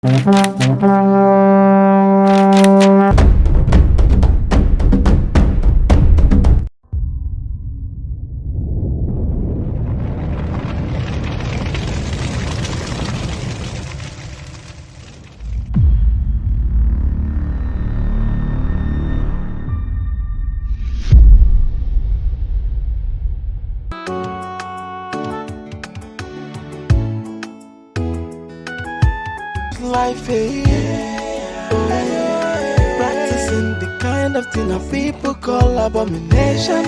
Life practicing the kind of thing that people call abomination.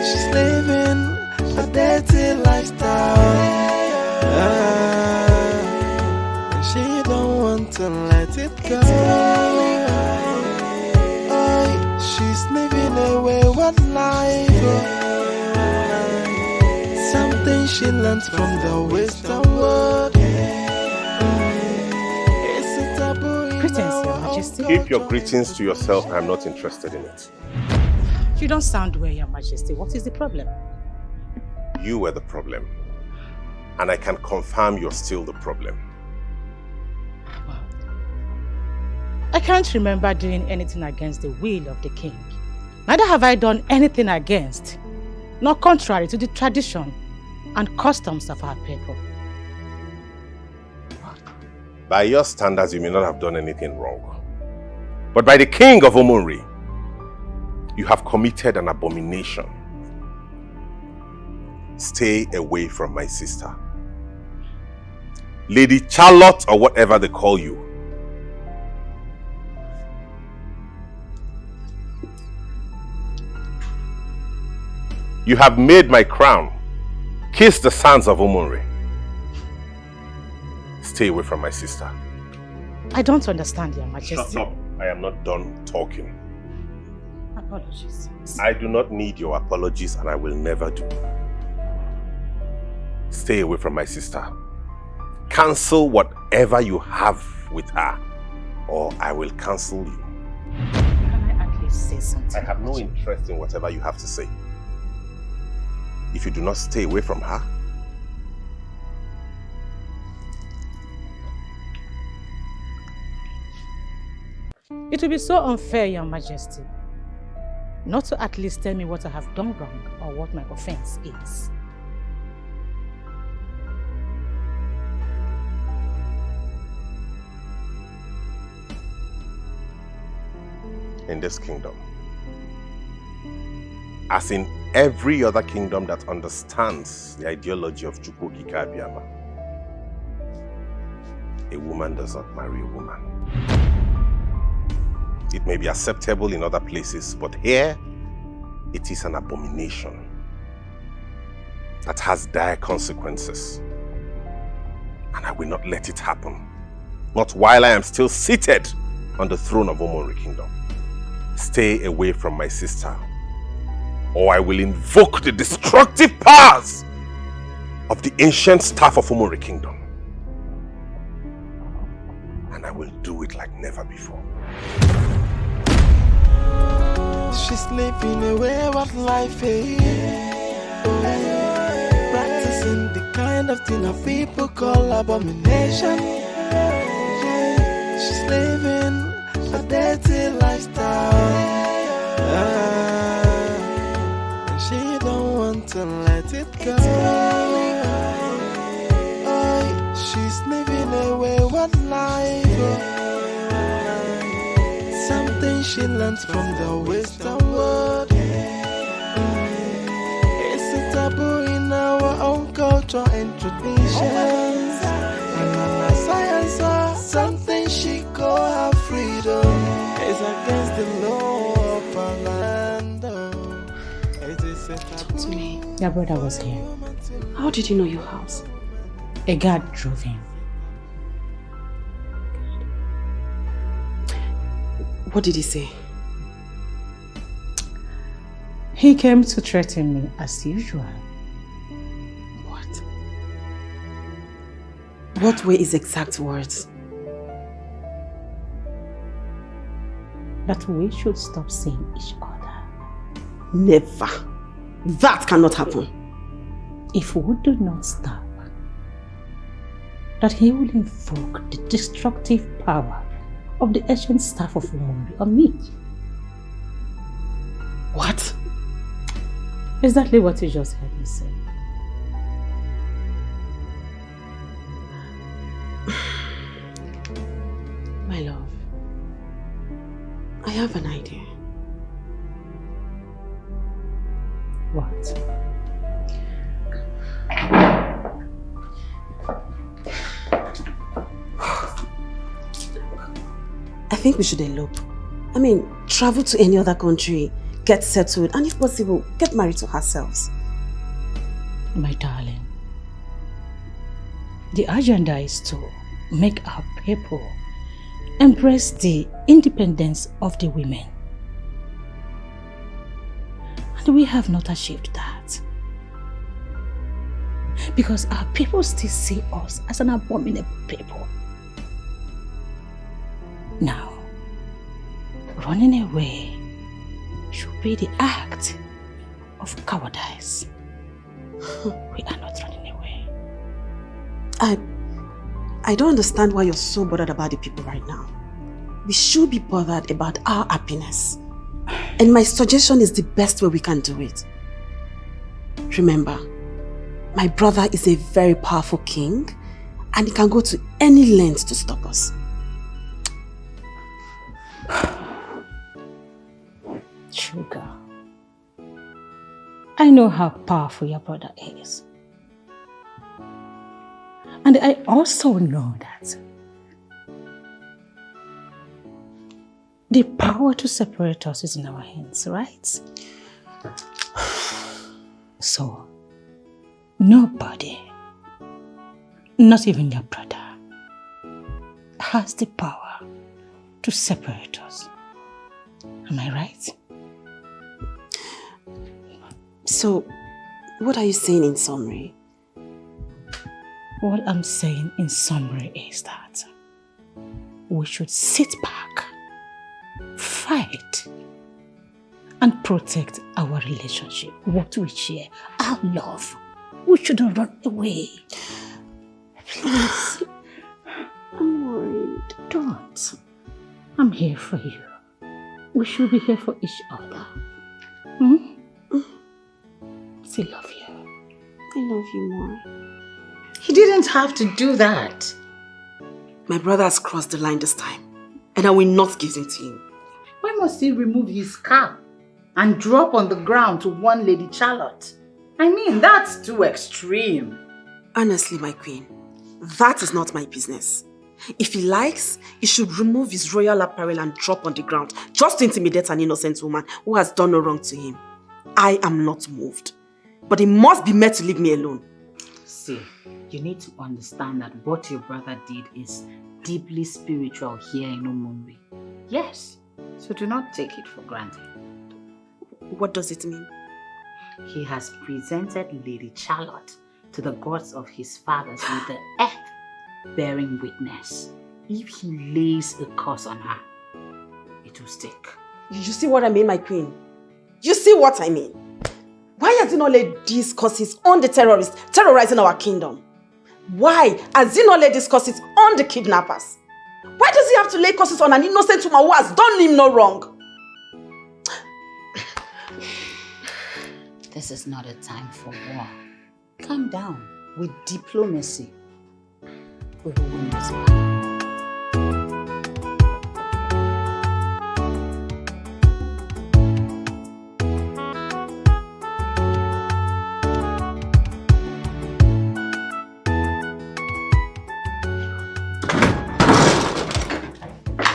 She's living a dirty lifestyle, and she don't want to let it go. She's living a wayward life, something she learned from the Western world. Greetings, Your Majesty. Keep your greetings to yourself. I'm not interested in it. You don't sound well, Your Majesty. What is the problem? You were the problem. And I can confirm you're still the problem. Well, I can't remember doing anything against the will of the king. Neither have I done anything against, nor contrary to the tradition and customs of our people. By your standards, you may not have done anything wrong. But by the king of Omunri, you have committed an abomination. Stay away from my sister. Lady Charlotte, or whatever they call you. You have made my crown kiss the sands of Omunri. Stay away from my sister. I don't understand, Your Majesty. Shut up. I am not done talking. Apologies. I do not need your apologies, and I will never do. Stay away from my sister. Cancel whatever you have with her, or I will cancel you. Can I at least say something? I have no interest in whatever you have to say. If you do not stay away from her, it will be so unfair, Your Majesty, not to at least tell me what I have done wrong or what my offense is. in this kingdom, as in every other kingdom that understands the ideology of Chukwuokike Abiyama, a woman does not marry a woman. It may be acceptable in other places, but here, it is an abomination that has dire consequences. And I will not let it happen. Not while I am still seated on the throne of Omonri Kingdom. Stay away from my sister, or I will invoke the destructive powers of the ancient staff of Omonri Kingdom. And I will do it like never before. She's living a wayward life, practicing the kind of thing that people call abomination. She's living a dirty lifestyle, and she don't want to let it go. She's living a wayward life, something she learns from the Western world. It's a taboo in our own culture and traditions. And on a science, something she call her freedom is against the law of our land. It is a taboo. Talk to me. Your brother was here. How did you know your house? A guard drove him. What did he say? He came to threaten me as usual. What? What were his exact words? That we should stop seeing each other. Never. That cannot happen. If we do not stop, that he will invoke the destructive power of the ancient staff of Umumbi on me. What? Exactly what you just heard me say. My love, I have an idea. What? I think we should elope. I mean, travel to any other country, get settled, and if possible, get married to ourselves. My darling, the agenda is to make our people embrace the independence of the women. And we have not achieved that. Because our people still see us as an abominable people. Now, running away should be the act of cowardice. We are not running away. I don't understand why you're so bothered about the people right now. We should be bothered about our happiness. And my suggestion is the best way we can do it. Remember, my brother is a very powerful king and he can go to any length to stop us. Sugar, I know how powerful your brother is. And I also know that the power to separate us is in our hands, right? So, nobody, not even your brother, has the power to separate us. Am I right? So, what are you saying in summary? What I'm saying in summary is that we should sit back, fight, and protect our relationship, what we share, our love. We shouldn't run away. Please. I'm worried. Don't. I'm here for you. We should be here for each other. Still love you. I love you more. He didn't have to do that. My brother has crossed the line this time, and I will not give it to him. Why must he remove his cap and drop on the ground to warn Lady Charlotte? I mean, that's too extreme. Honestly, my queen, that is not my business. If he likes, he should remove his royal apparel and drop on the ground, just to intimidate an innocent woman who has done no wrong to him. I am not moved, but he must be made to leave me alone. See, you need to understand that what your brother did is deeply spiritual here in Umumbi. Yes, so do not take it for granted. What does it mean? He has presented Lady Charlotte to the gods of his fathers with the earth bearing witness. If he lays a curse on her, it will stick. You see what I mean, my queen? You see what I mean? Why has he not laid these curses on the terrorists terrorizing our kingdom? Why has he not laid these curses on the kidnappers? Why does he have to lay curses on an innocent woman who has done him no wrong? This is not a time for war. Calm down. With diplomacy, we will win this battle.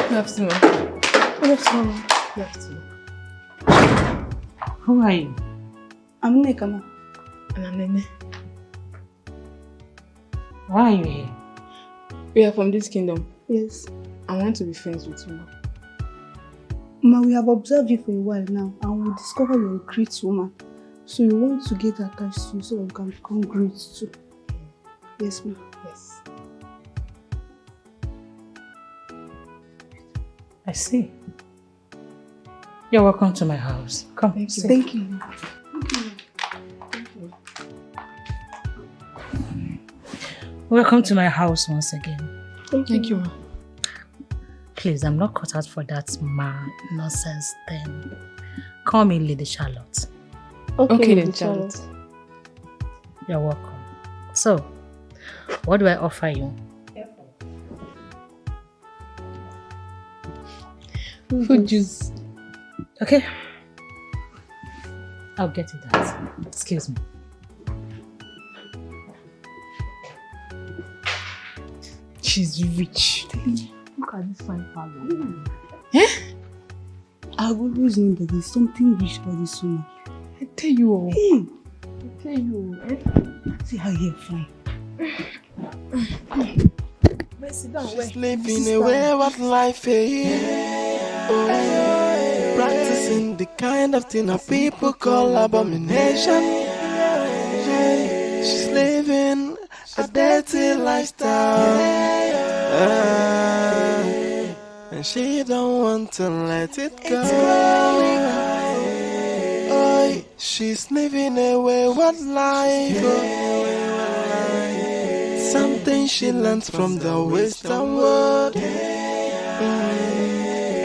Good afternoon. Good afternoon. Good afternoon. Who are you? I'm Nekama. And I'm Nene. Why are you here? We are from this kingdom. Yes. I want to be friends with you. Ma, we have observed you for a while now and we discover you're a great woman. So we want to get attached to you so that we can become great too. Yes, ma. Yes. I see. You're welcome to my house. Come. Thank you. sit. Thank you. Thank you. Welcome to my house once again. Thank you, ma. Please, I'm not cut out for that nonsense thing. Call me Lady Charlotte. Okay, Lady Charlotte. You're welcome. So, what do I offer you? Fruit juice. Okay. I'll get you that. Excuse me. She's rich. Look at this fine family. I've always known that there's something rich about this woman. I tell you all. Hey, I tell you all. see how you're fine. She's living away what life is. Oh, practicing the kind of thing that people call abomination. She's living a dirty lifestyle. And she don't want to let it go. Oh, she's living away what life. Something she learns from the Western world.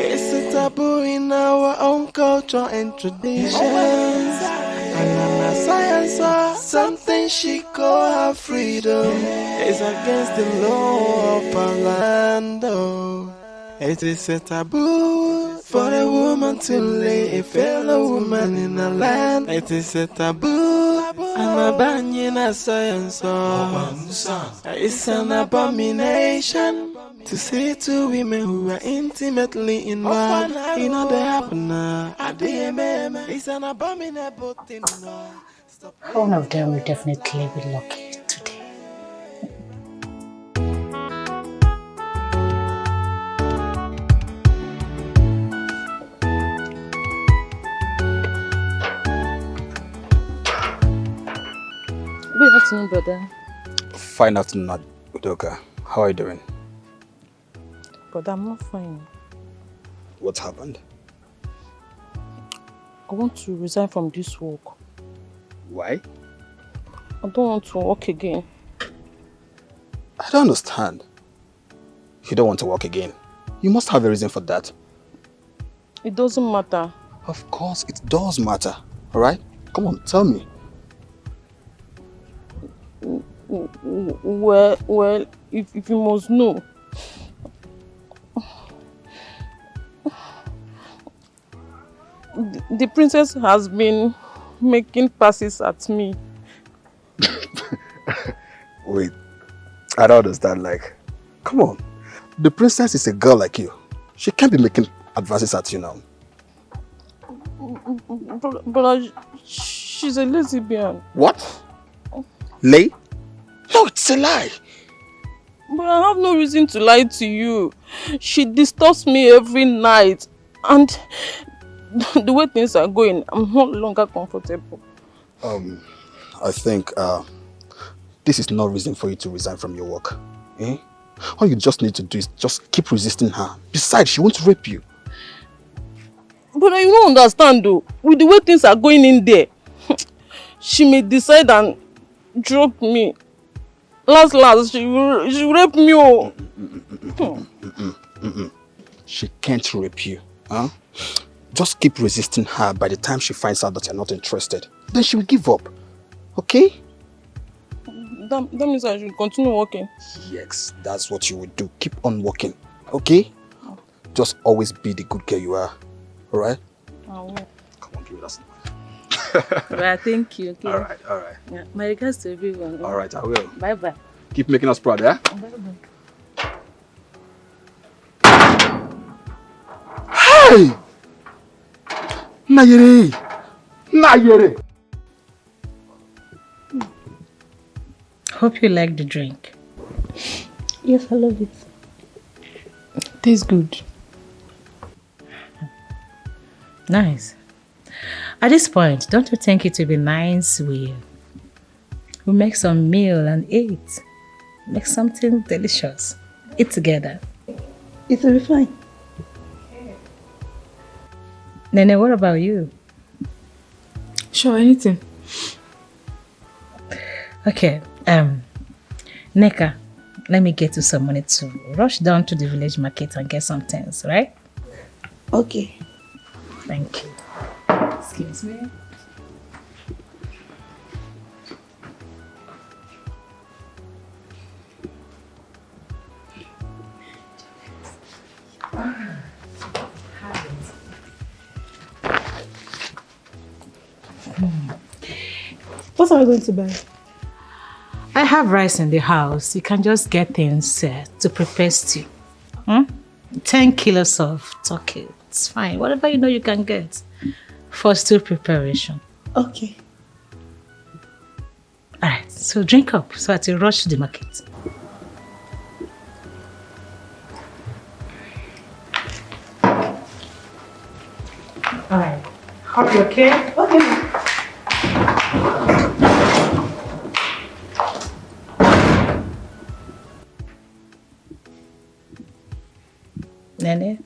It's a taboo in our own culture and traditions. And a science or something she call her freedom. It's against the law of our land. Oh. It is a taboo for a woman to lay a fellow woman in a land. It is a taboo and a ban in a science. It's an abomination to say to women who are intimately involved in all that happen. It's an abominable thing. One of them will definitely be lucky today. Good afternoon, brother. Fine afternoon, Udoka. How are you doing? But I'm not fine. What happened? I want to resign from this work. Why? I don't want to work again. I don't understand. You don't want to work again. You must have a reason for that. It doesn't matter. Of course, it does matter. Alright? Come on, tell me. Well, if you must know. The princess has been making passes at me. Wait, I don't understand. Like, come on. The princess is a girl like you. She can't be making advances at you now. But she's a lesbian. What? Lay? No, it's a lie. But I have no reason to lie to you. She disturbs me every night. And the way things are going, I'm no longer comfortable. I think this is no reason for you to resign from your work. Eh? All you just need to do is just keep resisting her. Besides, she won't rape you. But I don't understand though. With the way things are going in there, she may decide and drop me. Last, she will rape me. Oh. She can't rape you. Huh? Just keep resisting her. By the time she finds out that you're not interested, then she will give up. Okay? That means I should continue working. Yes, that's what you will do. Keep on working. Okay? Just always be the good girl you are. Alright? I will. Come on, give me that smile. Well, thank you. Okay? Alright. Yeah, my regards to everyone. Alright, I will. Bye-bye. Keep making us proud, yeah? Bye-bye. Hey! Nayere! Hope you like the drink. Yes, I love it. Tastes good. Nice. At this point, don't you think it would be nice we make some meal and eat? Make something delicious. Eat together. It will be fine. Nene, what about you? Sure, anything. Okay. Neka, let me get you some money to rush down to the village market and get some things, right? Okay. Thank you. Excuse me. What are we going to buy? I have rice in the house. You can just get things to prepare stew. 10 kilos of turkey. It's fine. Whatever you know you can get for stew preparation. Okay. Alright, so drink up so that you rush to the market. Alright. Hurry, okay? Okay. Nene,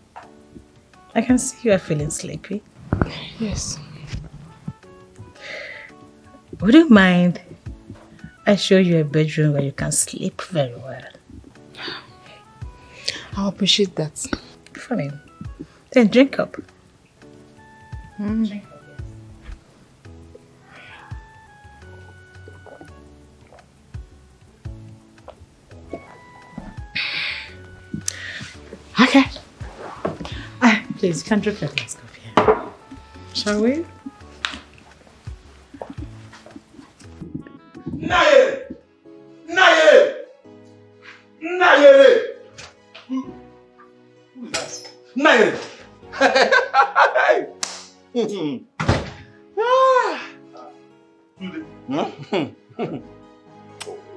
I can see you are feeling sleepy. Yes. Would you mind I show you a bedroom where you can sleep very well? I'll appreciate that. Fine. Then drink up. Drink up, yes. Okay. Please, you can drink that glass of here. Shall we? Nayere! Nayere! Nayere! Who is that? Nayere!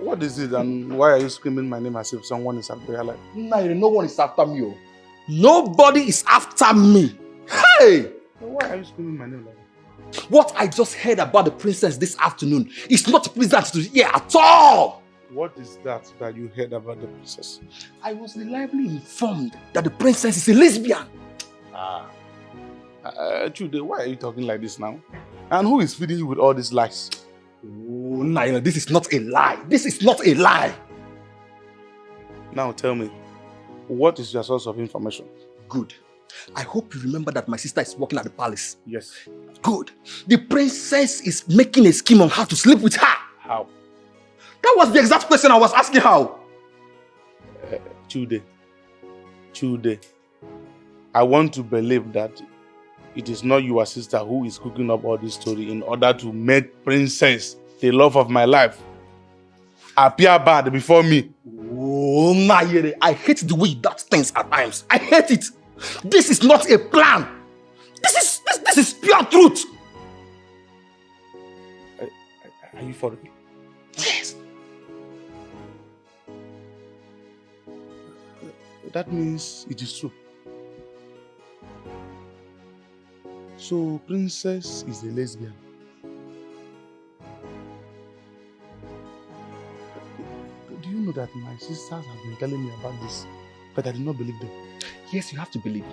What is it and why are you screaming my name as if someone is after your life? Nayere, no one is after me. Oh. Nobody is after me. Hey! Why are you screaming my name like that? What I just heard about the princess this afternoon is not pleasant to hear at all. What is that you heard about the princess? I was reliably informed that the princess is a lesbian. Chude, why are you talking like this now? And who is feeding you with all these lies? Oh, Nayere, this is not a lie. This is not a lie. Now tell me, what is your source of information? Good. I hope you remember that my sister is working at the palace. Yes. Good. The princess is making a scheme on how to sleep with her. How? That was the exact question I was asking how. Chude, I want to believe that it is not your sister who is cooking up all this story in order to make Princess, the love of my life, appear bad before me. Oh, Nayere, I hate the way you doubt things at times. I hate it. This is not a plan. This is pure truth. Are you for real? Yes. That means it is true. So, Princess is a lesbian. Do you know that my sisters have been telling me about this, but I did not believe them? Yes, you have to believe.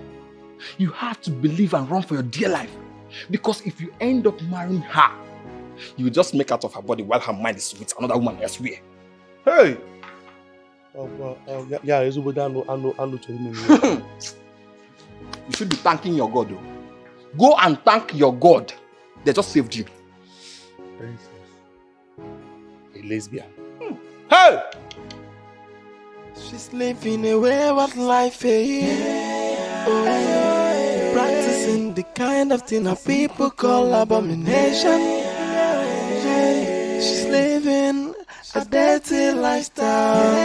You have to believe and run for your dear life. Because if you end up marrying her, you will just make out of her body while her mind is with another woman elsewhere. Hey! Yeah, you should be thanking your God, though. Go and thank your God. They just saved you. Princess. A lesbian. Hey! She's living a wayward life, practicing the kind of thing that people call abomination. She's living a dirty lifestyle,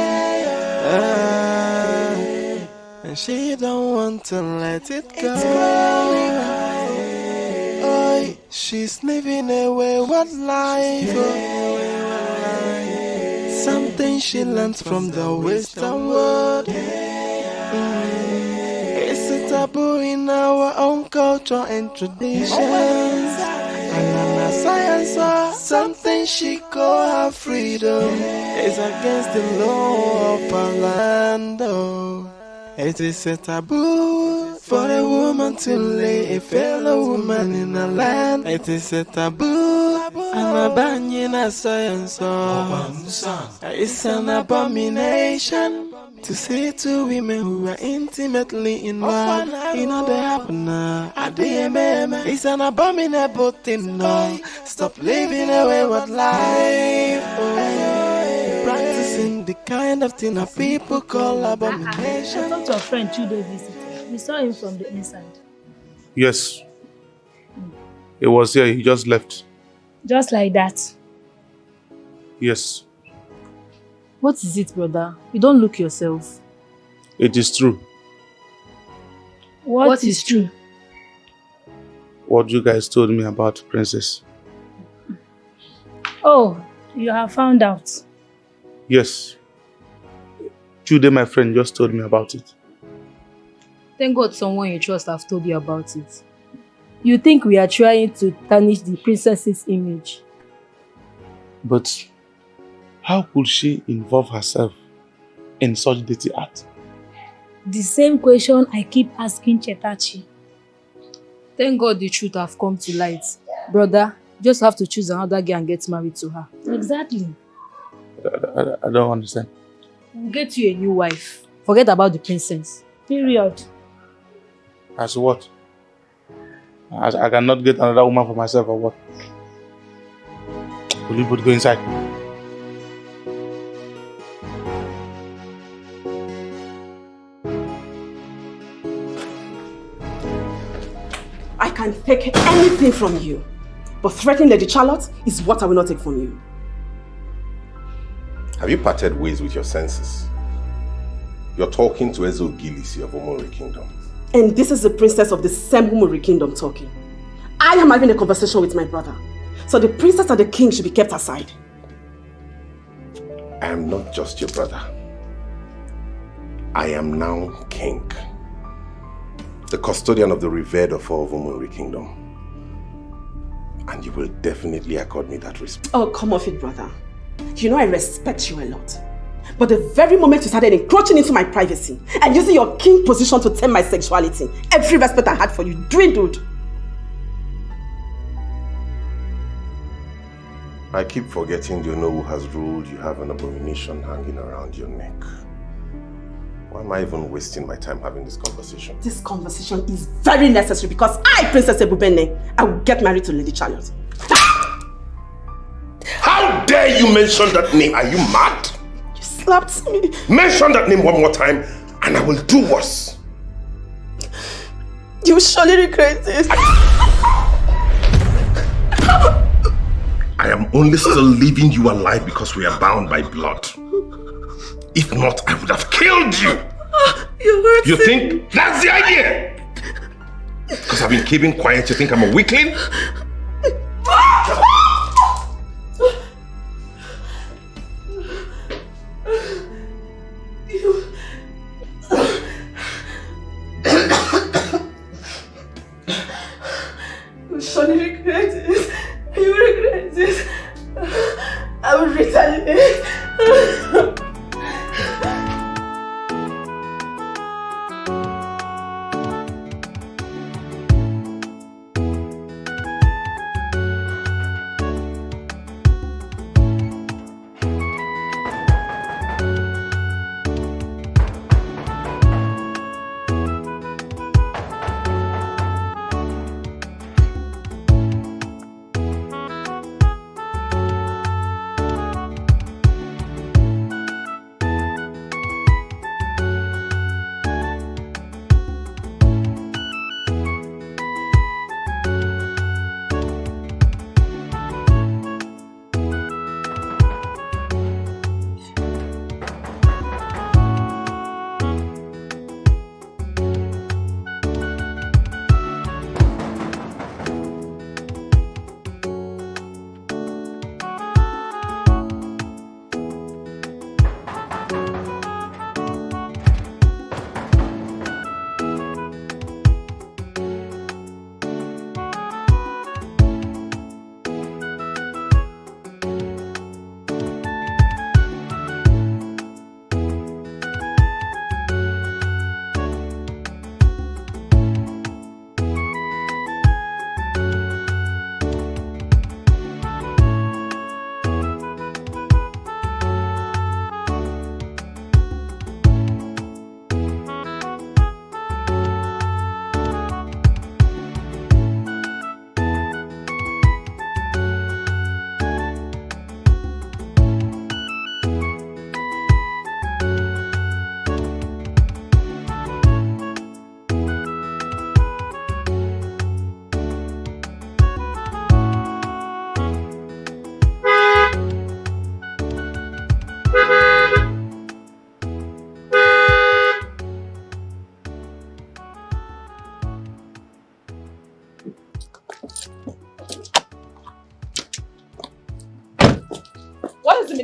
and she don't want to let it go. She's living a wayward life. Something she learns from the Western world. It's a taboo in our own culture and traditions. And science, something she call her freedom. It's against the law of our land. Oh. It is a taboo for a woman to lay a fellow woman in a land. It is a taboo Anabanyina science. It's an abomination to see two women who are intimately in love. You know they happen now. It's an abominable thing now. Stop living away with life. Practicing the kind of thing that people call abomination. I talked to a friend 2 days visited. We saw him from the inside. Yes. He was here, he just left. Just like that. Yes. What is it, brother? You don't look yourself. It is true. What is true? What you guys told me about Princess. Oh, you have found out. Yes. Today my friend just told me about it. Thank God someone you trust has told you about it. You think we are trying to tarnish the princess's image? But how could she involve herself in such dirty act? The same question I keep asking Chetachi. Thank God the truth have come to light. Brother, you just have to choose another girl and get married to her. Exactly. I don't understand. We'll get you a new wife. Forget about the princess. Period. As what? As I cannot get another woman for myself or what? Will you both go inside? I can take anything from you, but threatening Lady Charlotte is what I will not take from you. Have you parted ways with your senses? You're talking to Ezo Gilisi of Omori Kingdom. And this is the princess of the same Omori Kingdom talking. I am having a conversation with my brother. So the princess and the king should be kept aside. I am not just your brother. I am now king. The custodian of the revered offer of Omori Kingdom. And you will definitely accord me that respect. Oh, come off it, brother. You know I respect you a lot. But the very moment you started encroaching into my privacy and using your king position to tame my sexuality, every respect I had for you dwindled. I keep forgetting you know who has ruled. You have an abomination hanging around your neck. Why am I even wasting my time having this conversation? This conversation is very necessary because I, Princess Ebubene, I will get married to Lady Charlotte. How dare you mention that name? Are you mad? You slapped me. Mention that name one more time and I will do worse. You will surely regret this. I am only still leaving you alive because we are bound by blood. If not, I would have killed you. You think that's the idea? Because I've been keeping quiet, you think I'm a weakling? You surely regret this. You will regret this. I will retaliate.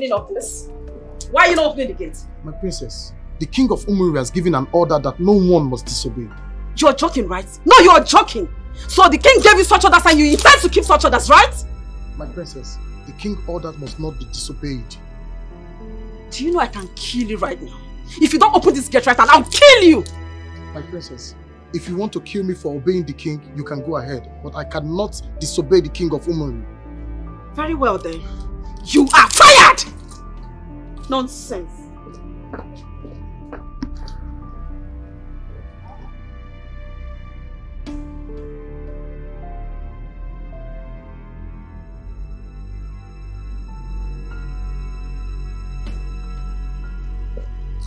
meaning of this? Why are you not opening the gate? My princess, the king of Umuri has given an order that no one must disobey. You're joking, right? No, you're joking. So the king gave you such orders and you intend to keep such orders, right? My princess, the king ordered must not be disobeyed. Do you know I can kill you right now? If you don't open this gate right now, I'll kill you! My princess, if you want to kill me for obeying the king, you can go ahead. But I cannot disobey the king of Umuri. Very well then. You are fired! Nonsense.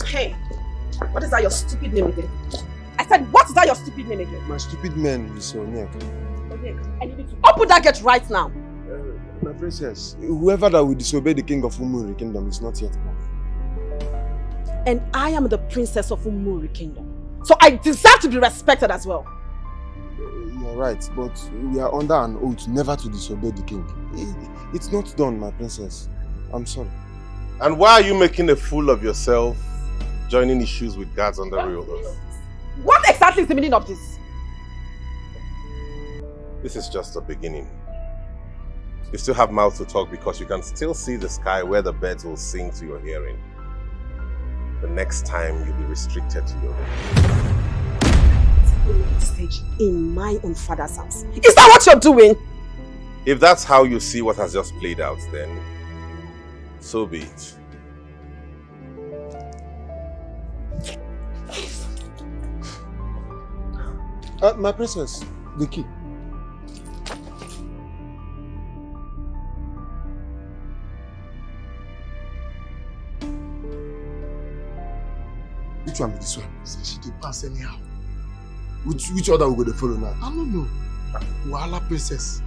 Hey, what is that your stupid name again? I said, what is that your stupid name again? My stupid man is Onyek. Onyek, I need you to open that gate right now. My princess, whoever that will disobey the king of Umuri Kingdom is not yet born. And I am the princess of Umuri Kingdom. So I deserve to be respected as well. You're right, but we are under an oath never to disobey the king. It's not done, my princess. I'm sorry. And why are you making a fool of yourself, joining issues with guards under real oath? What exactly is the meaning of this? This is just the beginning. You still have mouth to talk because you can still see the sky where the birds will sing to your hearing. The next time you'll be restricted to your room. Stage in my own father's house. Is that what you're doing? If that's how you see what has just played out, then so be it. My princess, the key. Which one is this one? She did pass anyhow. Which other will go to follow now? I don't know. Wahala princess.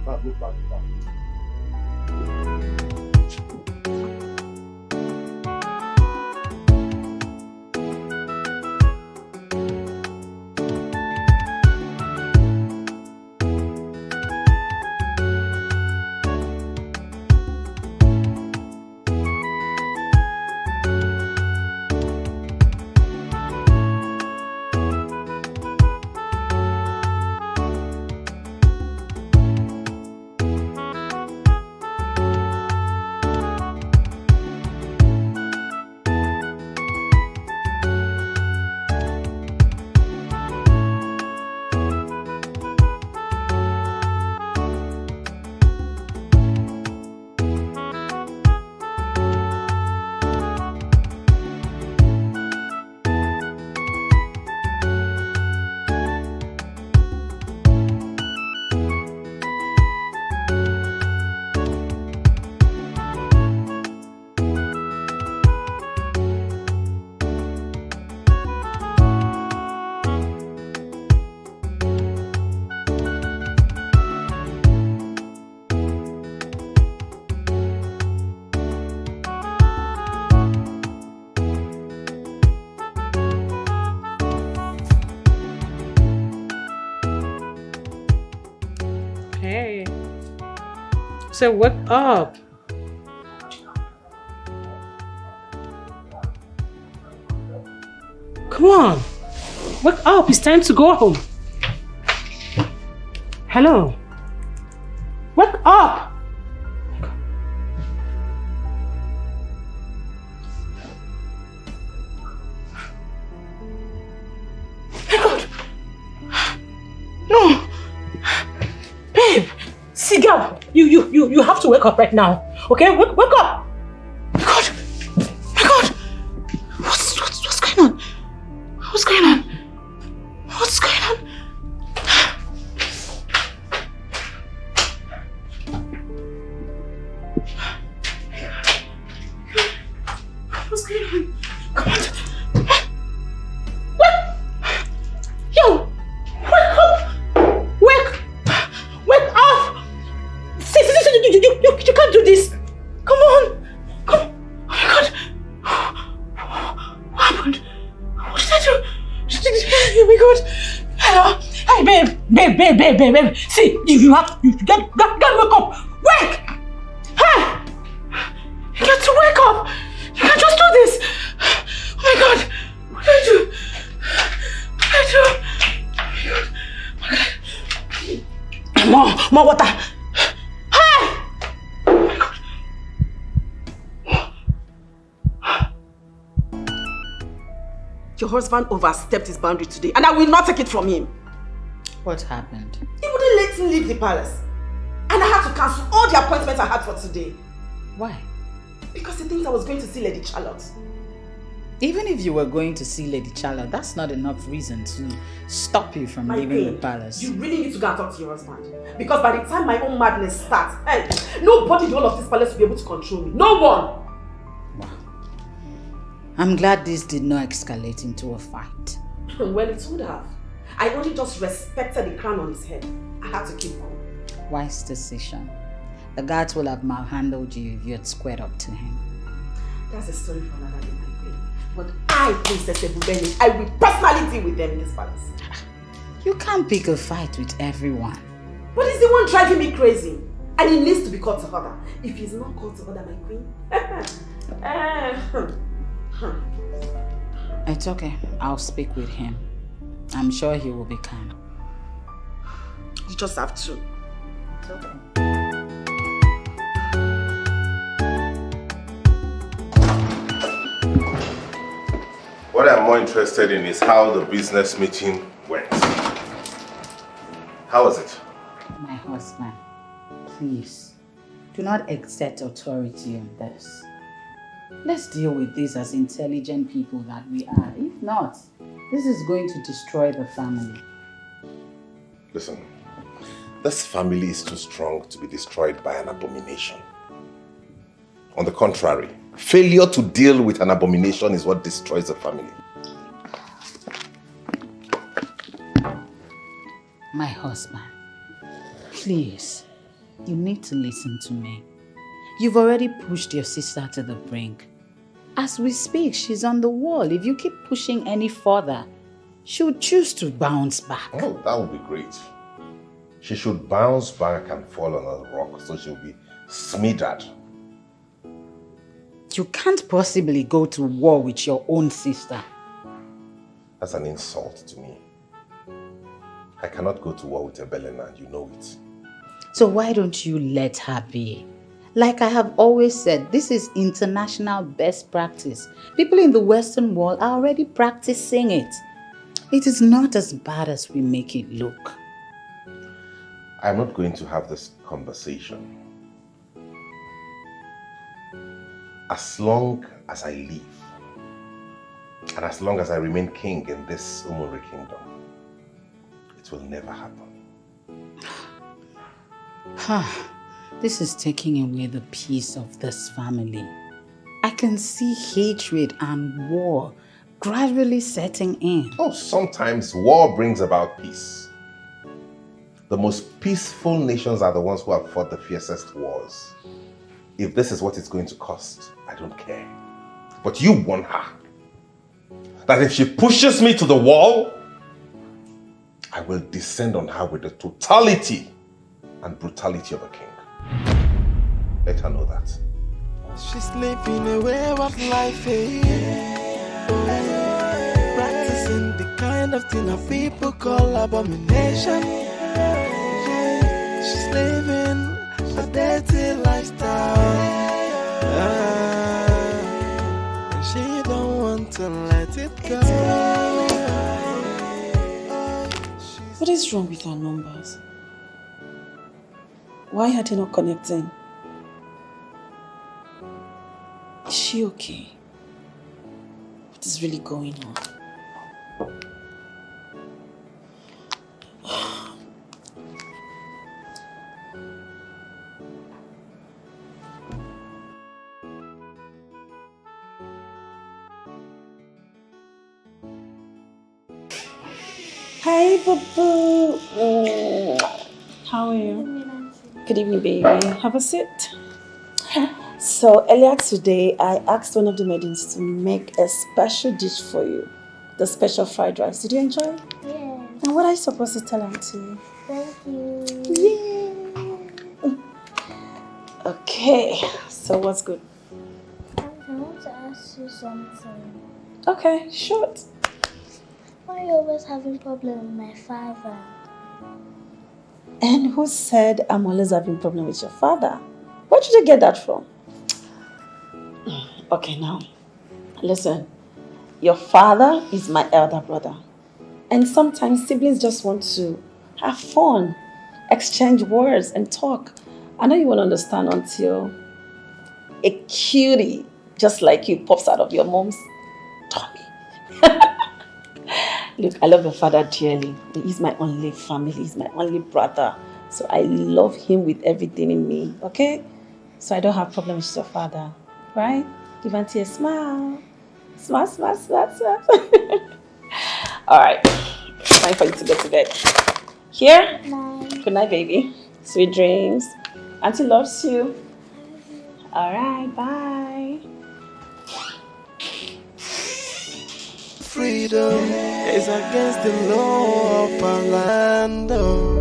So wake up. Come on. Wake up. It's time to go home. Hello. Wake up. My God. No. Babe. See, girl, you have to wake up right now. Okay? Wake up! My God! My God! What's going on? What's going on? What's going on? What's going on? Come on. What? Yo! Wake up! Wake up! You can't do this. Come on. Come on. Oh my God. What happened? What did I do? Oh my God. Hello. Hey, babe. See, you get wake up. Wake. Hey. You got to wake up! You can't just do this! Oh my God! What did I do? What did I do? More water! Hey! Oh my God! Your husband overstepped his boundary today, and I will not take it from him. What happened? He wouldn't let me leave the palace. And I had to cancel all the appointments I had for today. Why? Because he thinks I was going to see Lady Charlotte. Even if you were going to see Lady Charlotte, that's not enough reason to stop you from leaving the palace. You really need to go and talk to your husband. Because by the time my own madness starts, hey, nobody in all of this palace will be able to control me. No one! Wow. I'm glad this did not escalate into a fight. Well, it would have. I only just respected the crown on his head. I had to keep calm. Wise decision. The guards will have malhandled you if you had squared up to him. That's a story for another day, my queen. But I, Princess Ebubeni, I will personally deal with them in this palace. You can't pick a fight with everyone. But he's the one driving me crazy. And he needs to be called to order. If he's not called to order, my queen. It's okay. I'll speak with him. I'm sure he will be calm. You just have to. It's okay. What I'm more interested in is how the business meeting went. How was it? My husband, please, do not exert authority on this. Let's deal with this as intelligent people that we are. If not, this is going to destroy the family. Listen, this family is too strong to be destroyed by an abomination. On the contrary, failure to deal with an abomination is what destroys the family. My husband, please, you need to listen to me. You've already pushed your sister to the brink. As we speak, she's on the wall. If you keep pushing any further, she would choose to bounce back. Oh, that would be great. She should bounce back and fall on a rock so she'll be smeared. You can't possibly go to war with your own sister. That's an insult to me. I cannot go to war with Ebelena, and you know it. So why don't you let her be? Like I have always said, this is international best practice. People in the Western world are already practicing it. It is not as bad as we make it look. I'm not going to have this conversation. As long as I live, and as long as I remain king in this Umuri kingdom, it will never happen. This is taking away the peace of this family. I can see hatred and war gradually setting in. Oh, sometimes war brings about peace. The most peaceful nations are the ones who have fought the fiercest wars. If this is what it's going to cost, I don't care. But you warn her that if she pushes me to the wall, I will descend on her with the totality and brutality of a king. Let her know that. She's living a wayward life, practicing the kind of thing that people call abomination. She's living a dirty lifestyle, and she don't want to let it go. What is wrong with our numbers? Why are they not connecting? Is she okay? What is really going on? Hi, Babu. How are you? Good evening, baby. Have a seat. So earlier today, I asked one of the maidens to make a special dish for you. The special fried rice. Did you enjoy it? Yeah. And what are you supposed to tell Auntie? Thank you. Yeah. Okay. So what's good? you something. Okay, shoot. Why are you always having problems with my father? And who said I'm always having problem with your father? Where did you get that from? Okay, now, listen. Your father is my elder brother. And sometimes siblings just want to have fun, exchange words and talk. I know you won't understand until a cutie just like you pops out of your mom's tummy. Look, I love your father dearly. He's my only family. He's my only brother. So I love him with everything in me, okay? So I don't have problems with your father, right? Give Auntie a smile. Smile, smile, smile, smile. All right, time for you to go to bed. Here? Night. Good night, baby. Sweet dreams. Auntie loves you. All right, bye. Freedom is against the law of our land. Oh.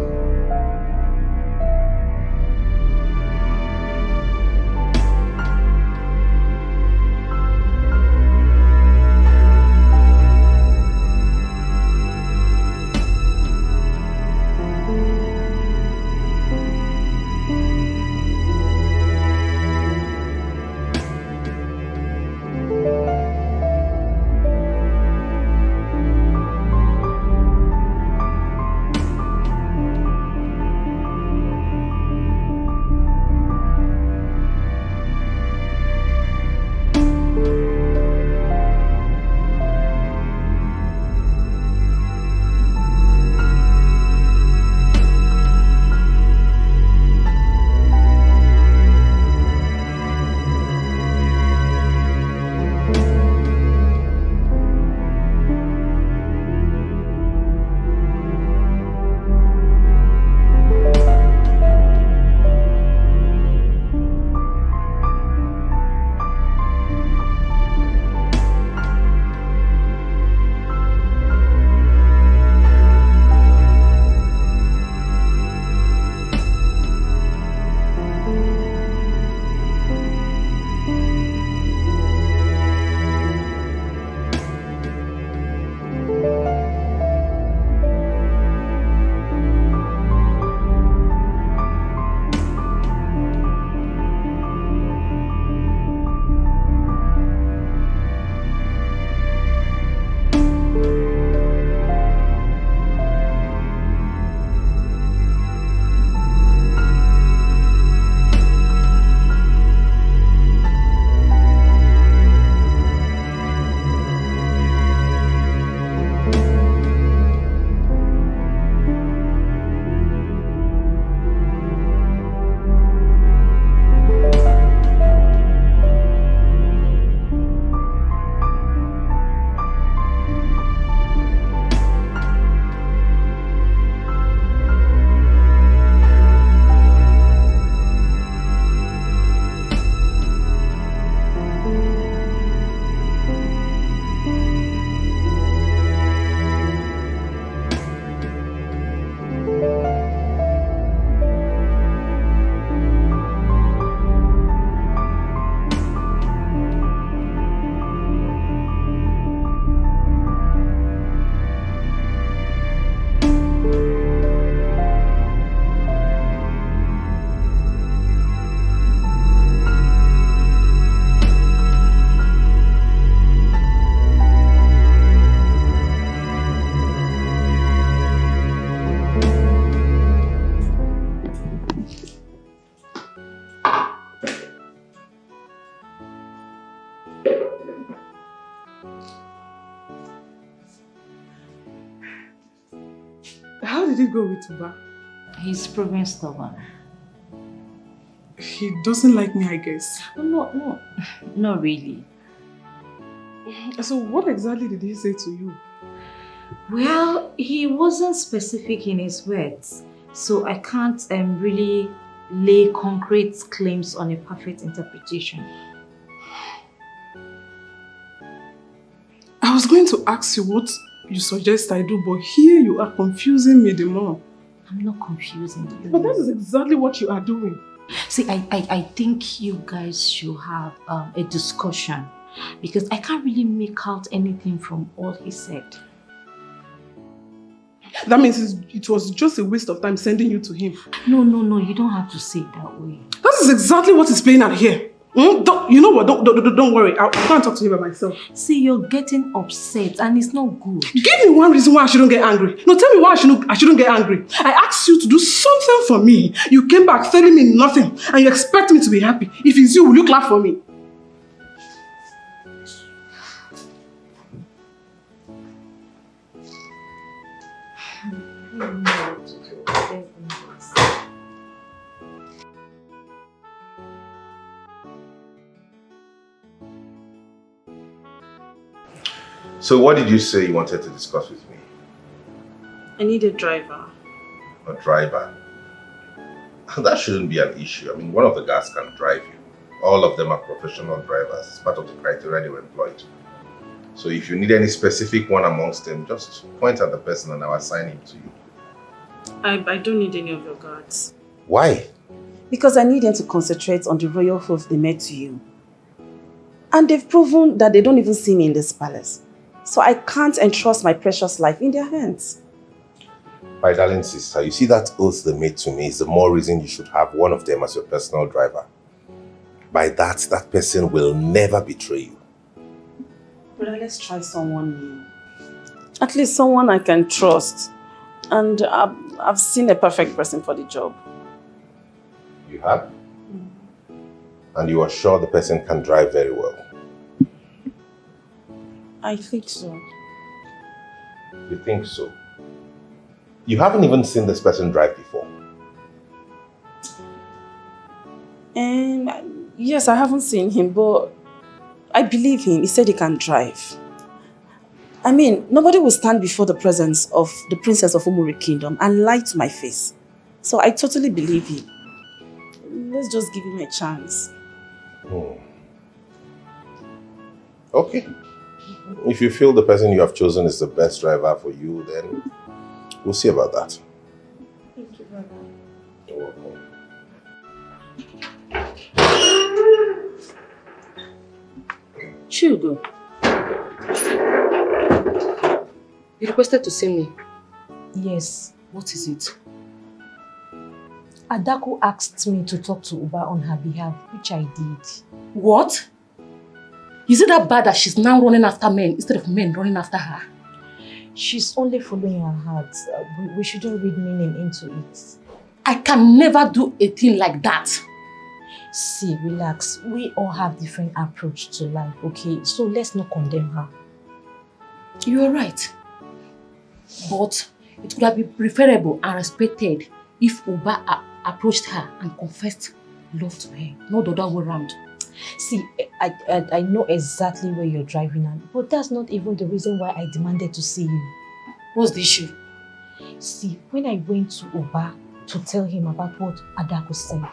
How did it go with Uba? He's proving stubborn. He doesn't like me, I guess. No, not really. So what exactly did he say to you? Well, he wasn't specific in his words, so I can't really lay concrete claims on a perfect interpretation. I was going to ask you what you suggest I do, but here you are confusing me the more. I'm not confusing you. But that is exactly what you are doing. See, I think you guys should have a discussion Because I can't really make out anything from all he said. That means it was just a waste of time sending you to him. No, you don't have to say it that way. That is exactly what is playing out here. You know what? Don't worry. I'll go and talk to him by myself. See, you're getting upset and it's not good. Give me one reason why I shouldn't get angry. No, tell me why I shouldn't get angry. I asked you to do something for me. You came back telling me nothing and you expect me to be happy. If it's you, will you clap for me? So what did you say you wanted to discuss with me? I need a driver. A driver? That shouldn't be an issue. I mean, one of the guys can drive you. All of them are professional drivers. It's part of the criteria they were employed. So if you need any specific one amongst them, just point at the person and I'll assign him to you. I don't need any of your guards. Why? Because I need them to concentrate on the royal oath they made to you. And they've proven that they don't even see me in this palace. So I can't entrust my precious life in their hands. My darling sister, you see that oath they made to me is the more reason you should have one of them as your personal driver. By that person will never betray you. But let's try someone new. At least someone I can trust. And I've seen a perfect person for the job. You have? And you are sure the person can drive very well? I think so. You think so? You haven't even seen this person drive before? Yes, I haven't seen him, but I believe him. He said he can drive. I mean, nobody will stand before the presence of the princess of Umuri Kingdom and lie to my face. So I totally believe him. Let's just give him a chance. Okay. If you feel the person you have chosen is the best driver for you, then we'll see about that. Thank you, brother. You're welcome. Chugo, you requested to see me. Yes. What is it? Adaku asked me to talk to Uba on her behalf, which I did. What? Is it that bad that she's now running after men instead of men running after her? She's only following her heart. We shouldn't read meaning into it. I can never do a thing like that. See, relax. We all have different approach to life, okay? So let's not condemn her. You're right. But it would have been preferable and respected if Uba approached her and confessed love to her, not the other way around. See, I know exactly where you're driving at, but that's not even the reason why I demanded to see you. What's the issue? See, when I went to Uba to tell him about what Adaku said,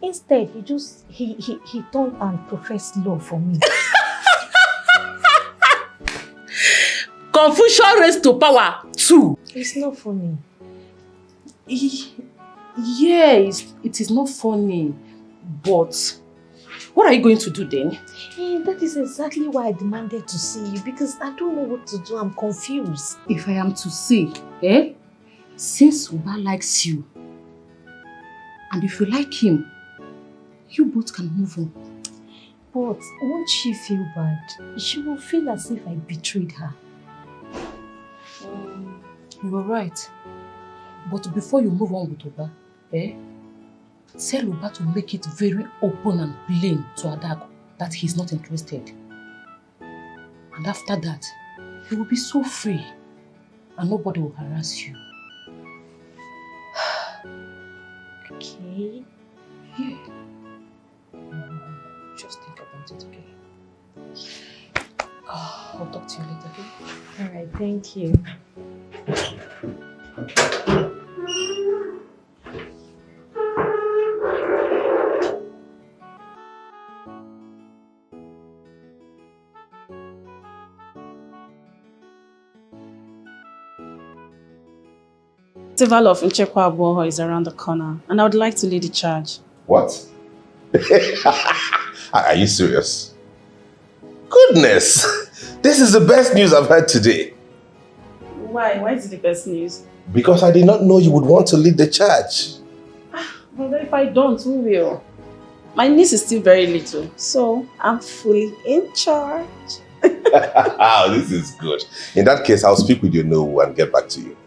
instead he turned and professed love for me. Confusion raised to power too. It's not funny. Yes, it is not funny, but what are you going to do then? That is exactly why I demanded to see you, because I don't know what to do. I'm confused. If I am to say, since Uba likes you, and if you like him, you both can move on. But won't she feel bad? She will feel as if I betrayed her. You are right. But before you move on with Uba, tell Uba to make it very open and plain to Adaku that he's not interested. And after that, you will be so free and nobody will harass you. Okay. Yeah. Just think about it, okay? I'll talk to you later, okay? Alright, thank you. Festival of Nchekwa Aboho is around the corner, and I would like to lead the charge. What? Are you serious? Goodness! This is the best news I've heard today. Why? Why is it the best news? Because I did not know you would want to lead the church. Well, if I don't, who will? My niece is still very little, so I'm fully in charge. This is good. In that case, I'll speak with your no and get back to you.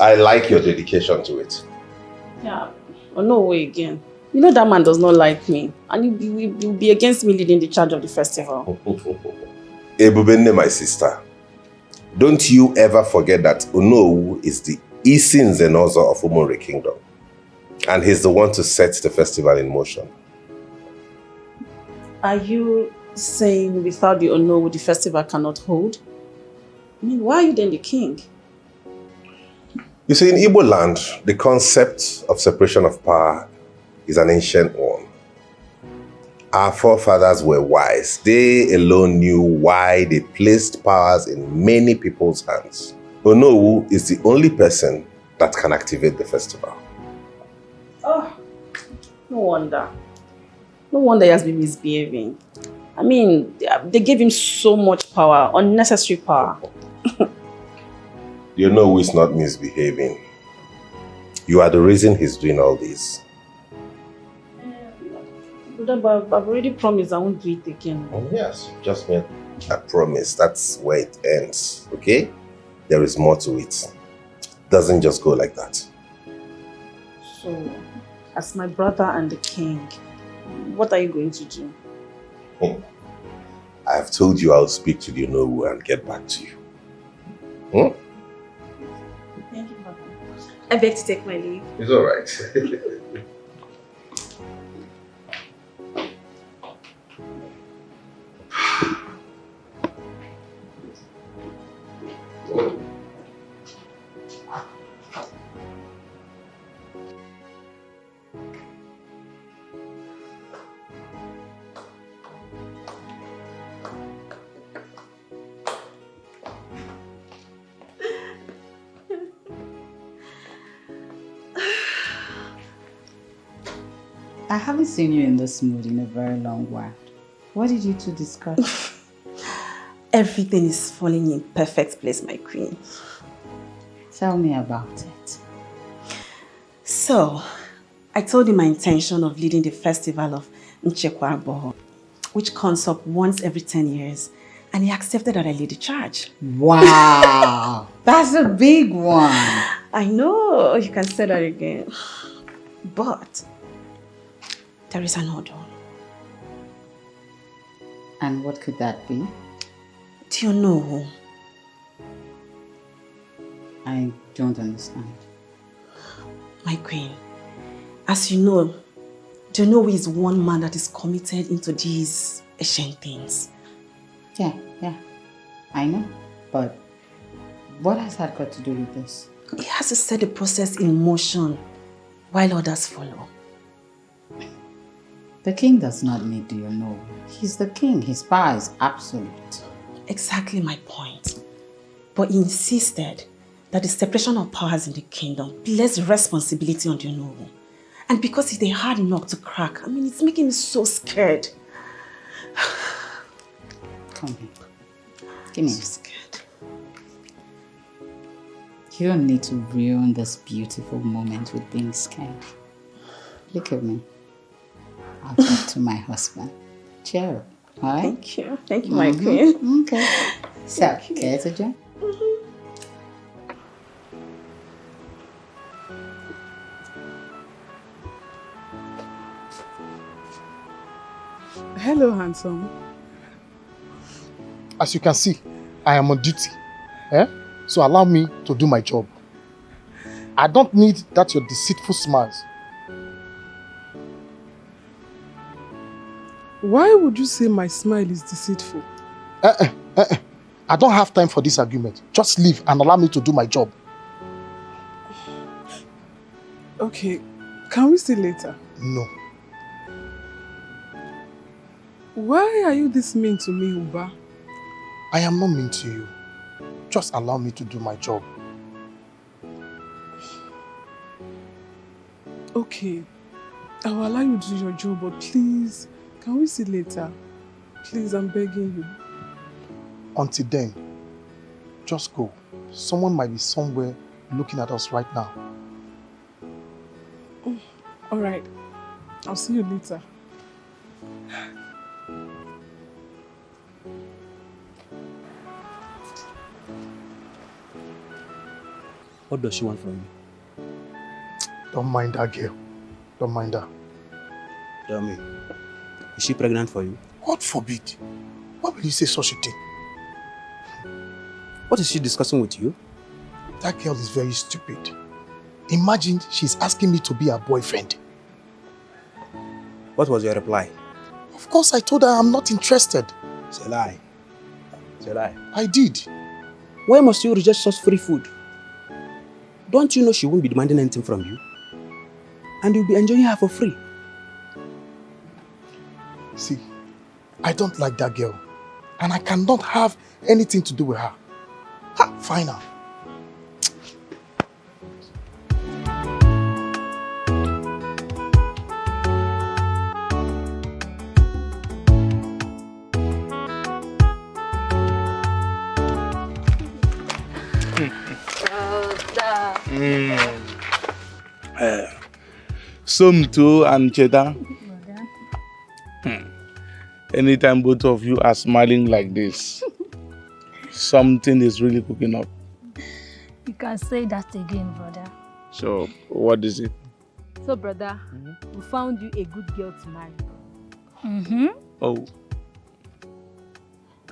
I like your dedication to it. Yeah, oh, no way again. You know that man does not like me, and he'll be against me leading the charge of the festival. Ebubenne, my sister, don't you ever forget that Onowu is the Isin Zenozo of Umore Kingdom. And he's the one to set the festival in motion. Are you saying without the Onowu, the festival cannot hold? I mean, why are you then the king? You see, in Igbo land, the concept of separation of power is an ancient one. Our forefathers were wise. They alone knew why they placed powers in many people's hands. Onowu is the only person that can activate the festival. Oh, no wonder. No wonder he has been misbehaving. I mean, they gave him so much power, unnecessary power. You know who is not misbehaving. You are the reason he's doing all this. But I've already promised I won't do it again. Oh, yes, you just made a promise. That's where it ends, okay? There is more to it. Doesn't just go like that. So, as my brother and the king, what are you going to do? I have told you I'll speak to the Onowu and get back to you. Thank you, Papa. I beg to take my leave. It's all right. I haven't seen you in this mood in a very long while. What did you two discuss? Everything is falling in perfect place, my queen. Tell me about it. So, I told him my intention of leading the festival of Nchekwa, which comes up once every 10 years. And he accepted that I lead the charge. Wow! That's a big one. I know, you can say that again. But there is an order. And what could that be? Do you know? I don't understand. My queen, as you know, do you know he is one man that is committed into these ancient things? Yeah, I know. But what has that got to do with this? He has to set the process in motion while others follow. The king does not need your know. He's the king. His power is absolute. Exactly my point. But he insisted that the separation of powers in the kingdom placed responsibility on the noble. And because it's a hard nut to crack, I mean, it's making me so scared. Come here. Give me. I'm so scared. You don't need to ruin this beautiful moment with being scared. Look at me. I'll talk to my husband. Cheer up, all right? Thank you. Thank you, my queen. Okay. So, care to join? Hello, handsome. As you can see, I am on duty. So allow me to do my job. I don't need that your deceitful smiles. Why would you say my smile is deceitful? I don't have time for this argument. Just leave and allow me to do my job. Okay, can we see later? No. Why are you this mean to me, Uba? I am not mean to you. Just allow me to do my job. Okay, I will allow you to do your job, but please, can we see later? Please, I'm begging you. Until then, just go. Someone might be somewhere looking at us right now. All right. I'll see you later. What does she want from you? Don't mind that girl. Don't mind her. Tell me, is she pregnant for you? God forbid. Why will you say such a thing? What is she discussing with you? That girl is very stupid. Imagine she's asking me to be her boyfriend. What was your reply? Of course I told her I'm not interested. It's a lie. It's a lie. I did. Why must you reject such free food? Don't you know she won't be demanding anything from you? And you'll be enjoying her for free. See, I don't like that girl. And I cannot have anything to do with her. Ha, fine now. Somto and Cheddar. Anytime both of you are smiling like this, something is really cooking up. You can say that again, brother. So, what is it? So, brother, we found you a good girl to marry. Oh.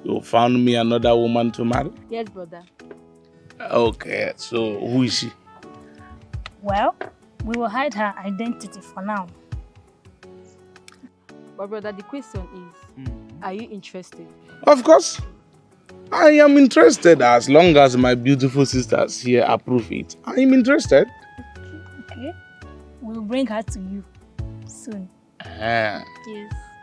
You found me another woman to marry? Yes, brother. Okay, so who is she? Well, we will hide her identity for now. But brother, the question is, are you interested? Of course. I am interested as long as my beautiful sisters here approve it. I am interested. Okay. We'll bring her to you soon. Yes.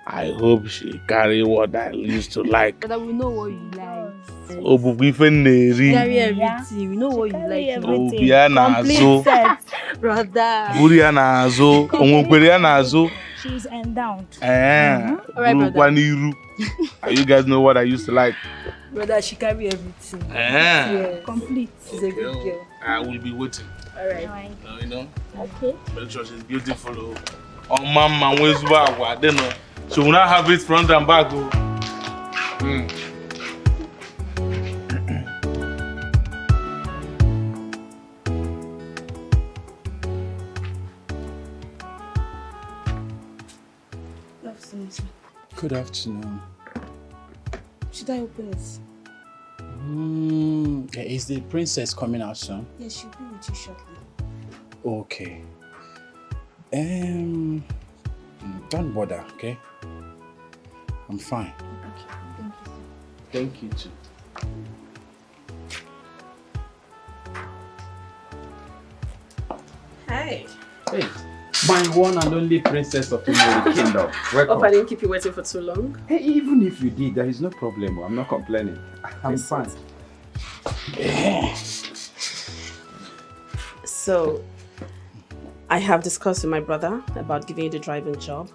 I hope she carry what I used to like. Brother, we know what you like. Carry everything. We know what you like. Complete set. Brother. She's endowed. Alright, brother. Are you guys know what I used to like? Brother, she carry everything. Yeah. Complete. She's a good girl. I will be waiting. Alright. You know? Okay. Make sure she's beautiful. Oh, mama, where's I don't know. She will not have it front and back. Good afternoon. Should I open it? Is the princess coming out soon? Yes, she'll be with you shortly. Okay. Don't bother, okay? I'm fine. Okay, thank you. Thank you too. Hey. Hey, my one and only princess of the kingdom. Welcome. Hope I didn't keep you waiting for too long. Hey, even if you did, there is no problem. I'm not complaining. I'm fine. So, I have discussed with my brother about giving you the driving job,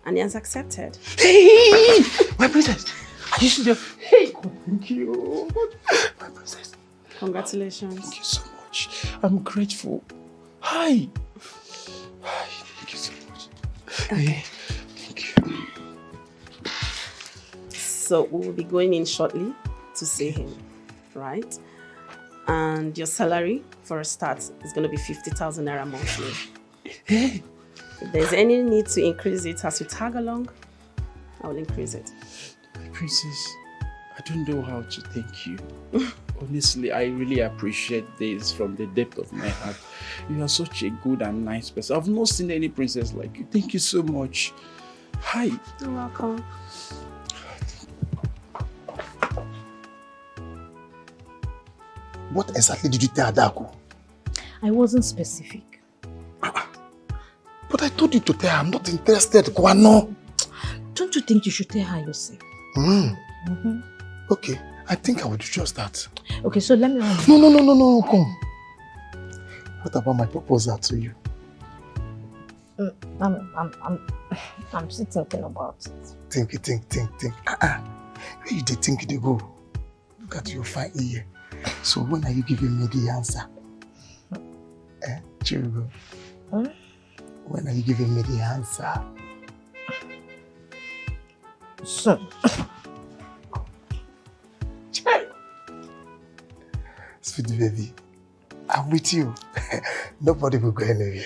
and he has accepted. Hey, my princess! Are you serious? Hey, God, thank you. My princess. Congratulations. Thank you so much. I'm grateful. Hi. Thank you so much. Okay. Thank you. So, we will be going in shortly to see him, right? And your salary, for a start, is going to be 50,000 naira monthly. Hey. If there's any need to increase it as we tag along, I will increase it. My princess, I don't know how to thank you. Honestly, I really appreciate this from the depth of my heart. You are such a good and nice person. I've not seen any princess like you. Thank you so much. Hi. You're welcome. What exactly did you tell Adaku? I wasn't specific. But I told you to tell her I'm not interested, Kwano. Don't you think you should tell her yourself? Okay, I think I will do just that. Okay, so let me... No, come. What about my proposal to you? I'm still thinking about it. Think. Where you dey think they go? Look at your fine ear. So when are you giving me the answer? Chirugo. When are you giving me the answer? Soon. Sweet baby, I'm with you. Nobody will go anywhere.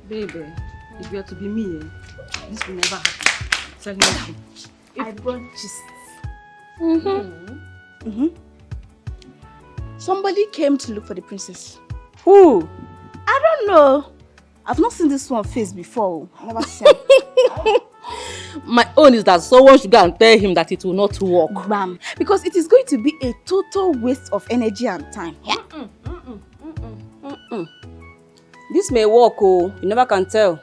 Baby, if you are to be me, this will never happen. Tell me. I brought gist. Somebody came to look for the princess. Who? I don't know. I've not seen this one face before. Never seen. My own is that someone should go and tell him that it will not work. Bam. Because it is going to be a total waste of energy and time. Yeah? This may work, oh. You never can tell.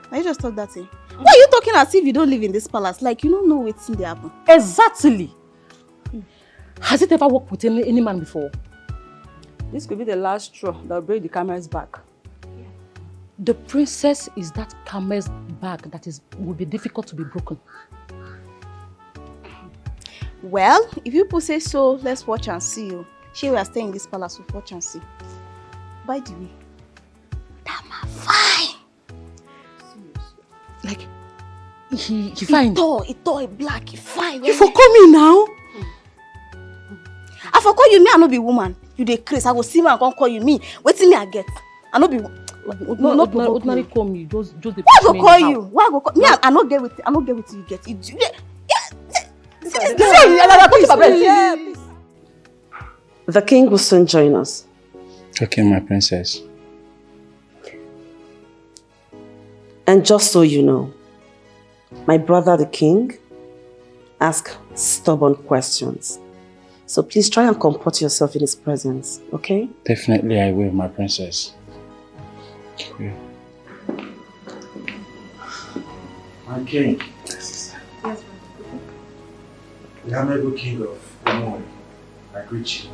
Why you just talk that thing? Why are you talking as if you don't live in this palace? Like you don't know what's in there happen. Exactly. Has it ever worked with any man before? This could be the last straw that will break the camera's back. The princess is that camel's back that will be difficult to be broken. Well, if you say so, let's watch and see you. She will stay in this palace with watch and see. By the way, that man fine. Like, he fine. He tall, black, he fine. You for call me now? I for call you me, I no be woman. You dey craze. I go see me and come call you me. Waiting me I get. I no be. No, ordinary call me. Just the. Why I go call you? Why I go call? Me, I no get with. I no get with you get. The king will soon join us. Okay, my princess. And just so you know, my brother the king asks stubborn questions. So please try and comport yourself in his presence, okay? Definitely I will, my princess. Yeah. My king. Yes, The Honorable King of Umoi, I greet you.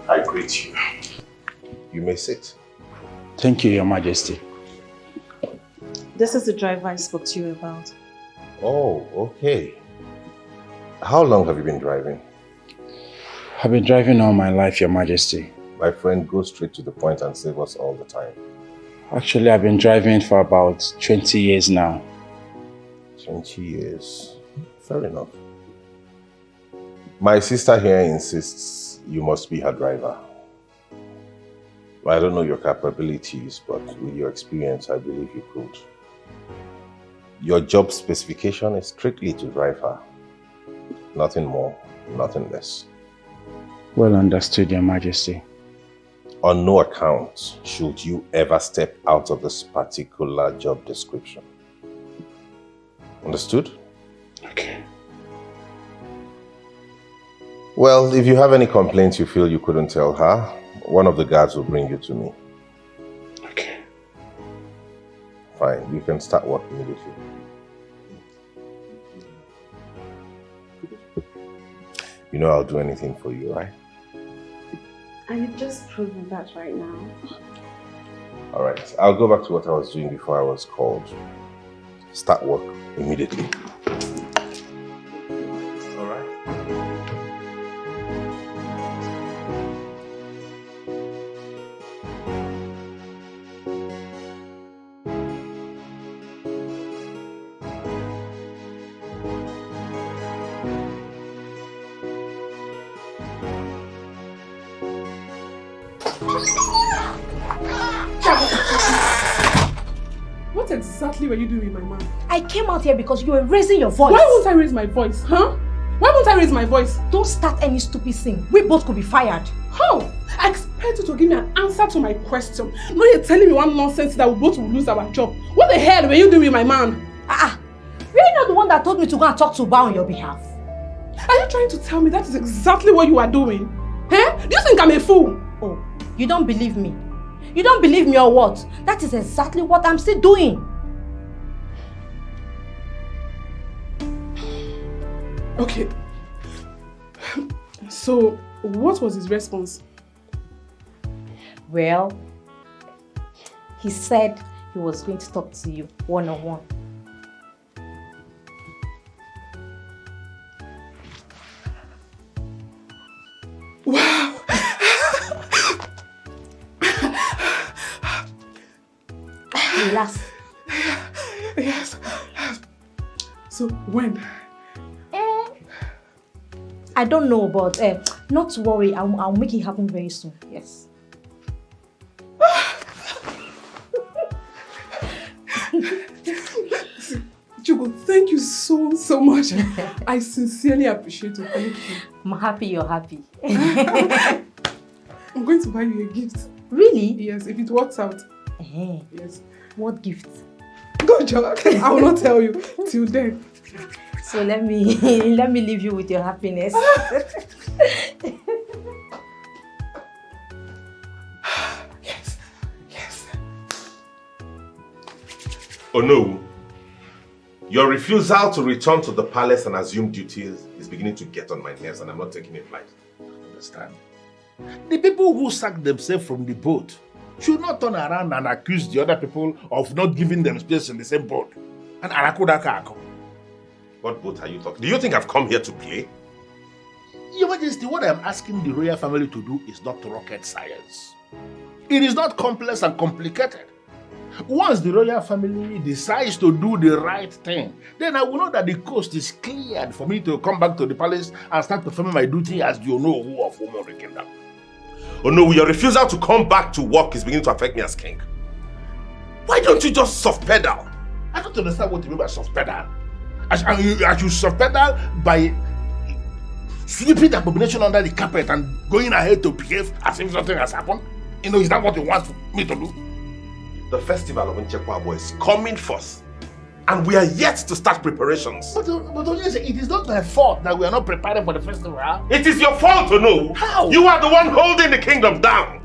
I greet you. You may sit. Thank you, Your Majesty. This is the driver I spoke to you about. Oh, okay. How long have you been driving? I've been driving all my life, Your Majesty. My friend, go straight to the point and save us all the time. Actually, I've been driving for about 20 years now. 20 years. Fair enough. My sister here insists you must be her driver. I don't know your capabilities, but with your experience, I believe you could. Your job specification is strictly to drive her. Nothing more, nothing less. Well understood, Your Majesty. On no account should you ever step out of this particular job description. Understood? Okay. Well, if you have any complaints you feel you couldn't tell her, one of the guards will bring you to me. Okay. Fine, you can start work immediately. You know I'll do anything for you, right? And you've just proven that right now. Alright, I'll go back to what I was doing before I was called. Start work immediately. Alright. What exactly were you doing with my man? I came out here because you were raising your voice. Why won't I raise my voice, huh? Why won't I raise my voice? Don't start any stupid thing. We both could be fired. How? I expect you to give me an answer to my question. No, you're telling me one nonsense that we both will lose our job. What the hell were you doing with my man? Were you not the one that told me to go and talk to Uba on your behalf? Are you trying to tell me that is exactly what you are doing? Eh? Do you think I'm a fool? Oh, you don't believe me? You don't believe me or what? That is exactly what I'm still doing. Okay. So, what was his response? Well, he said he was going to talk to you one-on-one. Wow! Relax. Yes. So, when? I don't know, but not to worry. I'll make it happen very soon. Yes. Jugo, thank you so much. I sincerely appreciate it. Thank you. I'm happy you're happy. I'm going to buy you a gift. Really? Yes, if it works out. Yes. What gift? Good job. I will not tell you till then. So let me leave you with your happiness. Yes. Oh no. Your refusal to return to the palace and assume duties is beginning to get on my nerves, and I'm not taking it light. Understand? The people who sacked themselves from the boat should not turn around and accuse the other people of not giving them space in the same boat. And Arakudaka. What boat are you talking? Do you think I've come here to play? Your Majesty, what I am asking the royal family to do is not rocket science. It is not complex and complicated. Once the royal family decides to do the right thing, then I will know that the coast is cleared for me to come back to the palace and start performing my duty as the Onowu of Umori Kingdom. Oh no, your refusal to come back to work is beginning to affect me as king. Why don't you just soft pedal? I don't understand what you mean by soft pedal. As you soft pedal by sweeping the abomination under the carpet and going ahead to behave as if nothing has happened? Is that what you want me to do? The festival of Nchekwabo is coming forth, and we are yet to start preparations. But it is not my fault that we are not preparing for the festival. It is your fault to know. How? You are the one holding the kingdom down.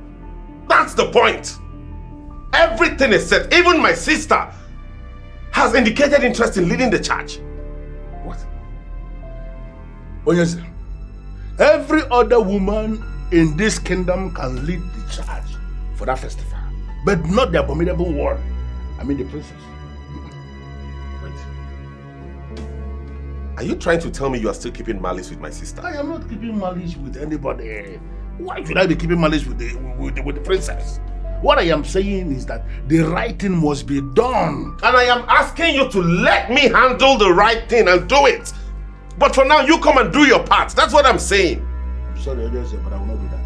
That's the point. Everything is set. Even my sister has indicated interest in leading the charge. What? Oh yes. Every other woman in this kingdom can lead the charge for that festival. But not the abominable one. I mean the princess. Wait. Are you trying to tell me you are still keeping malice with my sister? I am not keeping malice with anybody. Why should I be keeping malice with the princess? What I am saying is that the right thing must be done. And I am asking you to let me handle the right thing and do it. But for now, you come and do your part. That's what I'm saying. I'm sorry, but I will not do that.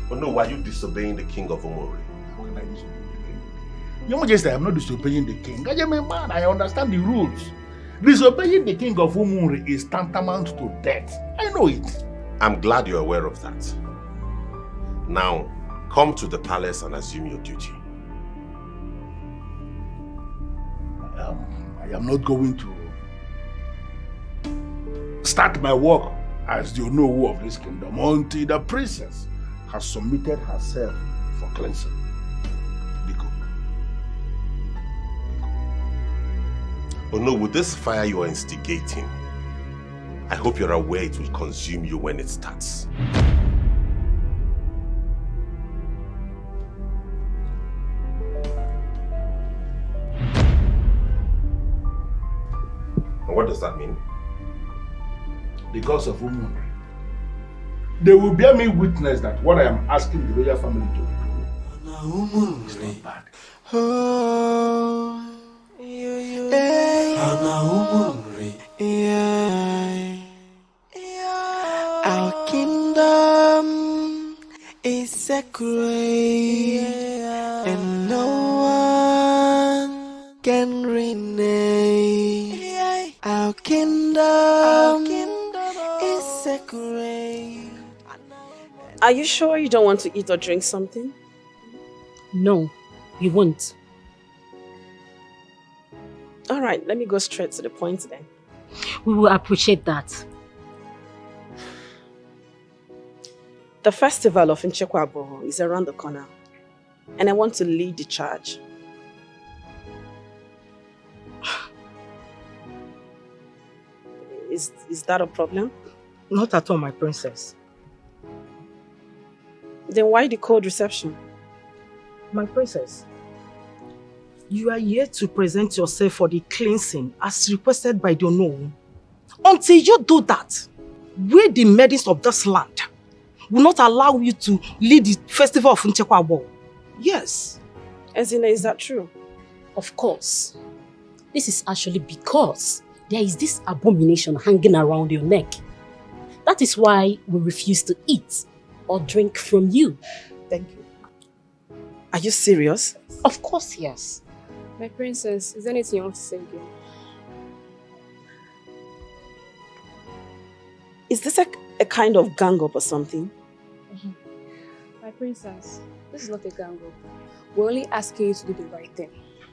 Oh no, why are you disobeying the king of Omori? How can I disobey the king? Your Majesty, I am not disobeying the king. I am a man. I understand the rules. Disobeying the king of Omori is tantamount to death. I know it. I'm glad you're aware of that. Now, come to the palace and assume your duty. I am not going to start my work as the Onowu of this kingdom until the princess has submitted herself for cleansing. Biko. Oh no, with this fire you are instigating, I hope you're aware it will consume you when it starts. And what does that mean? The gods of Umuri. They will bear me witness that what I am asking the royal family to do is not bad. Our kingdom is sacred, and no one can renege. Our kingdom is sacred. Are you sure you don't want to eat or drink something? No, you won't. All right, let me go straight to the point then. We will appreciate that. The festival of Nchekwabo is around the corner, and I want to lead the charge. Is that a problem? Not at all, my princess. Then why the cold reception? My princess, you are here to present yourself for the cleansing as requested by the unknown. Until you do that, we the maidens of this land will not allow you to lead the festival of Nchekwa Ball. Yes. Ezina, is that true? Of course. This is actually because there is this abomination hanging around your neck. That is why we refuse to eat or drink from you. Thank you. Are you serious? Of course, yes. My princess, is there anything you want to say again? Is this a kind of gang up or something? My princess, this is not a gang up. We're only asking you to do the right thing.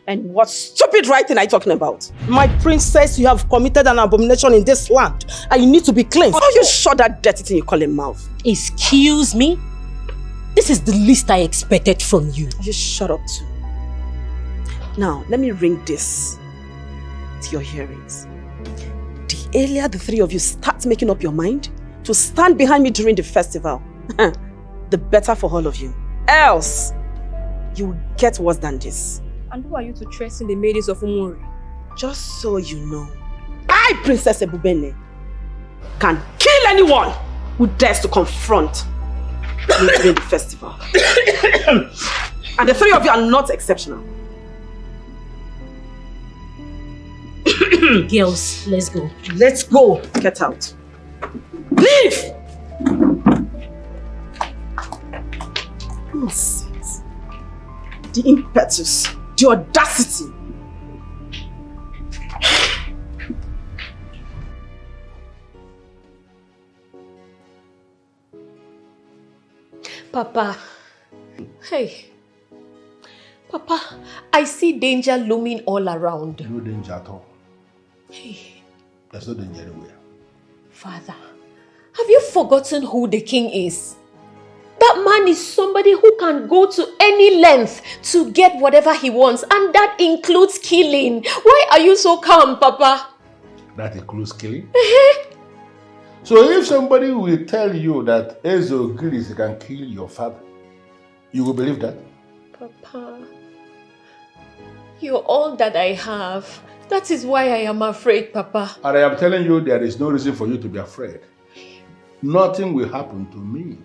And what stupid right thing are you talking about? My princess, you have committed an abomination in this land and you need to be cleansed. Oh, you shut that dirty thing you call a mouth. Excuse me? This is the least I expected from you. You shut up too. Now, let me ring this to your hearings. The earlier the three of you start making up your mind to stand behind me during the festival, the better for all of you. Else, you will get worse than this. And who are you to threaten the maidens of Umuri? Just so you know, I, Princess Ebubene, can kill anyone who dares to confront me during the festival. And the three of you are not exceptional. Girls, let's go. Let's go. Get out. Leave! Nonsense. The impetus, the audacity. Papa. Hey. Papa, I see danger looming all around. No danger at all. Hey. There's no danger anywhere. Father, have you forgotten who the king is? That man is somebody who can go to any length to get whatever he wants, and that includes killing. Why are you so calm, Papa? That includes killing? So if somebody will tell you that Ezo Gillis can kill your father, you will believe that? Papa, you're all that I have. That is why I am afraid, Papa. And I am telling you, there is no reason for you to be afraid. Nothing will happen to me.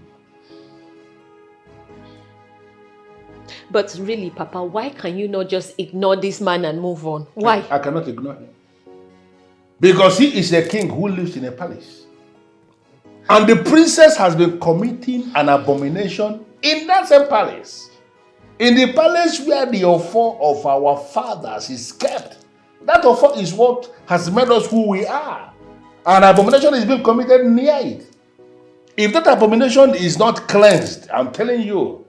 But really, Papa, why can you not just ignore this man and move on? Why? I cannot ignore him. Because he is a king who lives in a palace. And the princess has been committing an abomination in that same palace. In the palace where the offer of our fathers is kept. That offer is what has made us who we are. An abomination is being committed near it. If that abomination is not cleansed, I'm telling you,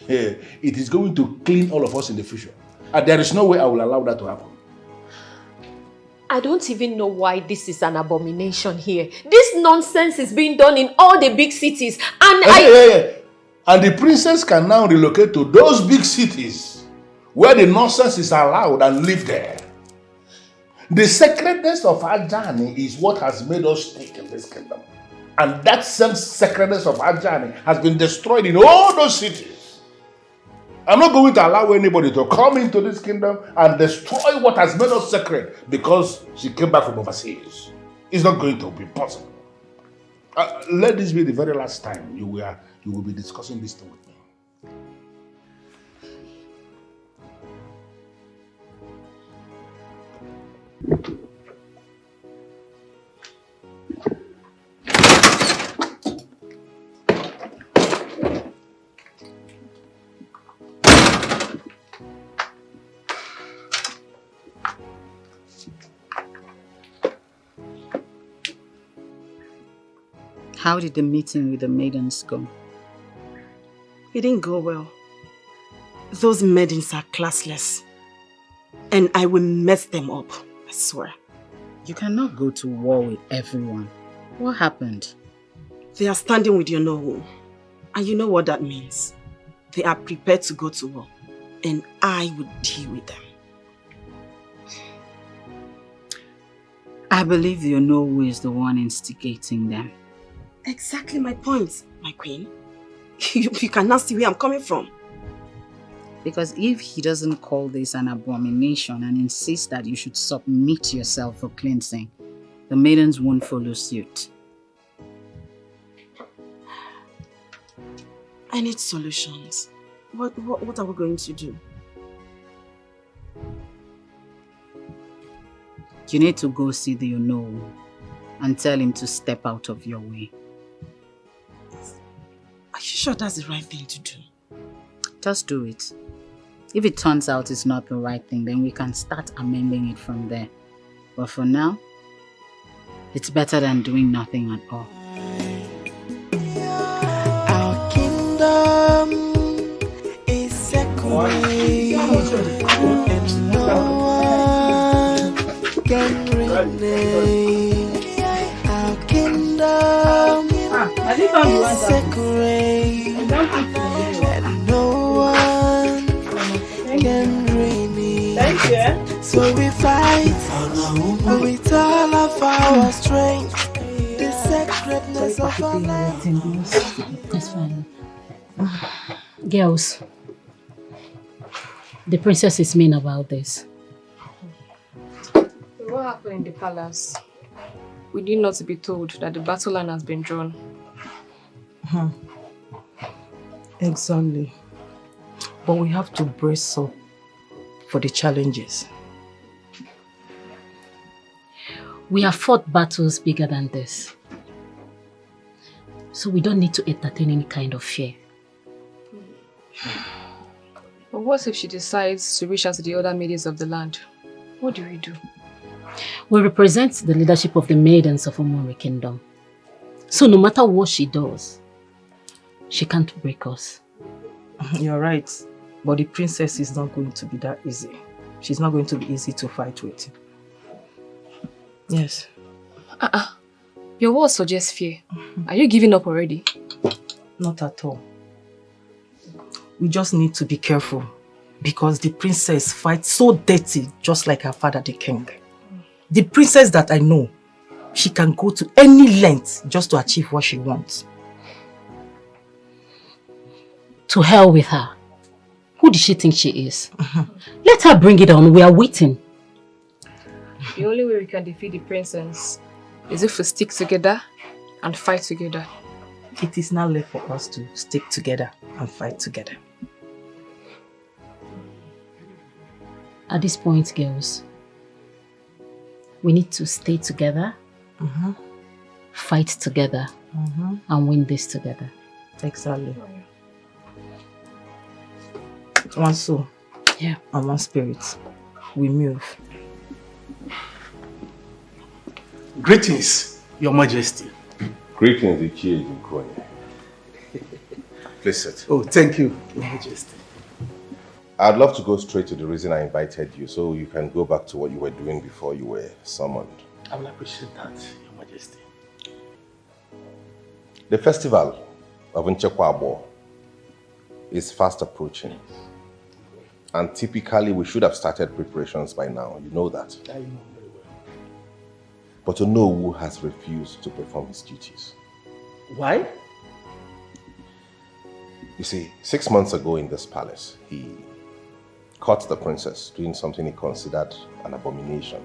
it is going to clean all of us in the future. And there is no way I will allow that to happen. I don't even know why this is an abomination here. This nonsense is being done in all the big cities. And And the princess can now relocate to those big cities where the nonsense is allowed and live there. The sacredness of our journey is what has made us stay in this kingdom. And that same sacredness of our journey has been destroyed in all those cities. I'm not going to allow anybody to come into this kingdom and destroy what has made us sacred because she came back from overseas. It's not going to be possible. Let this be the very last time you will be discussing this thing with me. How did the meeting with the maidens go? It didn't go well. Those maidens are classless. And I will mess them up, I swear. You cannot go to war with everyone. What happened? They are standing with you know. And you know what that means. They are prepared to go to war. And I will deal with them. I believe you know who is the one instigating them. Exactly my point, my queen. You cannot see where I'm coming from. Because if he doesn't call this an abomination and insists that you should submit yourself for cleansing, the maidens won't follow suit. I need solutions. What are we going to do? You need to go see the Onowu and tell him to step out of your way. Are you sure that's the right thing to do? Just do it. If it turns out it's not the right thing, then we can start amending it from there. But for now, it's better than doing nothing at all. Our kingdom is separate, and no one can rename. Our kingdom is separate, and no one can rename. So we fight with all of our strength, the sacredness of our life. It's fine. Girls, the princess is mean about this. What happened in the palace? We need not to be told that the battle line has been drawn. Exactly. But we have to brace up for the challenges. We have fought battles bigger than this. So we don't need to entertain any kind of fear. But what if she decides to reach out to the other maidens of the land? What do we do? We represent the leadership of the maidens of Omori Kingdom. So no matter what she does, she can't break us. You're right. But the princess is not going to be that easy. She's not going to be easy to fight with. Yes. Your words suggest fear. Are you giving up already? Not at all. We just need to be careful because the princess fights so dirty, just like her father, the king. The princess that I know, she can go to any length just to achieve what she wants. To hell with her. Who does she think she is? Let her bring it on. We are waiting. The only way we can defeat the princess is if we stick together and fight together. It is now left for us to stick together and fight together. At this point, girls, we need to stay together, fight together, and win this together. Exactly. One soul, yeah, and one spirit. We move. Greetings, Your Majesty. Greetings, Ichie Nkonye. Please sit. Oh, thank you, Your Majesty. I'd love to go straight to the reason I invited you, so you can go back to what you were doing before you were summoned. I will appreciate that, Your Majesty. The festival of Nchekwabo is fast approaching. And typically, we should have started preparations by now. You know that. I know very well. But Onowu has refused to perform his duties. Why? You see, 6 months ago in this palace, he caught the princess doing something he considered an abomination.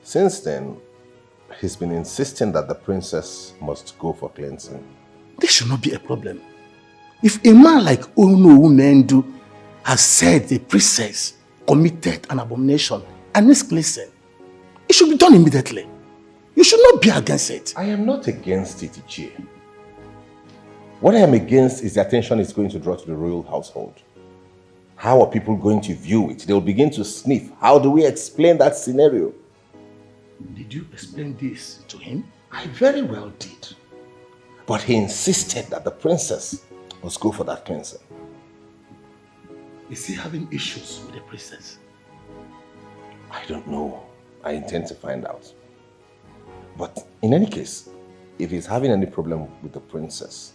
Since then, he's been insisting that the princess must go for cleansing. This should not be a problem. If a man like Onowu Mendu has said the princess committed an abomination and needs cleansing, it should be done immediately. You should not be against it. I am not against it, Ichie. What I am against is the attention it's going to draw to the royal household. How are people going to view it? They'll begin to sniff. How do we explain that scenario? Did you explain this to him? I very well did. But he insisted that the princess must go for that cleansing. Is he having issues with the princess? I don't know. I intend to find out. But in any case, if he's having any problem with the princess,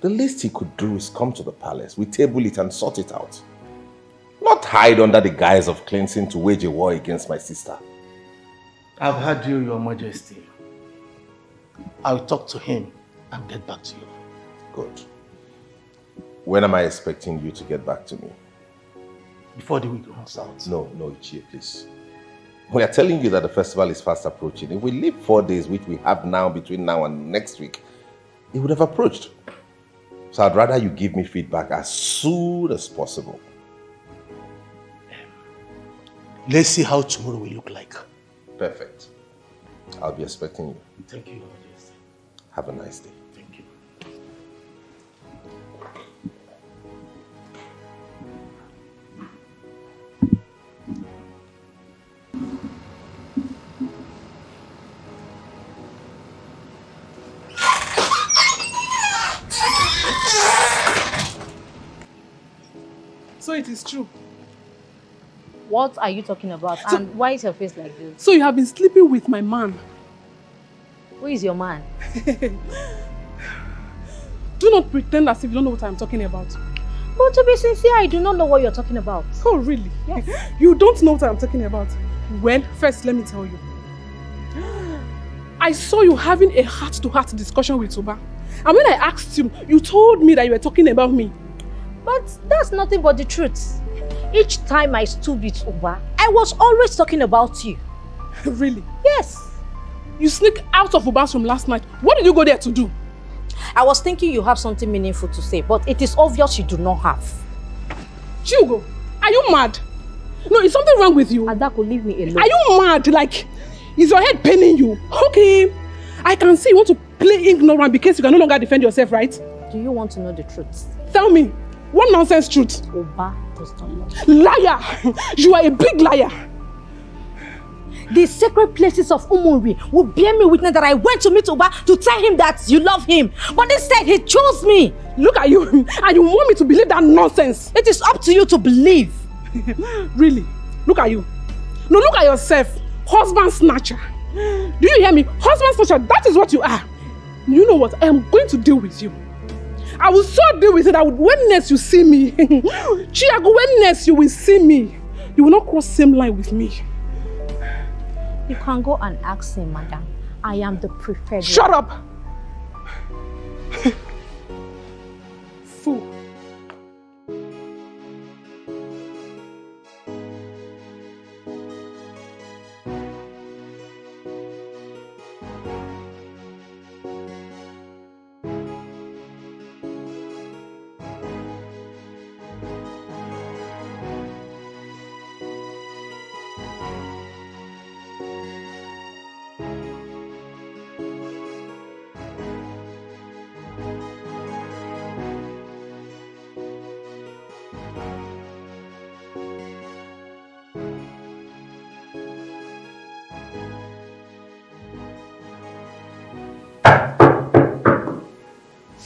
the least he could do is come to the palace. We table it and sort it out. Not hide under the guise of cleansing to wage a war against my sister. I've heard you, Your Majesty. I'll talk to him and get back to you. Good. When am I expecting you to get back to me? Before the week runs out. No, Ichie, please. We are telling you that the festival is fast approaching. If we leave 4 days, which we have now between now and next week, it would have approached. So I'd rather you give me feedback as soon as possible. Let's see how tomorrow will look like. Perfect. I'll be expecting you. Thank you, Your Majesty. Have a nice day. Thank you. So it is true. What are you talking about? And why is your face like this? So you have been sleeping with my man. Who is your man? Do not pretend as if you don't know what I'm talking about. But to be sincere, I do not know what you're talking about. Oh, really? Yes. You don't know what I'm talking about. Well, first let me tell you. I saw you having a heart-to-heart discussion with Uba. And when I asked you, you told me that you were talking about me. But that's nothing but the truth. Each time I stood with Uba, I was always talking about you. Really? Yes. You sneaked out of Uba's room last night. What did you go there to do? I was thinking you have something meaningful to say, but it is obvious you do not have. Chiugo, are you mad? No, is something wrong with you? Adako, leave me alone. Are you mad? Like, is your head paining you? Okay, I can see you want to play ignorant because you can no longer defend yourself, right? Do you want to know the truth? Tell me, what nonsense truth? Uba does not love you. Liar! You are a big liar. The sacred places of Umuri will bear me witness that I went to meet Uba to tell him that you love him. But instead, he chose me. Look at you, and you want me to believe that nonsense. It is up to you to believe. Really? Look at you. No, look at yourself. Husband snatcher. Do you hear me? Husband snatcher, that is what you are. You know what? I am going to deal with you. I will so deal with it that when next you see me, Chiago, when next you will see me, you will not cross same line with me. You can go and ask him, madam. I am the preferred. Shut up! Fool.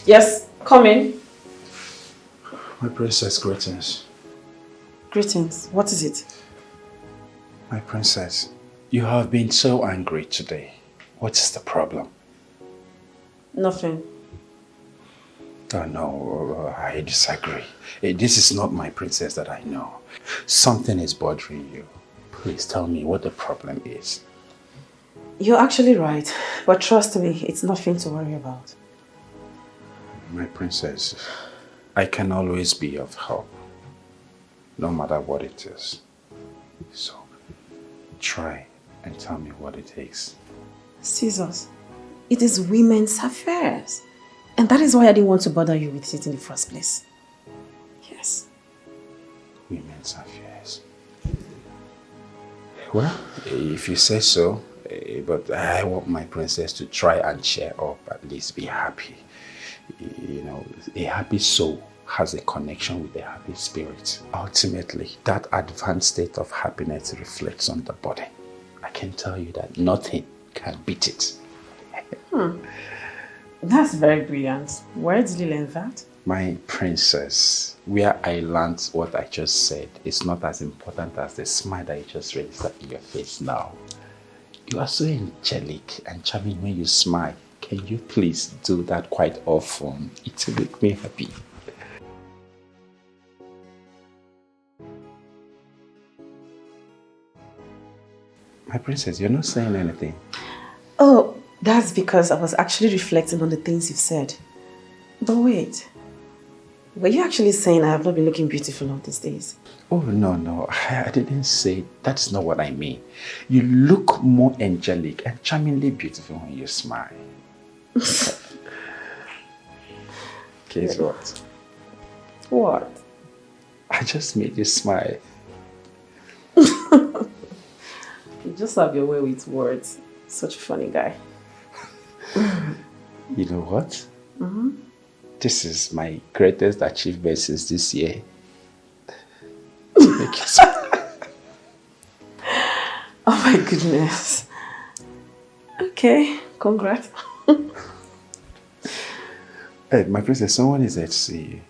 Yes, come in. My princess, greetings. Greetings. What is it? My princess, you have been so angry today. What is the problem? Nothing. Oh no, I disagree. This is not my princess that I know. Something is bothering you. Please tell me what the problem is. You're actually right, but trust me, it's nothing to worry about. My princess, I can always be of help, no matter what it is. So, try and tell me what it is. Caesars, it is women's affairs. And that is why I didn't want to bother you with it in the first place. Yes. Women's affairs. Well, if you say so, but I want my princess to try and cheer up, at least be happy. You know, a happy soul has a connection with a happy spirit. Ultimately, that advanced state of happiness reflects on the body. I can tell you that nothing can beat it. That's very brilliant. Where did you learn that? My princess, where I learned what I just said is not as important as the smile that you just registered in your face now. You are so angelic and charming when you smile. Can you please do that quite often? It will make me happy. My princess, you're not saying anything. Oh, That's because I was actually reflecting on the things you've said. But wait, were you actually saying I have not been looking beautiful all these days? Oh, no. I didn't say. That's not what I mean. You look more angelic and charmingly beautiful when you smile. Guess what? What? I just made you smile. You just have your way with words. Such a funny guy. You know what? Mm-hmm. This is my greatest achievement since this year. To make you smile. Oh my goodness. Okay, congrats. Hey, my princess, someone is there to see you.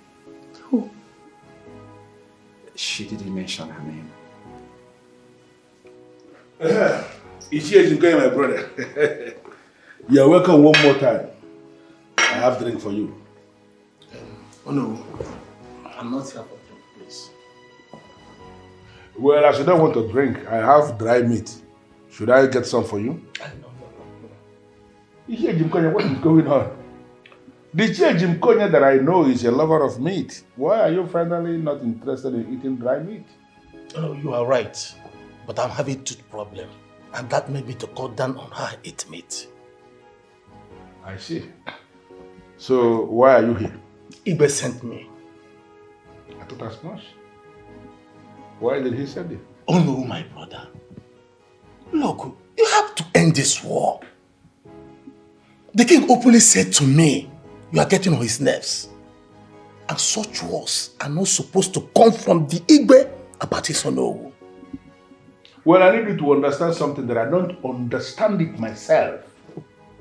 Who? She didn't mention her name. It's here, my brother. You're welcome one more time. I have drink for you. Oh no, I'm not here for drink, please. Well, as you don't want to drink, I have dry meat. Should I get some for you? No. You hear Jim Konya, what is going on? The chair Jim Konya that I know is a lover of meat. Why are you finally not interested in eating dry meat? Oh, no, you are right. But I'm having tooth problem. And that made me to cut down on how I eat meat. I see. So, why are you here? Igbe sent me. I thought as much. Why did he send you? Oh no, my brother. Look, you have to end this war. The king openly said to me, you are getting on his nerves. And such wars are not supposed to come from the Igbe about his honor. Well, I need you to understand something that I don't understand it myself.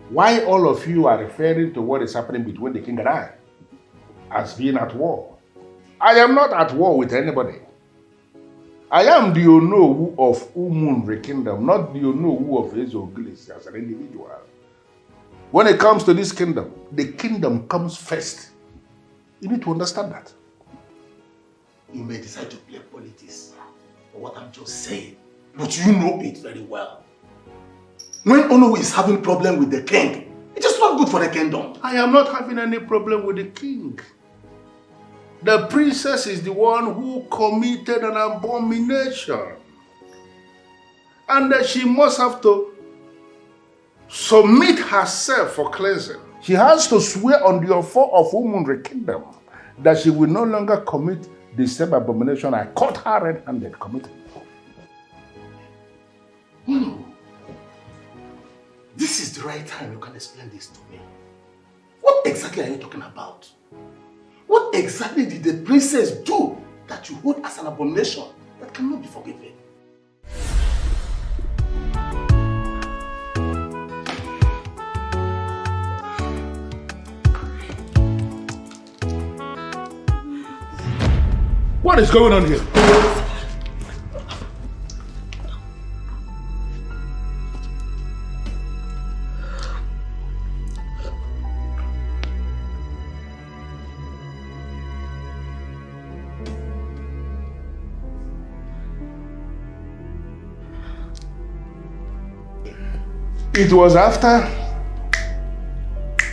Why all of you are referring to what is happening between the king and I as being at war? I am not at war with anybody. I am the Onowu of Umunre Kingdom, not the Onowu of Ezogilis as an individual. When it comes to this kingdom, the kingdom comes first. You need to understand that. You may decide to play politics, but what I'm just saying, but you know it very well. When Onowu is having problem with the king, it is not good for the kingdom. I am not having any problem with the king. The princess is the one who committed an abomination. And that she must have to submit herself for cleansing. She has to swear on the offer of Umunre Kingdom that she will no longer commit the same abomination I caught her red-handed committing. No. This is the right time you can explain this to me. What exactly are you talking about? What exactly did the princess do that you hold as an abomination that cannot be forgiven? What is going on here? It was after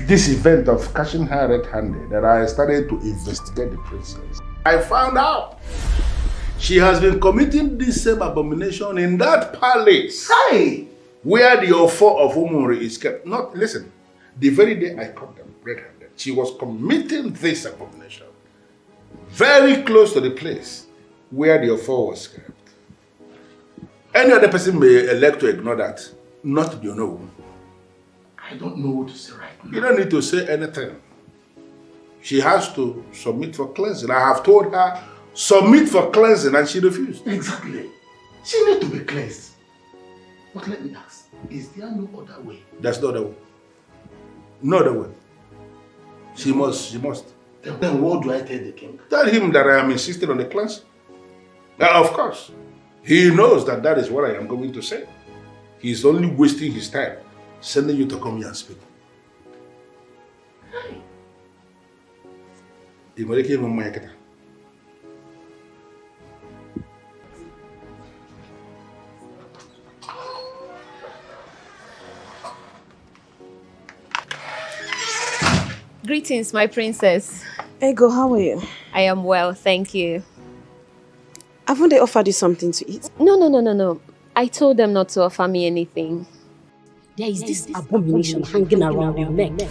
this event of catching her red-handed that I started to investigate the princess. I found out she has been committing this same abomination in that palace. Hey! Where the offer of Umunre is kept. Listen, the very day I caught them red-handed, she was committing this abomination very close to the place where the offer was kept. Any other person may elect to ignore that. Not the Onowu. I don't know what to say right now. You don't need to say anything. She has to submit for cleansing. I have told her, submit for cleansing, and she refused. Exactly. She needs to be cleansed. But let me ask, is there no other way? There's no other way. No other way. She must. Then what do I tell the king? Tell him that I am insisting on the cleansing. Of course. He knows that that is what I am going to say. He's only wasting his time sending you to come here and speak. Hey. Greetings, my princess. Ego, how are you? I am well, thank you. Haven't they offered you something to eat? No. I told them not to offer me anything. There is this abomination hanging around your neck.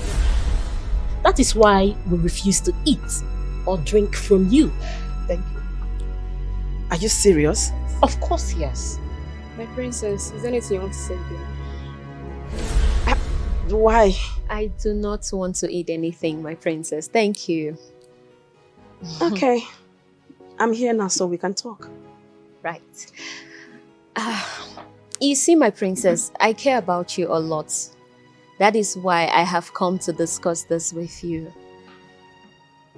That is why we refuse to eat or drink from you. Thank you. Are you serious? Of course, yes. My princess, is there anything you want to say again? Why? I do not want to eat anything, my princess. Thank you. Okay. I'm here now so we can talk. Right. You see, my princess, I care about you a lot. That is why I have come to discuss this with you.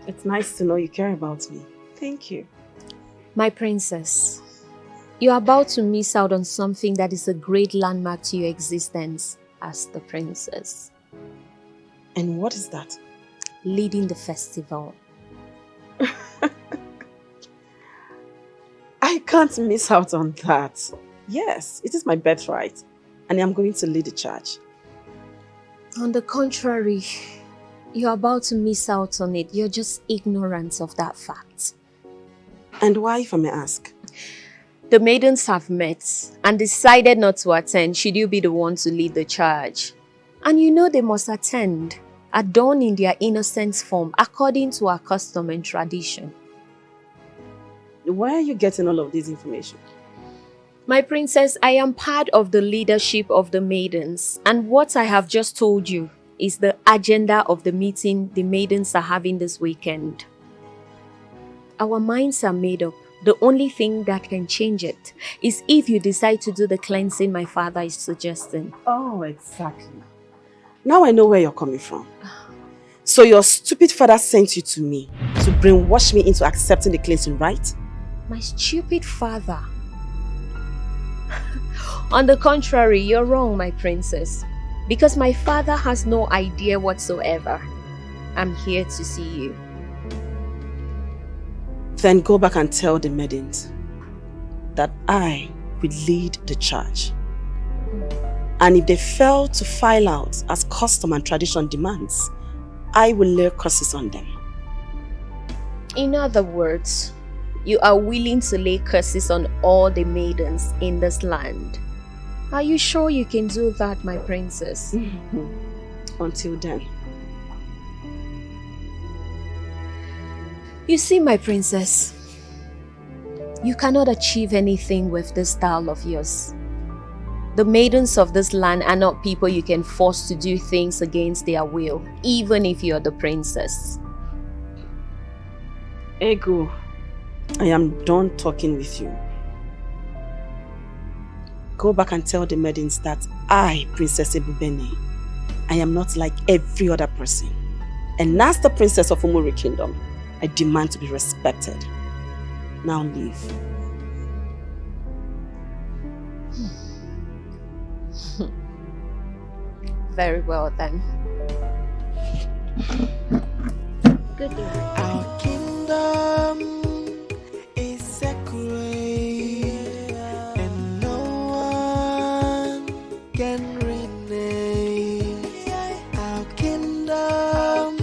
It's nice to know you care about me. Thank you. My princess, you are about to miss out on something that is a great landmark to your existence as the princess. And what is that? Leading the festival. I can't miss out on that. Yes, it is my birthright, and I'm going to lead the charge. On the contrary, you're about to miss out on it. You're just ignorant of that fact. And why, if I may ask? The maidens have met and decided not to attend should you be the one to lead the charge. And you know they must attend, adorned in their innocent form according to our custom and tradition. Where are you getting all of this information? My princess, I am part of the leadership of the maidens, and what I have just told you is the agenda of the meeting the maidens are having this weekend. Our minds are made up. The only thing that can change it is if you decide to do the cleansing my father is suggesting. Oh, exactly. Now I know where you're coming from. So your stupid father sent you to me to brainwash me into accepting the cleansing, right? My stupid father. On the contrary, you're wrong, my princess. Because my father has no idea whatsoever. I'm here to see you. Then go back and tell the maidens that I will lead the charge. And if they fail to file out as custom and tradition demands, I will lay curses on them. In other words, you are willing to lay curses on all the maidens in this land. Are you sure you can do that, my princess? Until then. You see, my princess, you cannot achieve anything with this style of yours. The maidens of this land are not people you can force to do things against their will, even if you're the princess. Ego, I am done talking with you. Go back and tell the maidens that I, Princess Ebubene, I am not like every other person. And as the princess of Umuri Kingdom, I demand to be respected. Now leave. Very well then. Good night. Our kingdom is sacred, and no one can rename. Our kingdom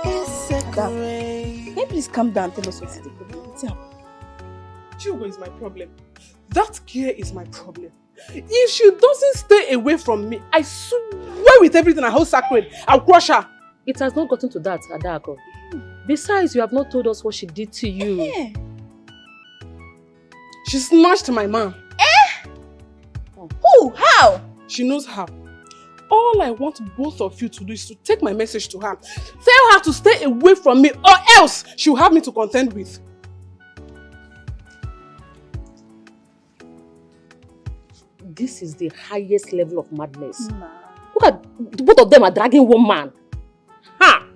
is sacred. Can you please calm down and tell us what's the problem? What's happening? Chugo is my problem. That girl is my problem. If she doesn't stay away from me, I swear with everything I hold sacred, I'll crush her. It has not gotten to that, Adako. Besides, you have not told us what she did to you. She snatched my man. Who? How? She knows how. All I want both of you to do is to take my message to her. Tell her to stay away from me or else she'll have me to contend with. This is the highest level of madness. Look at both of them are dragging one man. Ha!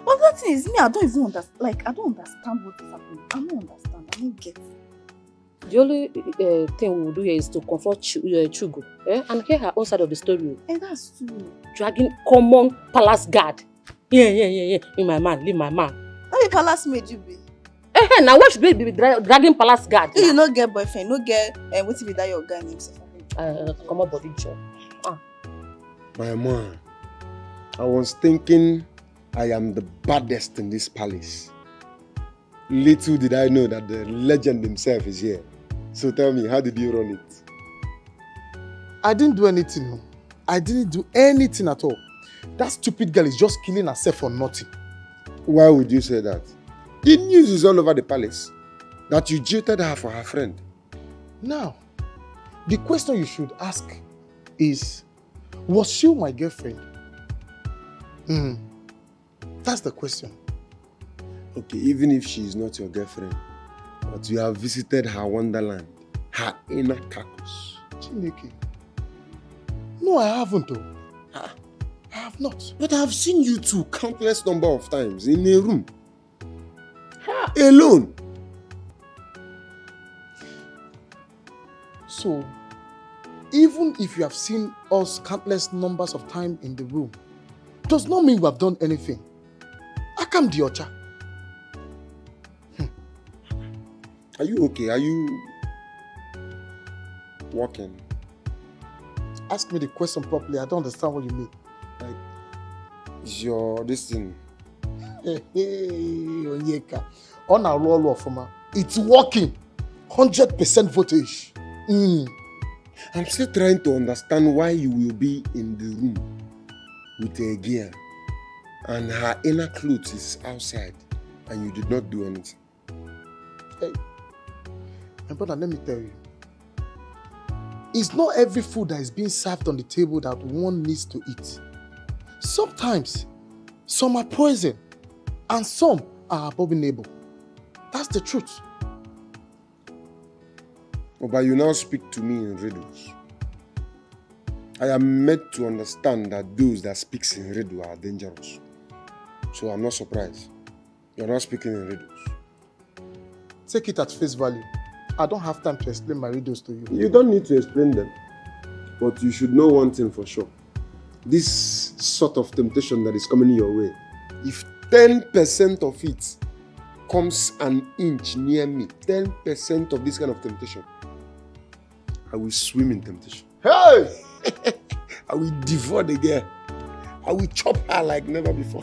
But that thing is me, I don't even understand. Like, I don't understand what is happening. I don't understand. I don't get it. The only thing we will do here is to confront Chugo and hear her own side of the story. And that's true. Dragging common palace guard. Yeah. Leave my man. How you palace made you be? Now why should we be dragging palace guard? You no get boyfriend, no get what if that your guy names? Come on, body job. My man, I was thinking I am the baddest in this palace. Little did I know that the legend himself is here. So tell me, how did you run it? I didn't do anything. No. I didn't do anything at all. That stupid girl is just killing herself for nothing. Why would you say that? The news is all over the palace that you jilted her for her friend. Now, the question you should ask is, was she my girlfriend? That's the question. Okay, even if she is not your girlfriend, but you have visited her wonderland, her inner carcass. Chineke. No, I haven't. I have not. But I have seen you two countless number of times in a room. Alone. So, even if you have seen us countless numbers of times in the room, does not mean we have done anything. Akam Diocha. Are you okay? Are you walking? Ask me the question properly. I don't understand what you mean. Like, is your this thing? Onyeka. On our roll of it's working. 100% voltage. I'm still trying to understand why you will be in the room with a gear and her inner clothes is outside and you did not do anything. Hey, my brother, let me tell you. It's not every food that is being served on the table that one needs to eat. Sometimes, some are poison and some are abominable. That's the truth. Oh, but you now speak to me in riddles. I am meant to understand that those that speak in riddles are dangerous. So I'm not surprised. You're not speaking in riddles. Take it at face value. I don't have time to explain my riddles to you. You don't need to explain them. But you should know one thing for sure. This sort of temptation that is coming your way, if 10% of it comes an inch near me, 10% of this kind of temptation, I will swim in temptation. Hey! I will devour the girl. I will chop her like never before.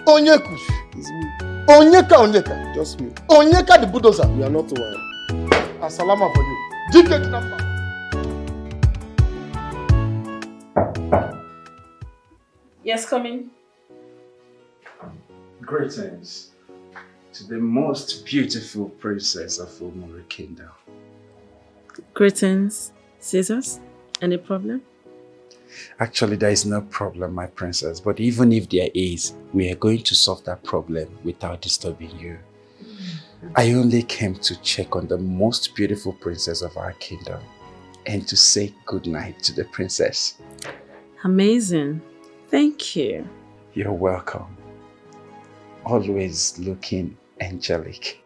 Onyeku. It's me. Onyeka. Just me. Onyeka the bulldozer. We are not one. Asalama for you. DK number. Yes, come in. Greetings to the most beautiful princess of Omori Kingdom. Greetings, Caesars. Any problem? Actually, there is no problem, my princess. But even if there is, we are going to solve that problem without disturbing you. I only came to check on the most beautiful princess of our kingdom and to say goodnight to the princess. Amazing. Thank you. You're welcome. Always looking angelic.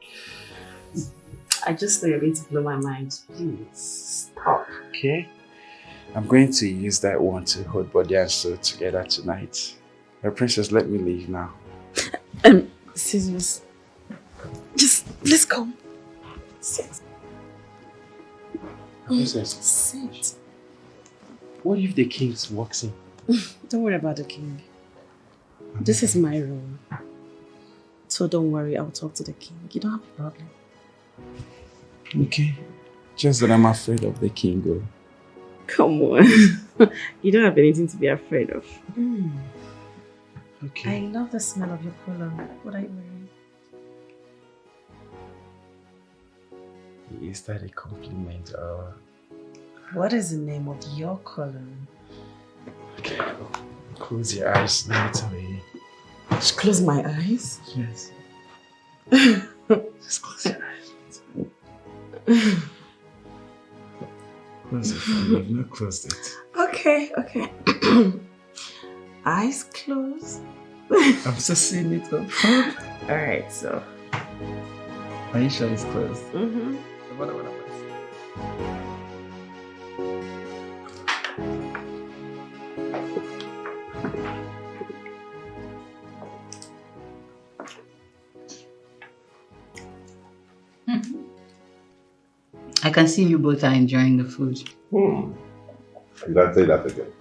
I just know you're going to blow my mind. Please stop. Okay? I'm going to use that one to hold body and soul together tonight. My princess, let me leave now. Caesars. Just, let's go. Sit. Princess. Sit. What if the king walks in? Don't worry about the king. This is my room. So don't worry, I'll talk to the king. You don't have a problem. Okay. Just that I'm afraid of the king, though. Come on. You don't have anything to be afraid of. Okay. I love the smell of your cologne. What are you wearing? Is that a compliment or... What is the name of your cologne? Okay. Close your eyes, let me tell you. Just close my eyes? Yes. Just close your eyes. Close it for me. I've not closed it. Okay. Eyes closed. I'm just seeing it up. Alright, so. Are you sure it's closed? Mm-hmm. I can see you both are enjoying the food. Did I say that again?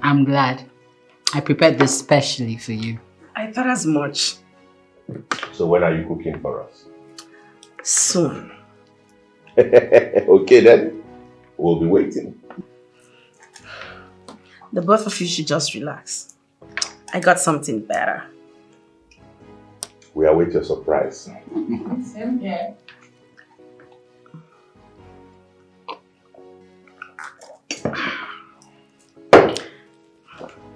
I'm glad. I prepared this specially for you. I thought as much. So when are you cooking for us? Soon. Okay then, we'll be waiting. The both of you should just relax. I got something better. We await your surprise. Same here.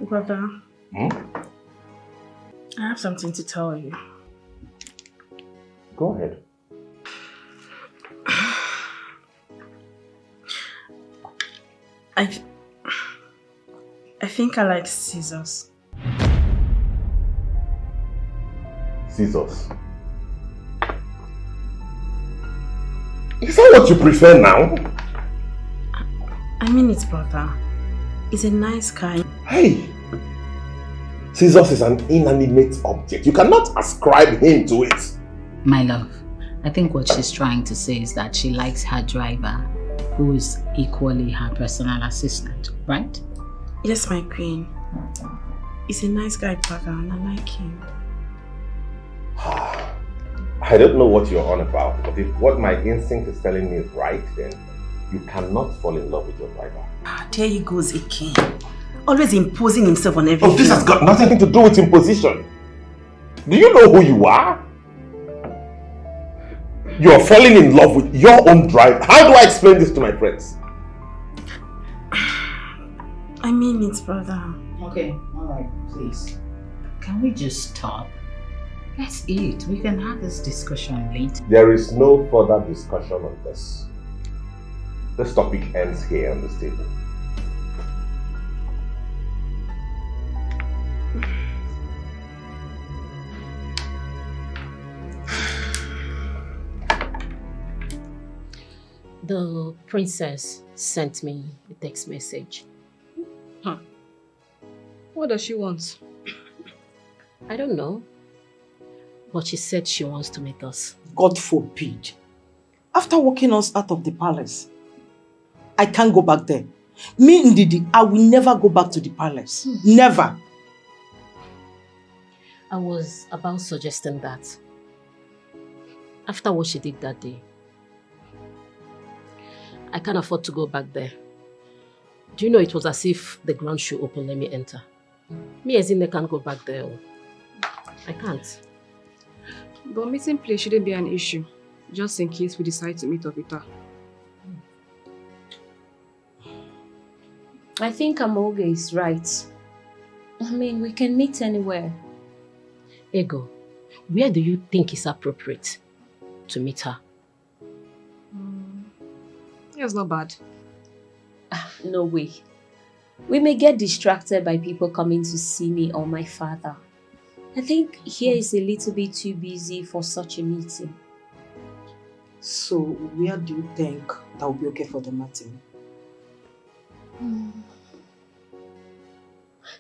Brother, I have something to tell you. Go ahead. I think I like scissors. Scissors? Is that what you prefer now? I mean it, brother. He's a nice guy. Hey! Scissors is an inanimate object. You cannot ascribe him to it. My love, I think what she's trying to say is that she likes her driver, who is equally her personal assistant, right? Yes, my queen. He's a nice guy, brother, and I like him. I don't know what you're on about, but if what my instinct is telling me is right, then you cannot fall in love with your driver. There he goes again. Always imposing himself on everything. Oh, this has got nothing to do with imposition. Do you know who you are? You are falling in love with your own driver. How do I explain this to my friends? I mean it, brother. Okay, alright, please. Can we just stop? Let's eat. We can have this discussion later. There is no further discussion on this. This topic ends here on this table. The princess sent me a text message. What does she want? I don't know. But she said she wants to meet us. God forbid. After walking us out of the palace, I can't go back there. Me, Ndidi, I will never go back to the palace. Never. I was about suggesting that. After what she did that day, I can't afford to go back there. Do you know it was as if the ground should open, let me enter. Me as in, I can't go back there. I can't. But meeting place shouldn't be an issue, just in case we decide to meet up with her. I think Amoge is right. I mean, we can meet anywhere. Ego, where do you think is appropriate to meet her? It's not bad. No way. We may get distracted by people coming to see me or my father. I think here is a little bit too busy for such a meeting. So, where do you think that will be okay for the meeting?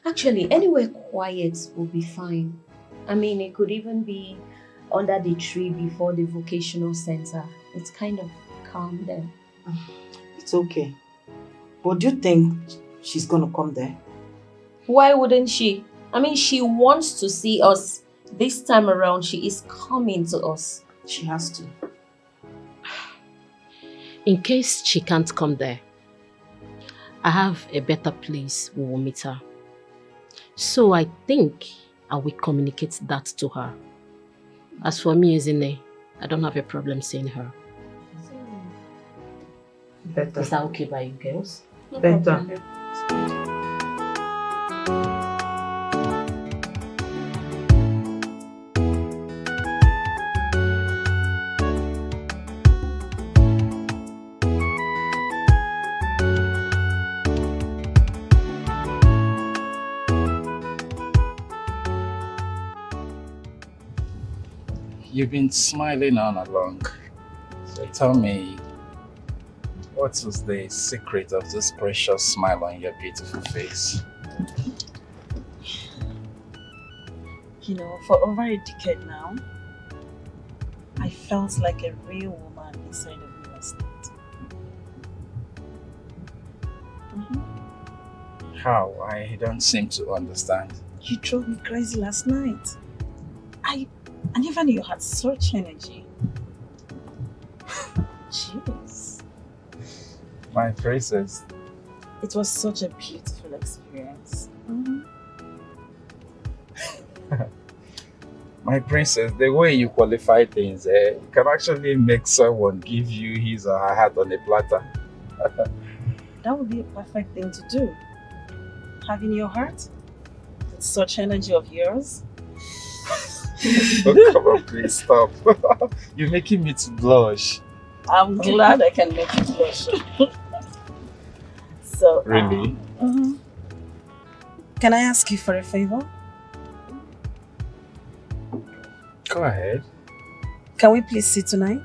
Actually, anywhere quiet will be fine. I mean, it could even be under the tree before the vocational center. It's kind of calm there. It's okay. But do you think she's gonna come there? Why wouldn't she? I mean, she wants to see us. This time around, she is coming to us. She has to. In case she can't come there, I have a better place we will meet her. So I think I will communicate that to her. As for me, Ezine, I don't have a problem seeing her. Better. Is that okay by you girls? Better. You've been smiling all along. So tell me, what is the secret of this precious smile on your beautiful face? You know, for over a decade now, I felt like a real woman inside of real estate. How? I don't seem to understand. You drove me crazy last night. I never knew you had such energy. Jeez. My princess. It was such a beautiful experience. My princess, the way you qualify things, can actually make someone give you his or her heart on a platter. That would be a perfect thing to do. Having your heart with such energy of yours. Oh, come on, please stop. You're making me to blush. I'm glad I can make you blush. So, Really? Can I ask you for a favor? Go ahead. Can we please see tonight?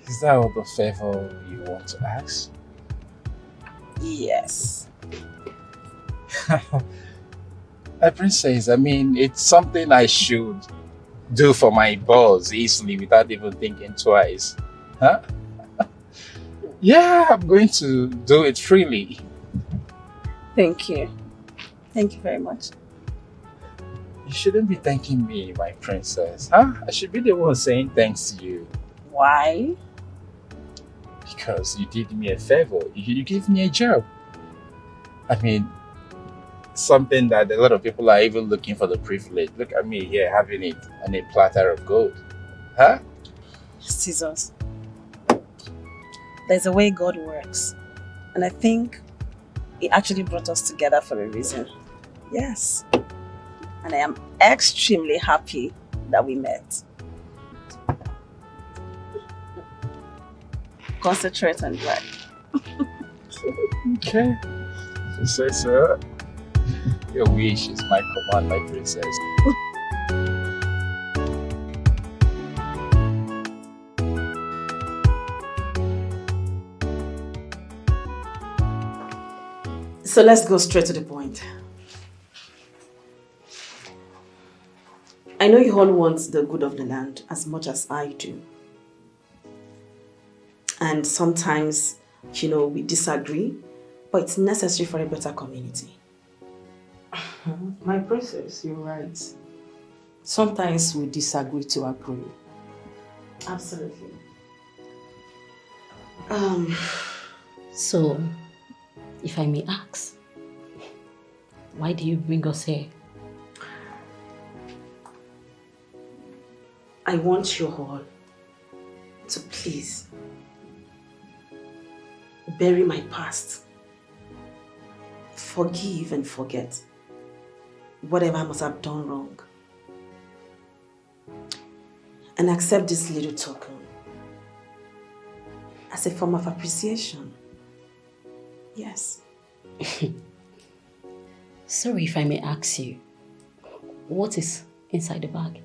Is that all the favor you want to ask? Yes. My princess, I mean, it's something I should do for my boss easily without even thinking twice. Huh? Yeah, I'm going to do it freely. Thank you. Thank you very much. You shouldn't be thanking me, my princess. Huh? I should be the one saying thanks to you. Why? Because you did me a favor. You gave me a job. I mean, something that a lot of people are even looking for the privilege. Look at me here having it on a platter of gold. Huh? Jesus. There's a way God works. And I think He actually brought us together for a reason. Yes. And I am extremely happy that we met. Concentrate and drive. Okay. You say so. Your wish is my command, my princess. So let's go straight to the point. I know you all want the good of the land as much as I do. And sometimes, we disagree, but it's necessary for a better community. My princess, you're right. Sometimes we disagree to agree. Absolutely. So, if I may ask, why do you bring us here? I want you all to please bury my past. Forgive and forget whatever I must have done wrong. And accept this little token as a form of appreciation. Yes. Sorry if I may ask you, what is inside the bag?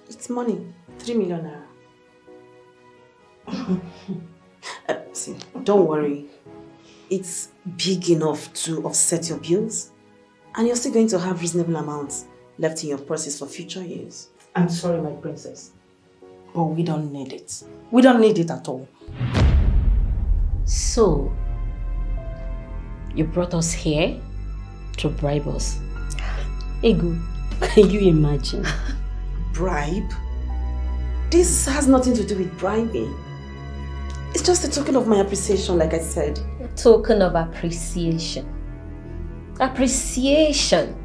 It's money, 3 million naira. See, don't worry. It's big enough to offset your bills, and you're still going to have reasonable amounts left in your purses for future years. I'm sorry, my princess, but we don't need it. We don't need it at all. So, you brought us here to bribe us. Egu, can you imagine? Bribe? This has nothing to do with bribing. It's just a token of my appreciation, like I said. A token of appreciation. Appreciation.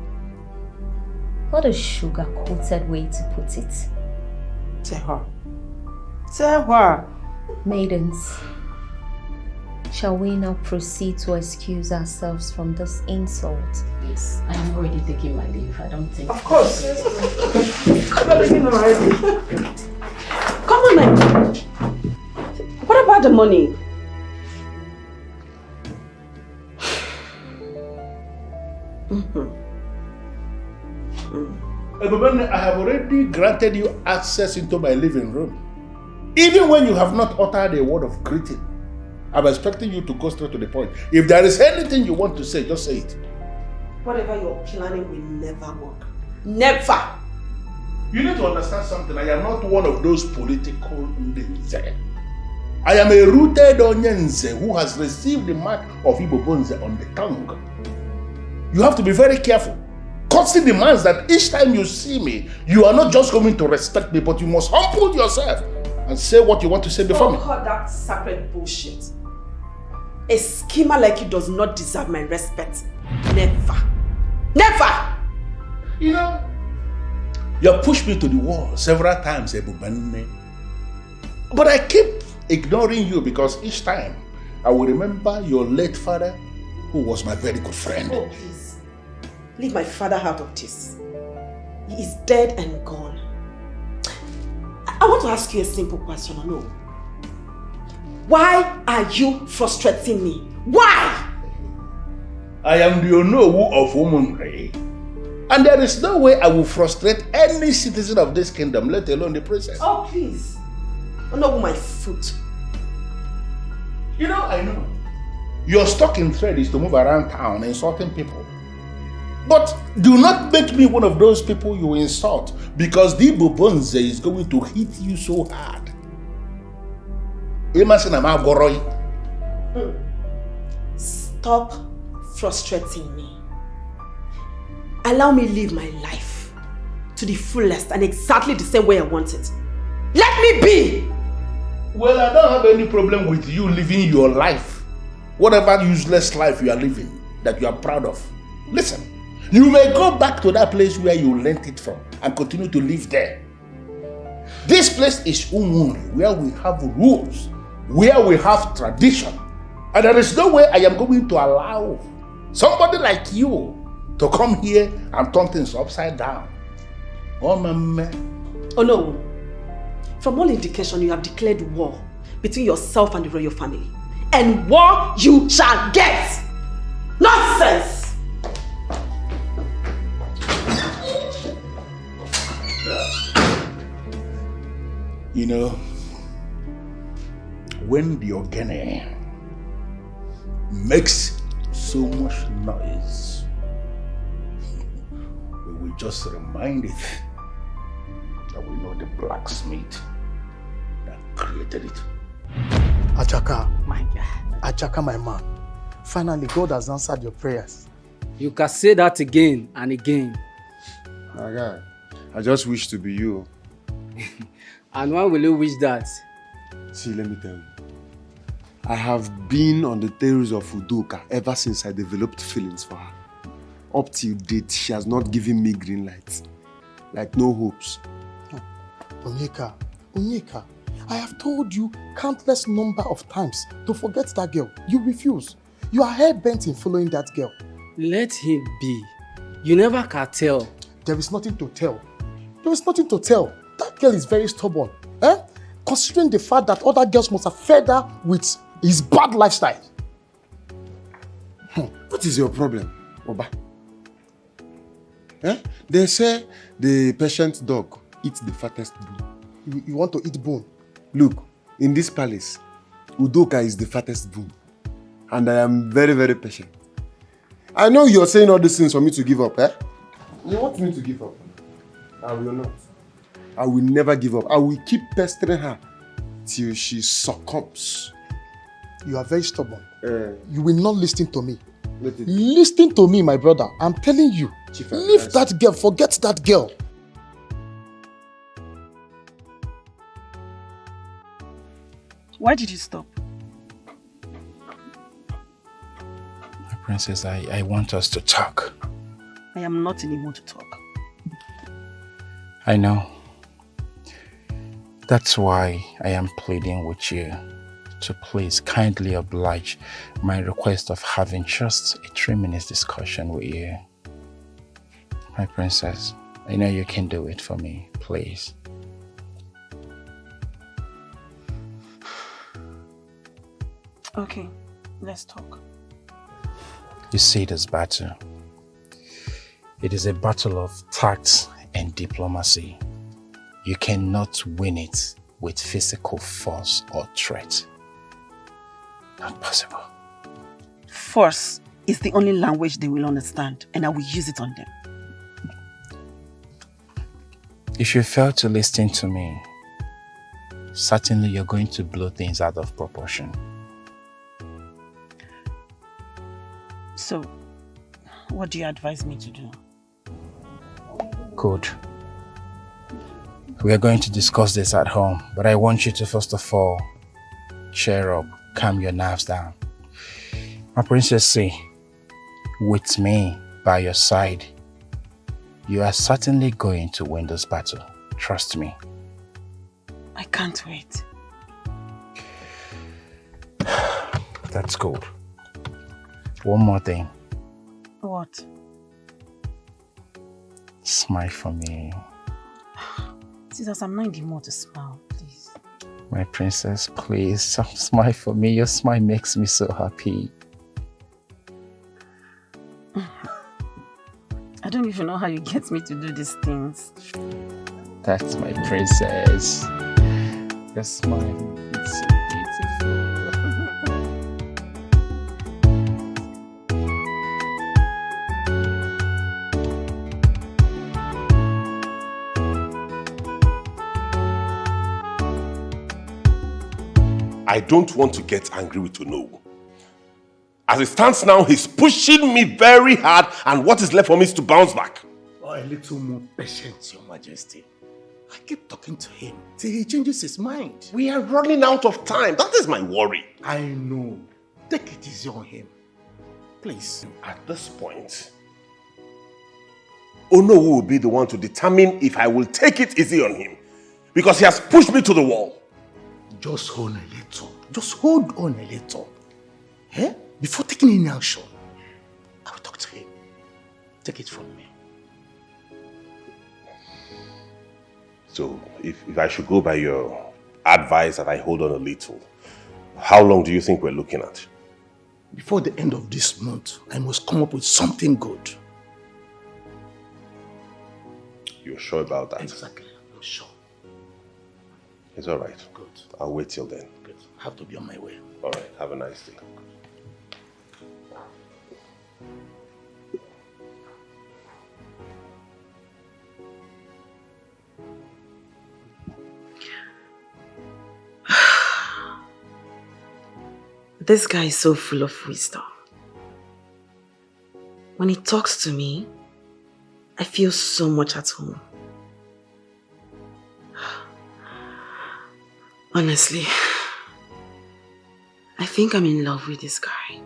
What a sugar-coated way to put it. Tell her. Maidens, shall we now proceed to excuse ourselves from this insult? Yes, I am already taking my leave. I don't think... Of course. Come on, man. What about the money? I have already granted you access into my living room. Even when you have not uttered a word of greeting, I'm expecting you to go straight to the point. If there is anything you want to say, just say it. Whatever you're planning will never work. Never! You need to understand something. I am not one of those political leaders. I am a rooted Onyenze who has received the mark of Ibobonze on the tongue. You have to be very careful. Courtesy demands that each time you see me, you are not just going to respect me, but you must humble yourself and say what you want to say before me. Don't call that sacred bullshit. A schemer like you does not deserve my respect. Never. Never! You know, you have pushed me to the wall several times, Ebubane. But I keep ignoring you because each time I will remember your late father, who was my very good friend. Oh, please. Leave my father out of this. He is dead and gone. I want to ask you a simple question, no? Why are you frustrating me? Why? I am the Onowu of Umunre. And there is no way I will frustrate any citizen of this kingdom, let alone the princess. Oh, please. Onowu my foot. You know, I know. Your stock in trade is to move around town insulting people. But do not make me one of those people you insult, because the Bobonze is going to hit you so hard. Stop frustrating me. Allow me live my life to the fullest and exactly the same way I want it. Let me be! Well, I don't have any problem with you living your life. Whatever useless life you are living that you are proud of. Listen, you may go back to that place where you learnt it from and continue to live there. This place is Umunri, where we have rules, where we have tradition. And there is no way I am going to allow somebody like you to come here and turn things upside down. Oh, mama. Oh no. From all indication, you have declared war between yourself and the royal family. And war you shall get! Nonsense! You know, when the ogene makes so much noise, we will just remind it that we know the blacksmith that created it. Achaka, my God. Achaka, my man. Finally, God has answered your prayers. You can say that again and again. My God, I just wish to be you. And when will you wish that? See, let me tell you. I have been on the tails of Udoka ever since I developed feelings for her. Up till date, she has not given me green lights. Like no hopes. Onyeka, I have told you countless number of times to forget that girl. You refuse. You are hell-bent in following that girl. Let him be. You never can tell. There is nothing to tell. There is nothing to tell. That girl is very stubborn. Considering the fact that other girls must have fed her with his bad lifestyle. What is your problem, Oba? They say the patient dog eats the fattest bone. You want to eat bone? Look, in this palace, Udoka is the fattest bone. And I am very, very patient. I know you're saying all these things for me to give up, You want me to give up? I will not. I will never give up. I will keep pestering her till she succumbs. You are very stubborn. You will not listen to me. Listen to me, my brother. I'm telling you. Leave that girl. Forget that girl. Why did you stop? My princess, I want us to talk. I am not in the mood to talk. I know. That's why I am pleading with you to please kindly oblige my request of having just a 3-minute discussion with you. My princess, I know you can do it for me, please. Okay, let's talk. You see this battle. It is a battle of tact and diplomacy. You cannot win it with physical force or threat. Not possible. Force is the only language they will understand, and I will use it on them. If you fail to listen to me, certainly you're going to blow things out of proportion. So, what do you advise me to do? Good. We are going to discuss this at home, but I want you to first of all cheer up, calm your nerves down. My princess, see, with me by your side, you are certainly going to win this battle. Trust me. I can't wait. That's good. One more thing. What? Smile for me. Jesus, I'm not in the mood to smile, please. My princess, please, smile for me. Your smile makes me so happy. I don't even know how you get me to do these things. That's my princess. Your smile, it's so beautiful. I don't want to get angry with Onowu. As it stands now, he's pushing me very hard, and what is left for me is to bounce back. Oh, a little more patience, Your Majesty. I keep talking to him till he changes his mind. We are running out of time. That is my worry. I know. Take it easy on him. Please. At this point, Onowu will be the one to determine if I will take it easy on him. Because he has pushed me to the wall. Just hold a little. Just hold on a little. Eh? Before taking any action, I will talk to him. Take it from me. So, if I should go by your advice that I hold on a little, how long do you think we're looking at? Before the end of this month, I must come up with something good. You're sure about that? Exactly, I'm sure. It's all right. Good. I'll wait till then. Good. I have to be on my way. All right. Have a nice day. This guy is so full of wisdom. When he talks to me, I feel so much at home. Honestly, I think I'm in love with this guy.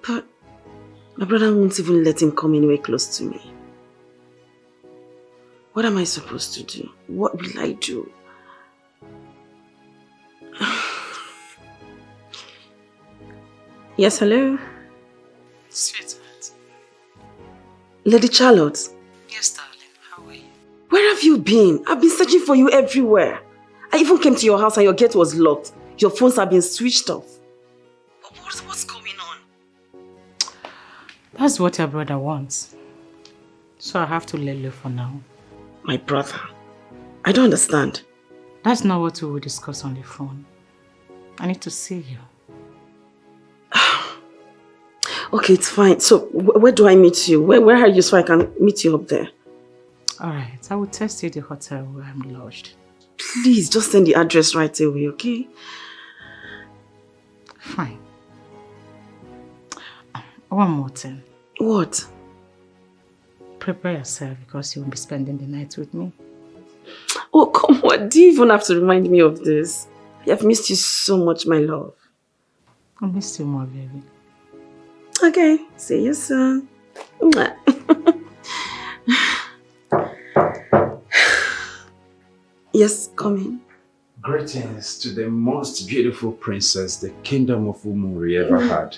But my brother won't even let him come anywhere close to me. What am I supposed to do? What will I do? Yes, hello? Sweetheart. Lady Charlotte. Yes, darling. How are you? Where have you been? I've been searching for you everywhere. I even came to your house and your gate was locked. Your phones have been switched off. What's going on? That's what your brother wants. So I have to lay low for now. My brother? I don't understand. That's not what we will discuss on the phone. I need to see you. Okay, it's fine. So, where do I meet you? Where are you so I can meet you up there? Alright, I will text you the hotel where I'm lodged. Please, just send the address right away, okay? Fine. One more thing. What? Prepare yourself because you will be spending the night with me. Oh, come on. Do you even have to remind me of this? I have missed you so much, my love. I missed you more, baby. Okay, see you soon. Yes, come in. Greetings to the most beautiful princess the kingdom of Umuri ever had.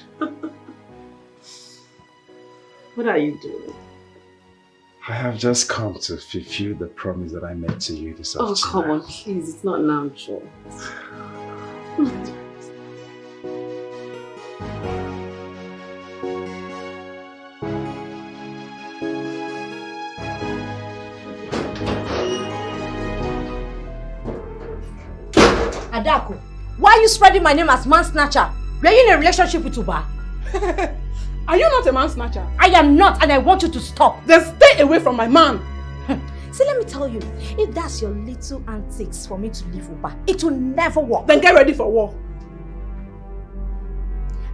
What are you doing? I have just come to fulfill the promise that I made to you this afternoon. Oh, come on, please. It's not now, Joe. Adako, why are you spreading my name as man snatcher? Were you in a relationship with Uba? Are you not a man snatcher? I am not, and I want you to stop. Then stay away from my man. See, let me tell you, if that's your little antics for me to leave Uba, it will never work. Then get ready for war.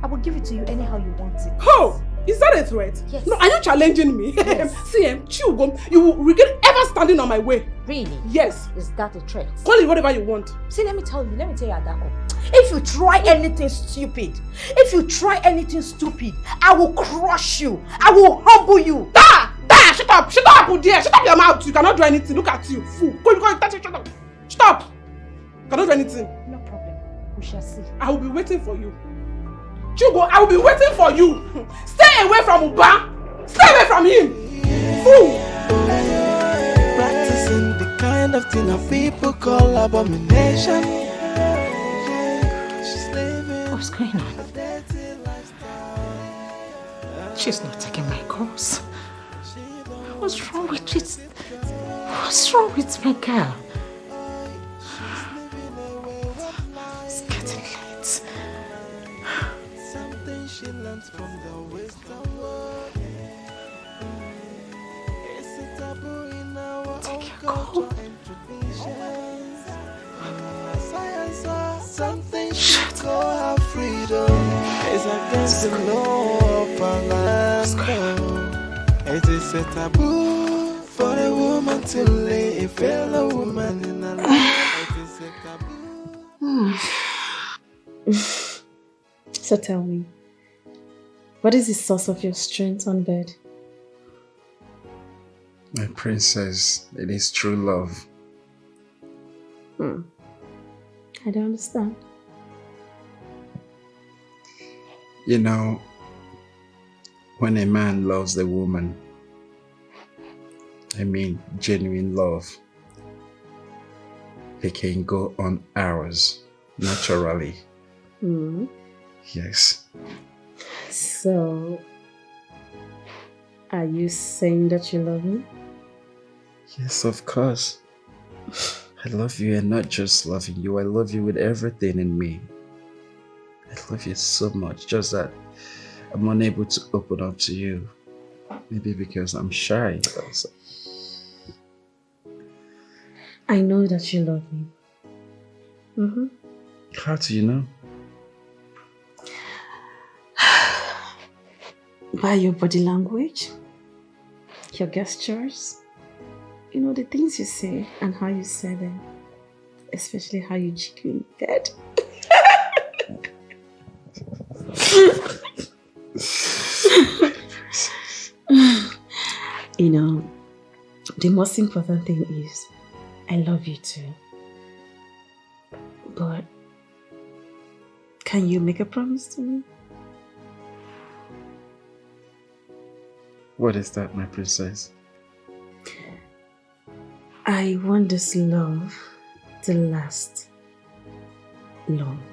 I will give it to you anyhow you want it. Oh! Is that a threat? Yes. No, are you challenging me? Yes. See, Chugum, you will regret ever standing on my way. Really? Yes. Is that a threat? Call it whatever you want. See, let me tell you, Adako. If you try anything stupid, I will crush you. I will humble you. Shut up, dear. Shut up your mouth. You cannot do anything. Look at you, fool. Go, touch it, shut up. Stop. You cannot do anything. No problem. We shall see. I will be waiting for you. Chugo, I will be waiting for you. Stay away from Uba. Stay away from him. Fool. Practicing the kind of thing that people call abomination. What's going on? She's not taking my calls. What's wrong with it? What's wrong with my girl? It's getting late. Something she learns from the wisdom world. Is it taboo in our own culture and traditions? Science or something she call her freedom. It's against the law of our land. It is a taboo for a woman to lay a fellow woman in a life. It is a taboo. So tell me, what is the source of your strength on bed? My princess, it is true love. I don't understand. You know, when a man loves a woman, I mean genuine love, he can go on hours, naturally. Yes. So, are you saying that you love me? Yes, of course. I love you, and not just loving you, I love you with everything in me. I love you so much, just that I'm unable to open up to you. Maybe because I'm shy also. I know that you love me. How do you know? By your body language, your gestures, you know, the things you say and how you say them, especially how you jiggle in bed. You know, the most important thing is I love you too. But can you make a promise to me? What is that, my princess? I want this love to last long.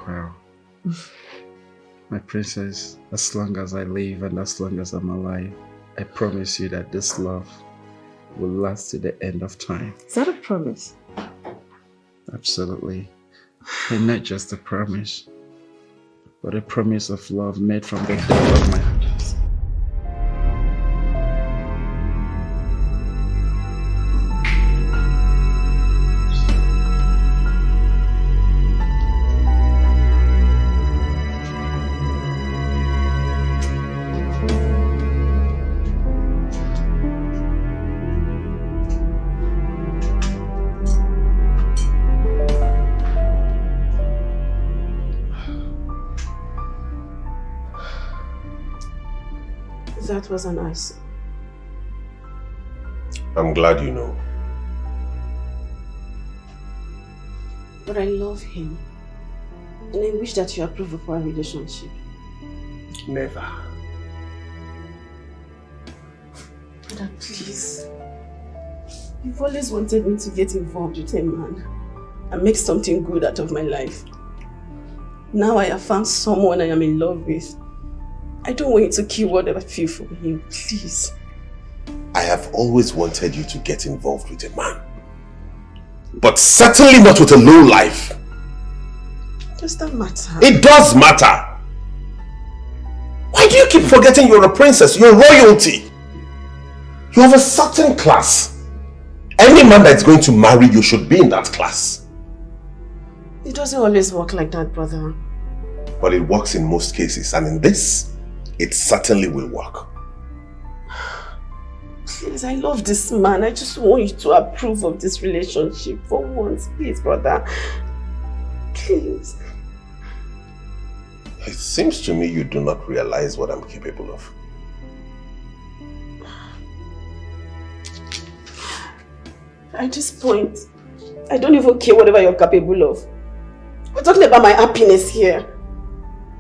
Wow. My princess, as long as I live and as long as I'm alive, I promise you that this love will last to the end of time. Is that a promise? Absolutely. And not just a promise, but a promise of love made from the depth of my heart. That was an ice. I'm glad you know. But I love him. And I wish that you approve of our relationship. Never. Brother, please. You've always wanted me to get involved with a man and make something good out of my life. Now I have found someone I am in love with. I don't want you to kill what I feel for him, please. I have always wanted you to get involved with a man. But certainly not with a lowlife. Does that matter? It does matter. Why do you keep forgetting you're a princess, you're royalty? You have a certain class. Any man that's going to marry you should be in that class. It doesn't always work like that, brother. But it works in most cases, and in this, it certainly will work. Please, I love this man. I just want you to approve of this relationship for once, please, brother. Please. It seems to me you do not realize what I'm capable of. At this point, I don't even care whatever you're capable of. We're talking about my happiness here.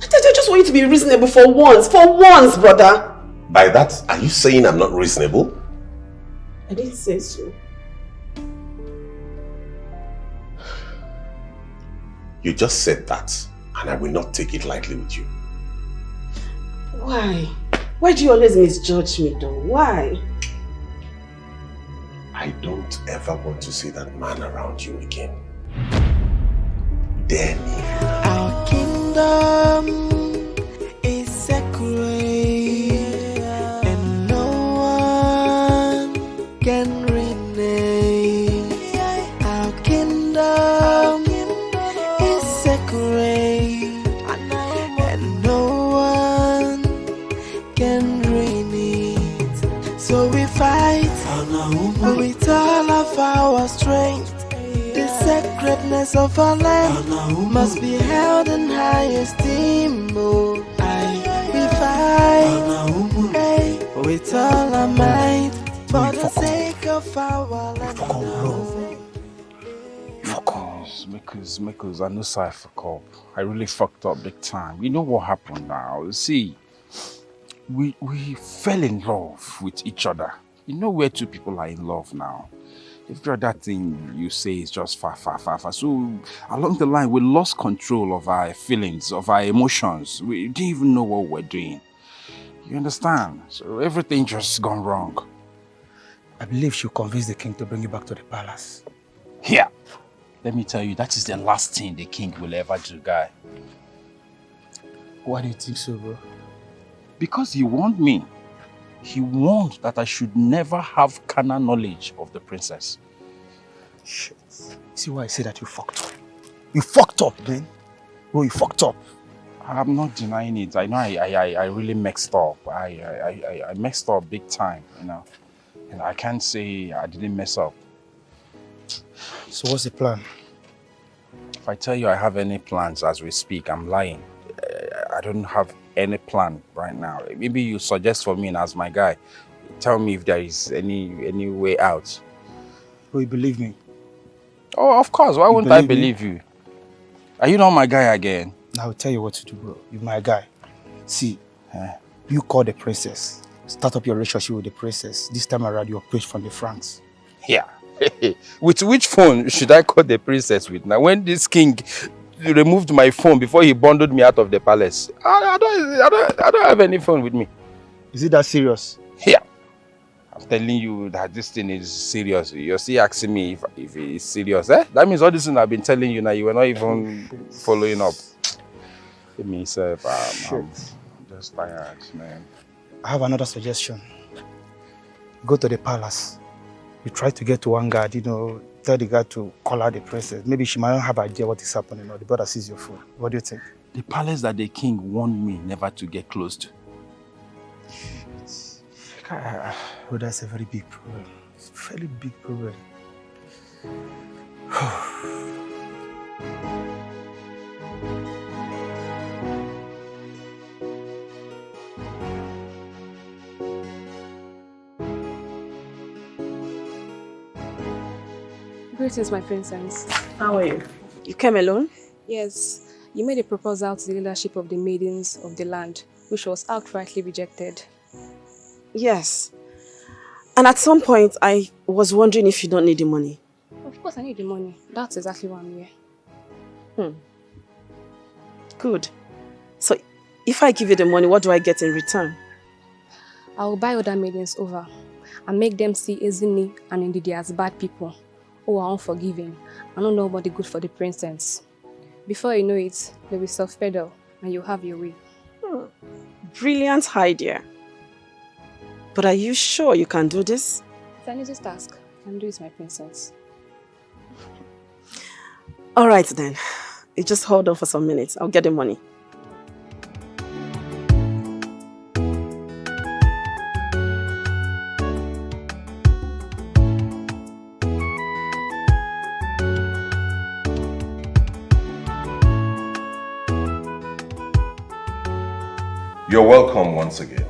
I just want you to be reasonable for once, brother. By that, are you saying I'm not reasonable? I didn't say so. You just said that, and I will not take it lightly with you. Why? Why do you always misjudge me though? Why? I don't ever want to see that man around you again. Dare me. Our kingdom is sacred, and no one can rename. Our kingdom is sacred, and no one can ruin it. So we fight with all of our strength. The sacredness of our land must be held in high esteem. Oh, we fight with all our might for the sake of our land. Because I know I fuck up. I really fucked up big time. You know what happened now? See, we fell in love with each other. You know where two people are in love now. Every other thing you say is just far. So along the line, we lost control of our feelings, of our emotions. We didn't even know what we're doing. You understand? So everything just gone wrong. I believe she'll convince the king to bring you back to the palace. Yeah. Let me tell you, that is the last thing the king will ever do, guy. Why do you think so, bro? Because he warned me. He warned that I should never have carnal knowledge of the princess. Shit. See why I say that you fucked up? You fucked up, man. Bro, you fucked up. I'm not denying it. I know I really messed up. I messed up big time, you know. And I can't say I didn't mess up. So what's the plan? If I tell you I have any plans as we speak, I'm lying. I don't have any plan right now. Maybe you suggest for me as my guy. Tell me if there is any way out. Bro, you believe me? Oh, of course. Why wouldn't I believe you? Are you not my guy again? I'll tell you what to do, bro. You're my guy. See, you call the princess. Start up your relationship with the princess. This time around, you approach from the France. Yeah. With which phone should I call the princess with? Now, when this king removed my phone before he bundled me out of the palace, I don't have any phone with me. Is it that serious? Yeah. I'm telling you that this thing is serious. You're still asking me if it's serious. That means all this thing I've been telling you now, you were not even following up. Give me self. I'm just tired, man. I have another suggestion. Go to the palace. You try to get to one guard, tell the guard to call out the princess. Maybe she might not have idea what is happening or the brother sees your phone. What do you think? The palace that the king warned me never to get close to. Oh, that's a very big problem. It's a very big problem. Greetings, my princess. How are you? You came alone? Yes. You made a proposal to the leadership of the maidens of the land, which was outrightly rejected. Yes. And at some point, I was wondering if you don't need the money. Of course I need the money. That's exactly why I'm here. Good. So, if I give you the money, what do I get in return? I will buy other maidens over and make them see Ezini and Ndidi as bad people who are unforgiving and don't know nobody good for the princess. Before you know it, they'll be self-pedal and you'll have your way. Brilliant idea. But are you sure you can do this? It's an easy task. I can do it, my princess. All right then. You just hold on for some minutes. I'll get the money. You're welcome once again.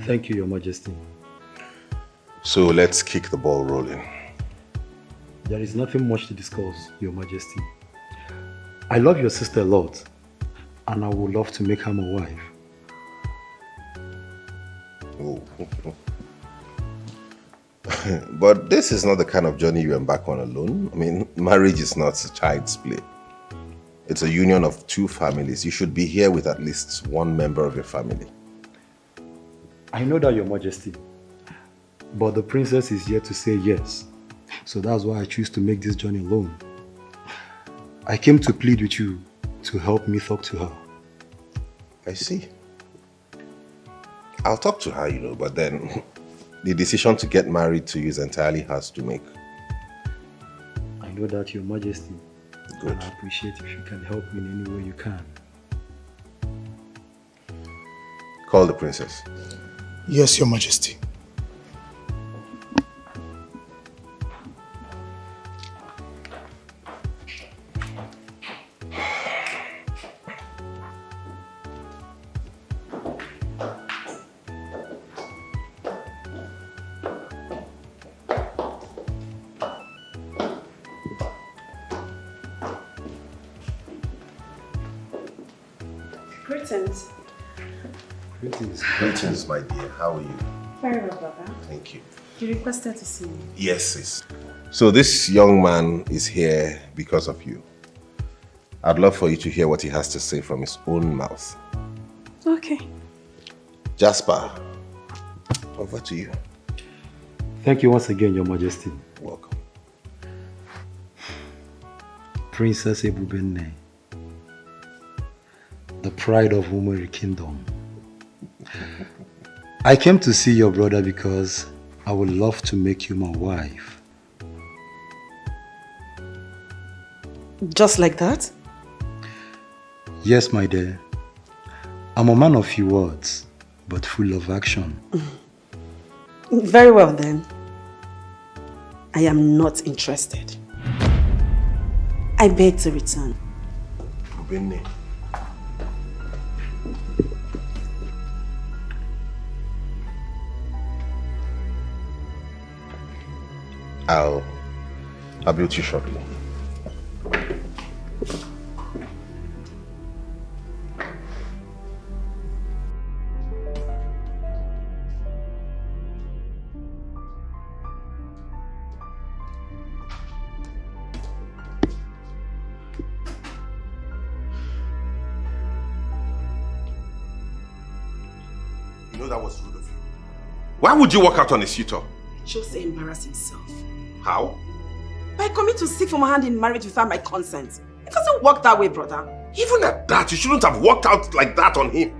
Thank you, Your Majesty. So let's kick the ball rolling. There is nothing much to discuss, Your Majesty. I love your sister a lot, and I would love to make her my wife. Oh. But this is not the kind of journey you embark on alone. I mean, marriage is not a child's play. It's a union of two families. You should be here with at least one member of your family. I know that, Your Majesty, but the princess is yet to say yes. So that's why I choose to make this journey alone. I came to plead with you to help me talk to her. I see. I'll talk to her, but then the decision to get married to you is entirely hers to make. I know that, Your Majesty. Good. I appreciate if you can help me in any way you can. Call the princess. Yes, Your Majesty. Greetings. Greetings, my dear. How are you? Very well, brother. Thank you. You requested to see me. Yes, sis. So this young man is here because of you. I'd love for you to hear what he has to say from his own mouth. Okay. Jasper, over to you. Thank you once again, Your Majesty. Welcome. Princess Ebubenne, the pride of Umeri Kingdom. I came to see your brother because I would love to make you my wife. Just like that? Yes, my dear. I'm a man of few words, but full of action. Very well then. I am not interested. I beg to return. Ubenne. I'll be with you shortly. You know that was rude of you. Why would you walk out on a suitor? Just to embarrass himself. How? By coming to seek for my hand in marriage without my consent. It doesn't work that way, brother. Even at that, you shouldn't have walked out like that on him.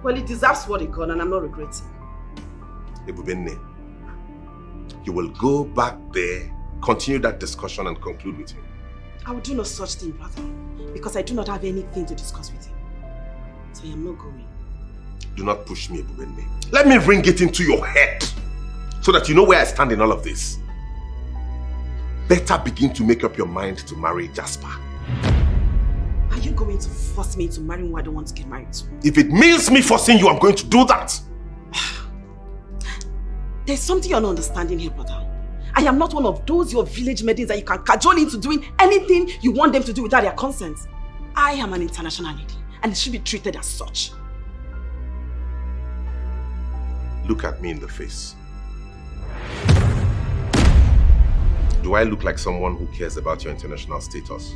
Well, he deserves what he got and I'm not regretting. Ebubenne, you will go back there, continue that discussion and conclude with him. I will do no such thing, brother. Because I do not have anything to discuss with him. So I am not going. Do not push me, Ebubenne. Let me ring it into your head so that you know where I stand in all of this. Better begin to make up your mind to marry Jasper. Are you going to force me into marrying who I don't want to get married to? If it means me forcing you, I'm going to do that. There's something you're not understanding here, brother. I am not one of those your village maidens that you can cajole into doing anything you want them to do without their consent. I am an international lady and it should be treated as such. Look at me in the face. Do I look like someone who cares about your international status?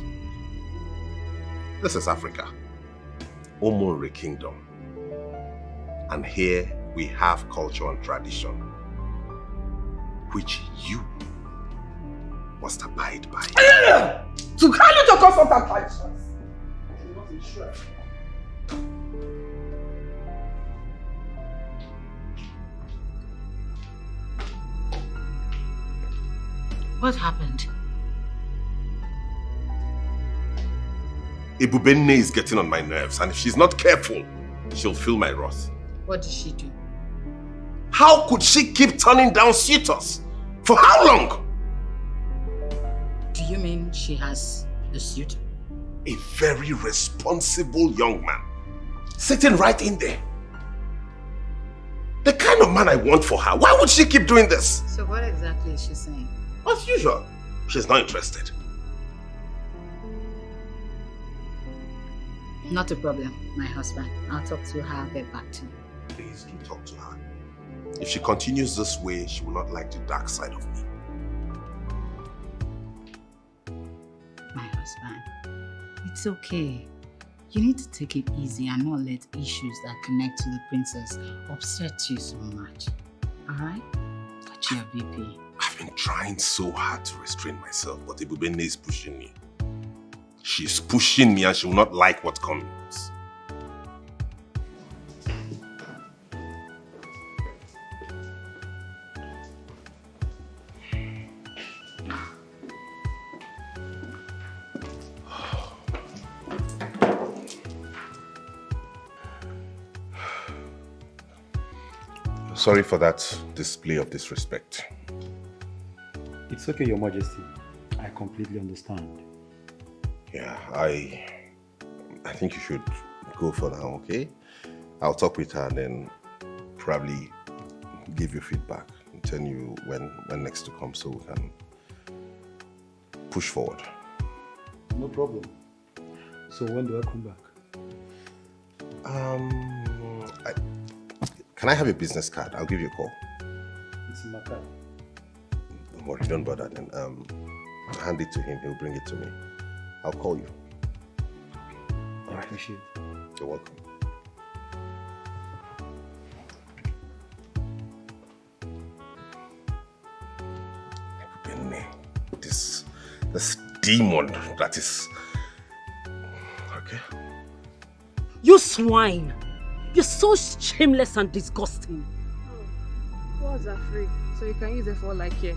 This is Africa. Omori Kingdom. And here we have culture and tradition, which you must abide by. To call you to consult and traditions. I'm not interested. What happened? Ebubenne is getting on my nerves, and if she's not careful, she'll feel my wrath. What did she do? How could she keep turning down suitors? For how long? Do you mean she has a suitor? A very responsible young man, sitting right in there. The kind of man I want for her. Why would she keep doing this? So what exactly is she saying? As usual, she's not interested. Not a problem, my husband. I'll talk to her, I'll get back to you. Please do talk to her. If she continues this way, she will not like the dark side of me. My husband, it's okay. You need to take it easy and not let issues that connect to the princess upset you so much. Alright? Got your BP. I've been trying so hard to restrain myself, but Ebubenne is pushing me. She's pushing me and she will not like what comes. Sorry for that display of disrespect. It's okay, Your Majesty. I completely understand. Yeah, I think you should go for now, okay? I'll talk with her and then probably give you feedback and tell you when next to come so we can push forward. No problem. So when do I come back? Can I have a business card? I'll give you a call. It's in my card. Don't worry, don't bother then. Hand it to him, he'll bring it to me. I'll call you. I appreciate it. You're welcome. This demon that is... Okay. You swine! You're so shameless and disgusting. What's that free? So you can use it for like here.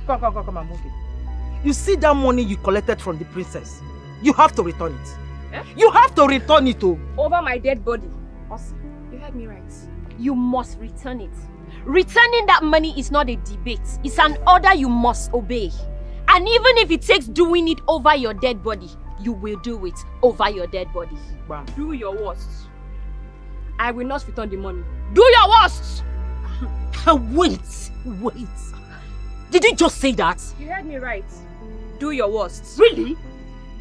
Come and move it. You see that money you collected from the princess? You have to return it. Eh? You have to return it, oh. Over my dead body. Awesome. You heard me right. You must return it. Returning that money is not a debate. It's an order you must obey. And even if it takes doing it over your dead body, you will do it over your dead body. Bam. Do your worst. I will not return the money. Do your worst! Wait. Did you just say that? You heard me right. Do your worst. Really?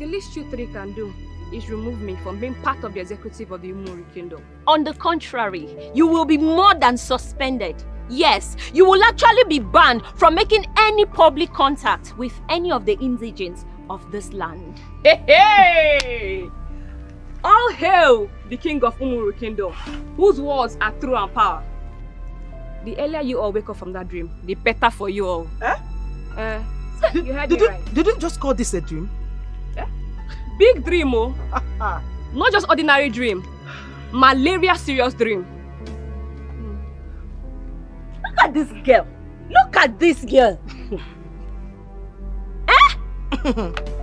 The least you three can do is remove me from being part of the executive of the Umuri Kingdom. On the contrary, you will be more than suspended. Yes, you will actually be banned from making any public contact with any of the indigents of this land. Hey! All hail the king of Umuru Kingdom, whose words are true and power. The earlier you all wake up from that dream, the better for you all. You heard me right. Did you just call this a dream? Big dream, oh. Not just ordinary dream. Malaria serious dream. Look at this girl. Look at this girl.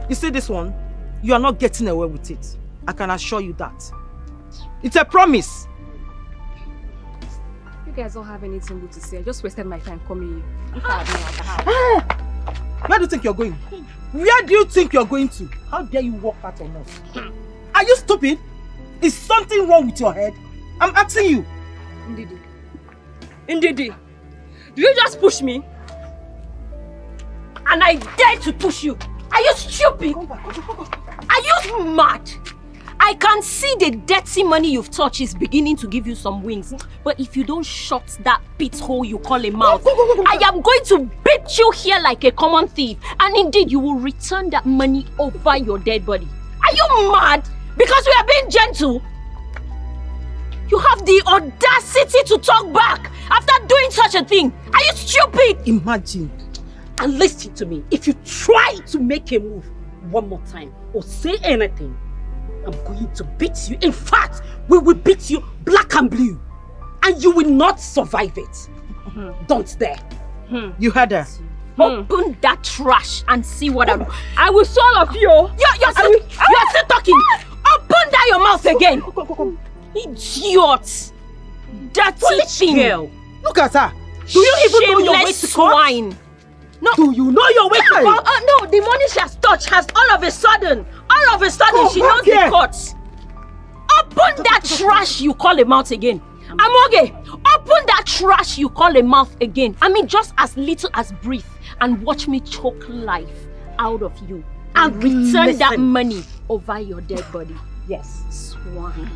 You see this one? You are not getting away with it. I can assure you that. It's a promise. You guys don't have anything good to say. I just wasted my time coming here. Where do you think you're going? Where do you think you're going to? How dare you walk out on us? Are you stupid? Is something wrong with your head? I'm asking you. Ndidi, did you just push me? And I dare to push you. Are you stupid? Are you mad? I can see the dirty money you've touched is beginning to give you some wings. But if you don't shut that pit hole you call a mouth, I am going to beat you here like a common thief. And indeed, you will return that money over your dead body. Are you mad? Because we are being gentle? You have the audacity to talk back after doing such a thing. Are you stupid? Imagine. And listen to me. If you try to make a move one more time or say anything, I'm going to beat you. In fact, we will beat you black and blue. And you will not survive it. Don't dare. You heard her. Open that trash and see what I will swallow you. You're still talking. Open that your mouth again. Idiot. Dirty thing. Girl. Look at her. Do you even know your way to swine? No. Do you know your way to court? No, the money she has touched has all of a sudden she knows the courts. Open that trash you call a mouth again. Amoge, open that trash you call a mouth again. I mean, just as little as breathe and watch me choke life out of you and return that money over your dead body. Yes, swine.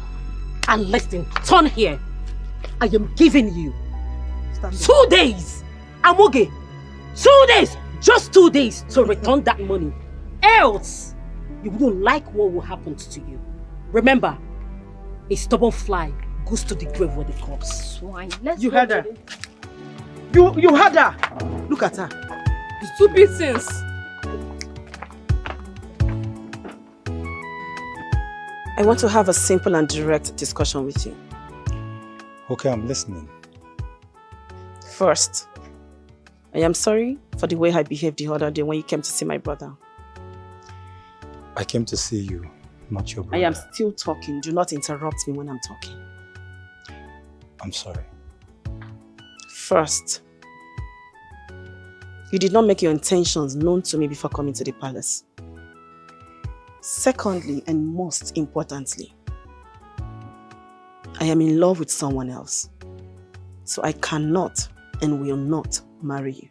And listen, turn here. I am giving you 2 days. Amoge, 2 days, just 2 days to return that money. Else, you won't like what will happen to you. Remember, a stubborn fly goes to the grave with the corpse. Swine. You heard her. You heard her. Look at her. Stupid things. I want to have a simple and direct discussion with you. Okay, I'm listening. First, I am sorry for the way I behaved the other day when you came to see my brother. I came to see you, not your brother. I am still talking. Do not interrupt me when I'm talking. I'm sorry. First, you did not make your intentions known to me before coming to the palace. Secondly, and most importantly, I am in love with someone else. So I cannot and will not marry you.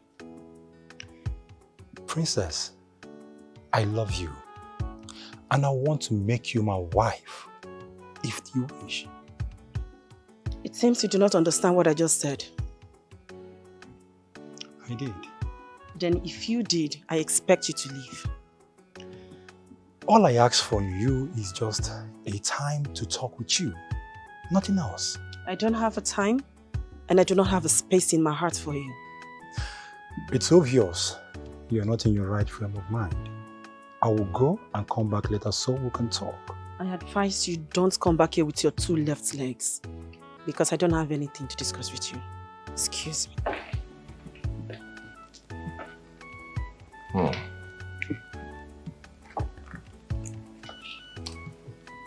Princess, I love you. And I want to make you my wife, if you wish. It seems you do not understand what I just said. I did. Then if you did, I expect you to leave. All I ask for you is just a time to talk with you. Nothing else. I don't have a time, and I do not have a space in my heart for you. It's obvious you're not in your right frame of mind. I will go and come back later so we can talk. I advise you don't come back here with your 2 left legs, because I don't have anything to discuss with you. Excuse me.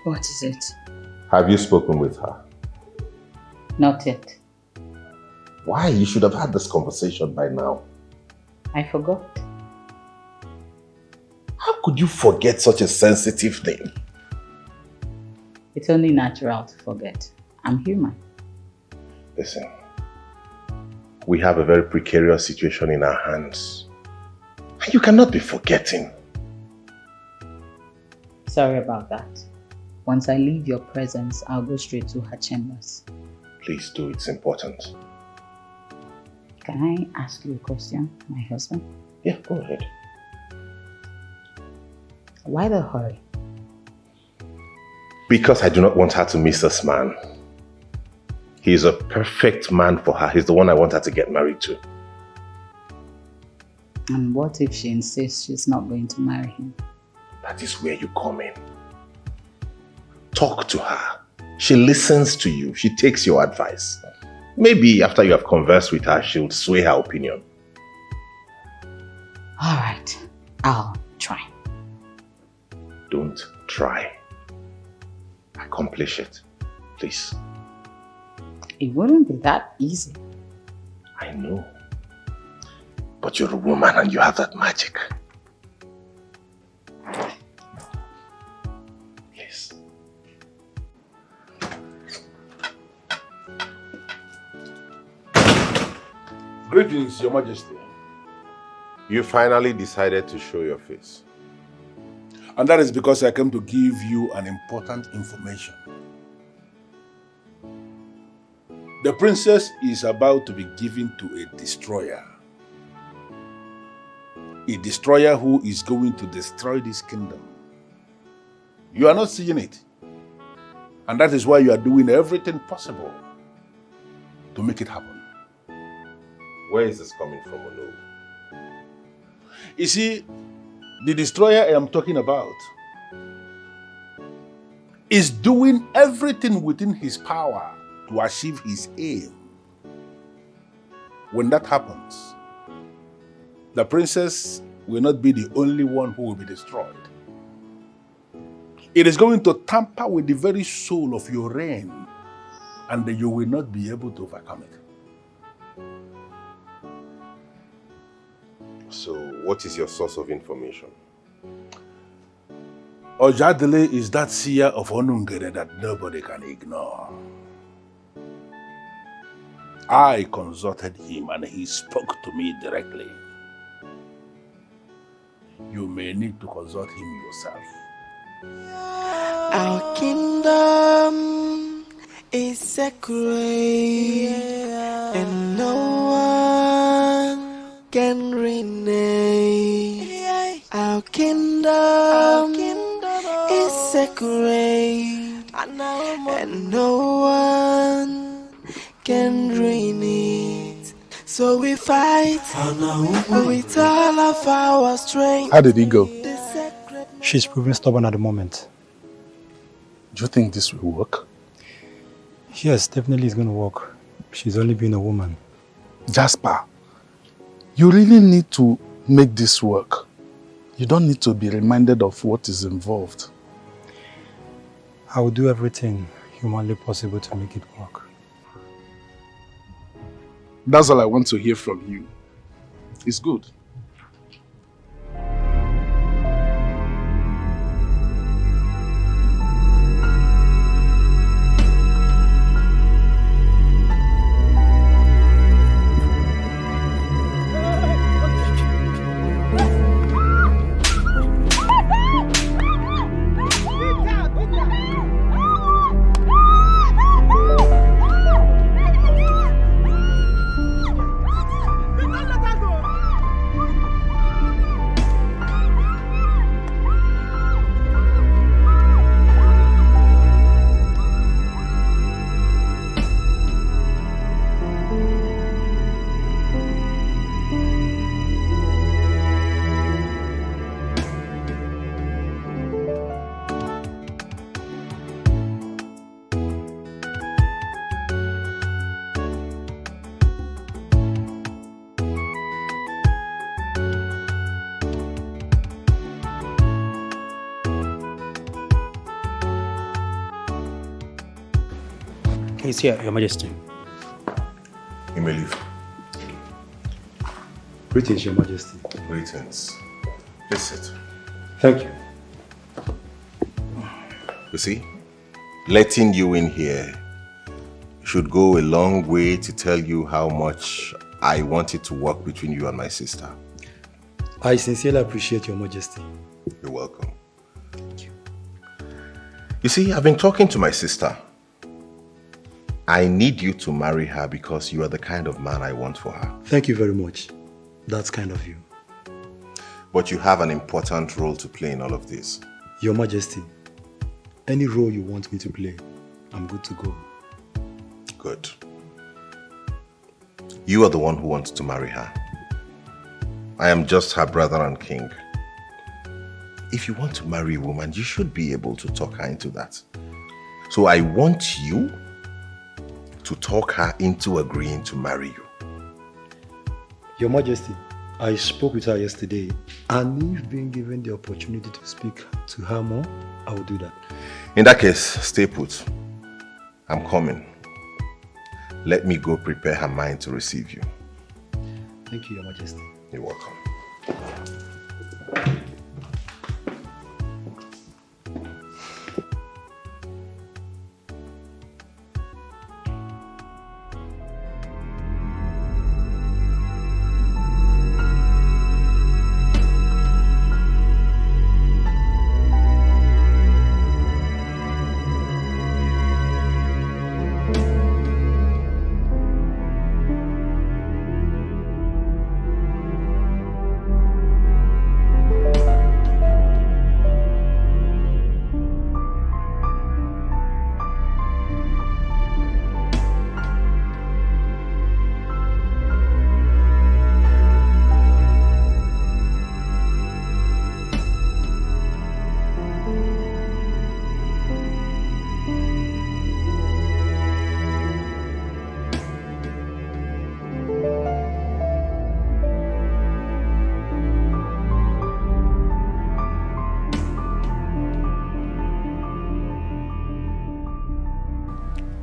What is it? Have you spoken with her? Not yet. Why? You should have had this conversation by now. I forgot. How could you forget such a sensitive thing? It's only natural to forget. I'm human. Listen, we have a very precarious situation in our hands. And you cannot be forgetting. Sorry about that. Once I leave your presence, I'll go straight to her chambers. Please do, it's important. Can I ask you a question, my husband? Yeah, go ahead. Why the hurry? Because I do not want her to miss this man. He is a perfect man for her. He's the one I want her to get married to. And what if she insists she's not going to marry him? That is where you come in. Talk to her. She listens to you. She takes your advice. Maybe after you have conversed with her, she'll sway her opinion. All right, I'll try. Don't try. Accomplish it, please. It wouldn't be that easy. I know. But you're a woman and you have that magic. Please. Greetings, Your Majesty. You finally decided to show your face. And that is because I came to give you an important information. The princess is about to be given to a destroyer. A destroyer who is going to destroy this kingdom. You are not seeing it. And that is why you are doing everything possible to make it happen. Where is this coming from, Ono? You see, the destroyer I am talking about is doing everything within his power to achieve his aim. When that happens, The princess will not be the only one who will be destroyed. It is going to tamper with the very soul of your reign, and you will not be able to overcome it. So, what is your source of information? Ojadele is that seer of Onungere that nobody can ignore. I consulted him and he spoke to me directly. You may need to consult him yourself. Our kingdom is sacred, and no one can renege. Our kingdom is sacred, and no one can ruin it. So we fight with all of our strength. How did he go? She's proving stubborn at the moment. Do you think this will work? Yes, definitely it's going to work. She's only been a woman. Jasper, you really need to make this work. You don't need to be reminded of what is involved. I will do everything humanly possible to make it work. That's all I want to hear from you. It's good. He's here, Your Majesty. You may leave. Greetings, Your Majesty. Greetings. Please sit. Thank you. You see, letting you in here should go a long way to tell you how much I wanted to work between you and my sister. I sincerely appreciate Your Majesty. You're welcome. Thank you. You see, I've been talking to my sister. I need you to marry her because you are the kind of man I want for her. Thank you very much. That's kind of you. But you have an important role to play in all of this. Your Majesty, any role you want me to play, I'm good to go. Good. You are the one who wants to marry her. I am just her brother and king. If you want to marry a woman, you should be able to talk her into that. So I want you to talk her into agreeing to marry you. Your Majesty, I spoke with her yesterday, and if being given the opportunity to speak to her more, I will do that. In that case, stay put. I'm coming. Let me go prepare her mind to receive you. Thank you, Your Majesty. You're welcome.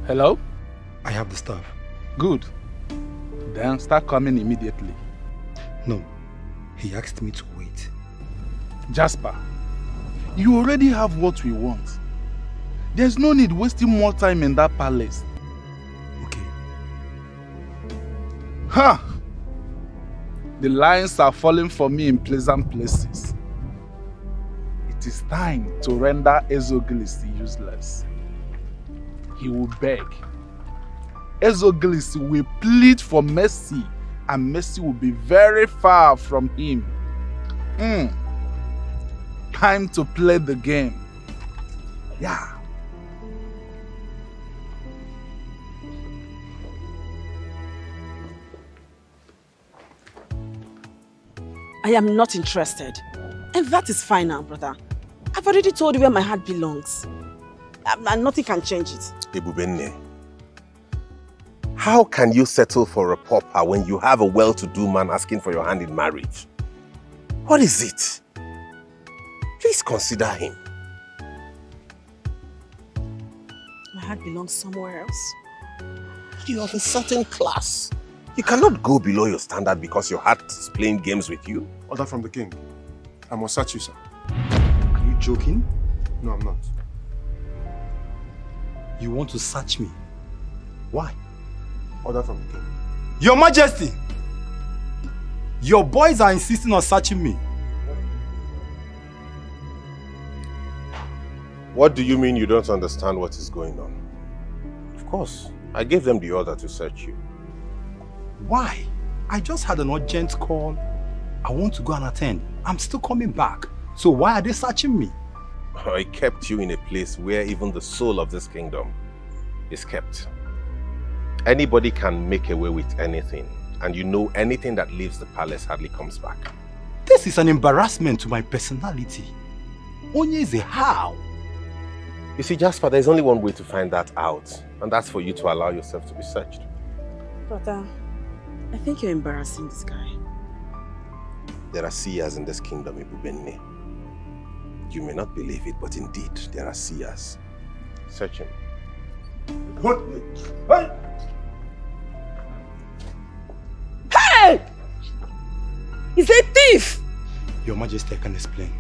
Hello? I have the stuff. Good. Then start coming immediately. No. He asked me to wait. Jasper, you already have what we want. There's no need wasting more time in that palace. Okay. Ha! The lines are falling for me in pleasant places. It is time to render Escalation useless. He will beg. Escalation will plead for mercy, and mercy will be very far from him. Time to play the game. Yeah. I am not interested. And that is fine now, brother. I've already told you where my heart belongs. And nothing can change it. Ebubenne, how can you settle for a pauper when you have a well-to-do man asking for your hand in marriage? What is it? Please consider him. My heart belongs somewhere else. You are of a certain class. You cannot go below your standard because your heart is playing games with you. Order from the king. I must search you, sir. Are you joking? No, I'm not. You want to search me? Why? Order from the king. Your Majesty! Your boys are insisting on searching me. What do you mean you don't understand what is going on? Of course, I gave them the order to search you. Why? I just had an urgent call. I want to go and attend. I'm still coming back. So why are they searching me? I kept you in a place where even the soul of this kingdom is kept. Anybody can make away with anything, and you know anything that leaves the palace hardly comes back. This is an embarrassment to my personality. Onyeze, how? You see, Jasper, there's only one way to find that out, and that's for you to allow yourself to be searched. Brother, I think you're embarrassing this guy. There are seers in this kingdom, Ebubenne. You may not believe it, but indeed, there are seers. Search him. What? Hey! Hey! He's a thief! Your Majesty, I can explain.